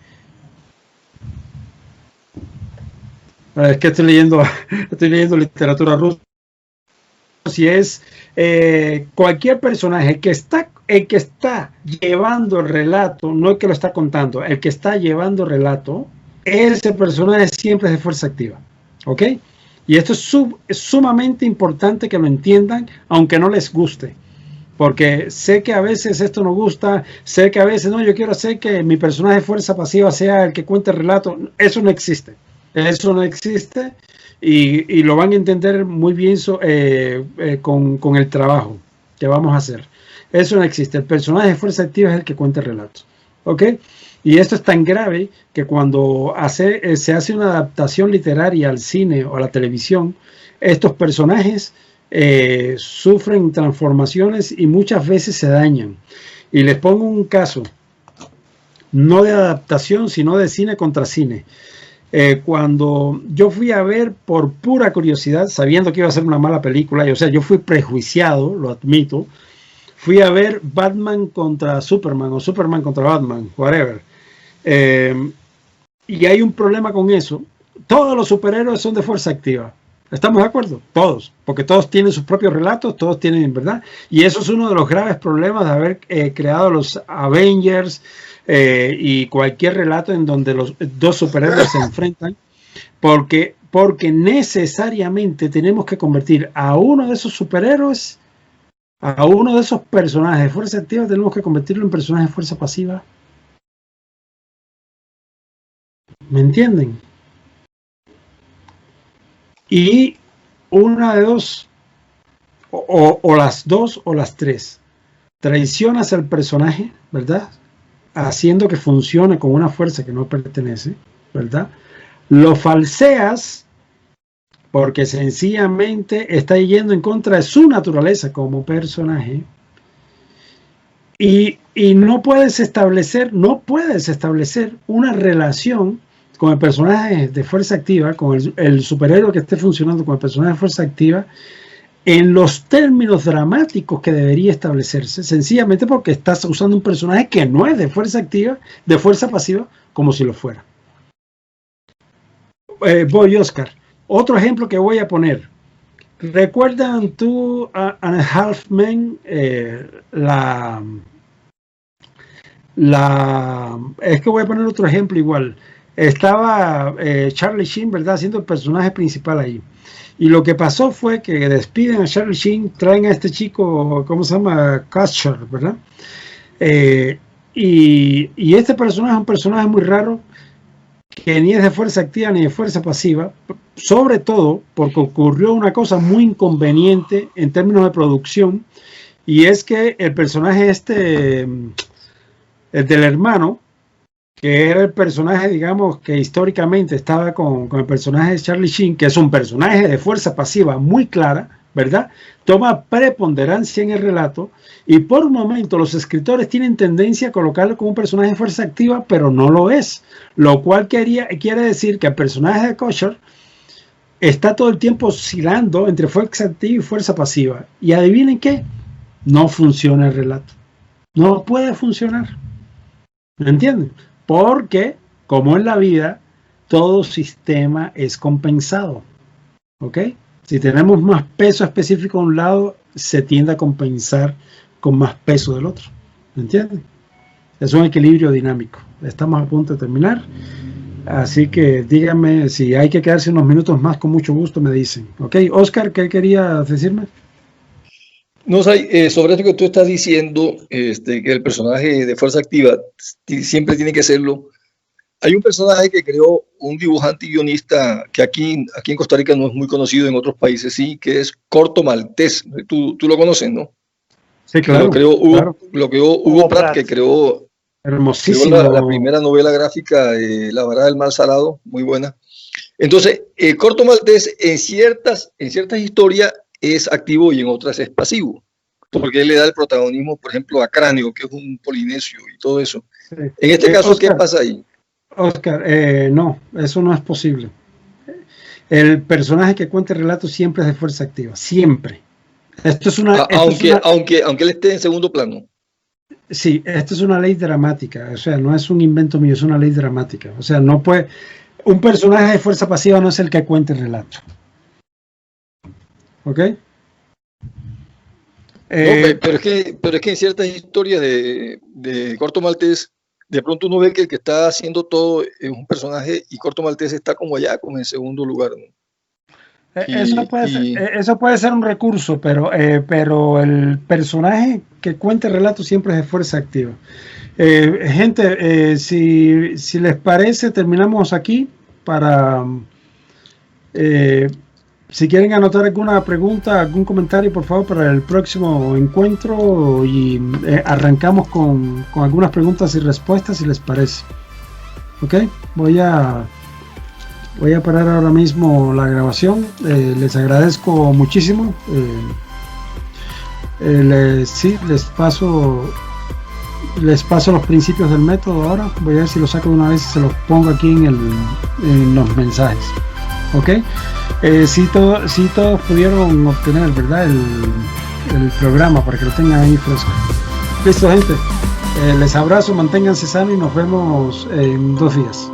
Speaker 1: que estoy leyendo literatura rusa, si es cualquier personaje el que está llevando el relato, no el que lo está contando, el que está llevando el relato, ese personaje siempre es de fuerza activa, ¿ok? Y esto es sumamente importante que lo entiendan, aunque no les guste, porque sé que a veces esto no gusta, sé que a veces no, yo quiero hacer que mi personaje de fuerza pasiva sea el que cuente el relato. Eso no existe, y lo van a entender muy bien con el trabajo que vamos a hacer. Eso no existe, el personaje de fuerza activa es el que cuenta el relato, ¿ok? Y esto es tan grave que cuando se hace una adaptación literaria al cine o a la televisión, estos personajes sufren transformaciones y muchas veces se dañan. Y les pongo un caso, no de adaptación, sino de cine contra cine. Cuando yo fui a ver por pura curiosidad, sabiendo que iba a ser una mala película, o sea, yo fui prejuiciado, lo admito, fui a ver Batman contra Superman o Superman contra Batman, whatever. Y hay un problema con eso. Todos los superhéroes son de fuerza activa. ¿Estamos de acuerdo? Todos. Porque todos tienen sus propios relatos, todos tienen, ¿verdad? Y eso es uno de los graves problemas de haber creado los Avengers y cualquier relato en donde los dos superhéroes se enfrentan. Porque necesariamente tenemos que convertir a uno de esos superhéroes, a uno de esos personajes de fuerza activa, tenemos que convertirlo en personaje de fuerza pasiva. ¿Me entienden? Y una de dos, o las dos o las tres, traicionas al personaje, ¿verdad? Haciendo que funcione con una fuerza que no pertenece, ¿verdad? Lo falseas porque sencillamente está yendo en contra de su naturaleza como personaje. Y no puedes establecer una relación con el personaje de fuerza activa, con el superhéroe que esté funcionando con el personaje de fuerza activa, en los términos dramáticos que debería establecerse, sencillamente porque estás usando un personaje que no es de fuerza activa, de fuerza pasiva, como si lo fuera. Voy, Oscar. Otro ejemplo que voy a poner. ¿Recuerdan tú and a Half Men? Es que voy a poner otro ejemplo igual. Estaba Charlie Sheen, ¿verdad?, haciendo el personaje principal ahí. Y lo que pasó fue que despiden a Charlie Sheen, traen a este chico, ¿cómo se llama? Kutcher, ¿verdad? Y este personaje es un personaje muy raro, que ni es de fuerza activa ni de fuerza pasiva, sobre todo porque ocurrió una cosa muy inconveniente en términos de producción, y es que el personaje el del hermano, que era el personaje, digamos, que históricamente estaba con el personaje de Charlie Sheen, que es un personaje de fuerza pasiva muy clara, ¿verdad? Toma preponderancia en el relato, y por un momento los escritores tienen tendencia a colocarlo como un personaje de fuerza activa, pero no lo es, lo cual quiere decir que el personaje de Kutcher está todo el tiempo oscilando entre fuerza activa y fuerza pasiva, y adivinen qué, no funciona el relato, no puede funcionar, ¿me entienden? Porque, como en la vida, todo sistema es compensado, ¿ok? Si tenemos más peso específico a un lado, se tiende a compensar con más peso del otro, ¿me entienden? Es un equilibrio dinámico. Estamos a punto de terminar, así que díganme si hay que quedarse unos minutos más, con mucho gusto me dicen. ¿Ok? Oscar, ¿qué querías decirme?
Speaker 5: No, sobre eso que tú estás diciendo, que el personaje de fuerza activa siempre tiene que serlo. Hay un personaje que creó un dibujante y guionista que aquí en Costa Rica no es muy conocido, en otros países sí, que es Corto Maltés. Tú lo conoces, ¿no?
Speaker 1: Sí, claro.
Speaker 5: Lo creó Hugo Pratt, que creó
Speaker 1: hermosísimo.
Speaker 5: La primera novela gráfica, La Varada del Mal Salado, muy buena. Entonces, Corto Maltés en ciertas historias es activo y en otras es pasivo, porque él le da el protagonismo, por ejemplo, a Cráneo, que es un polinesio y todo eso. Sí. En este caso, Oscar, ¿qué pasa ahí?
Speaker 1: Oscar, no, eso no es posible. El personaje que cuenta el relato siempre es de fuerza activa, siempre. Esto es
Speaker 5: aunque él esté en segundo plano.
Speaker 1: Sí, esto es una ley dramática, o sea, no es un invento mío, es una ley dramática. O sea, no puede, un personaje de fuerza pasiva no es el que cuenta el relato. ¿Ok?
Speaker 5: Pero es que en ciertas historias de Corto Maltés, de pronto uno ve que el que está haciendo todo es un personaje y Corto Maltés está como allá, como en segundo lugar, ¿no?
Speaker 1: Eso puede ser un recurso, pero el personaje que cuenta el relato siempre es de fuerza activa. Gente, si les parece, terminamos aquí para... si quieren anotar alguna pregunta, algún comentario, por favor, para el próximo encuentro, y arrancamos con algunas preguntas y respuestas, si les parece. Ok, voy a parar ahora mismo la grabación. Les agradezco muchísimo. Les paso los principios del método ahora. Voy a ver si lo saco de una vez y se los pongo aquí en los mensajes. Ok. Si todos pudieron obtener, ¿verdad?, el programa, para que lo tengan ahí fresco. Listo, gente. Les abrazo, manténganse sanos y nos vemos en 2 días.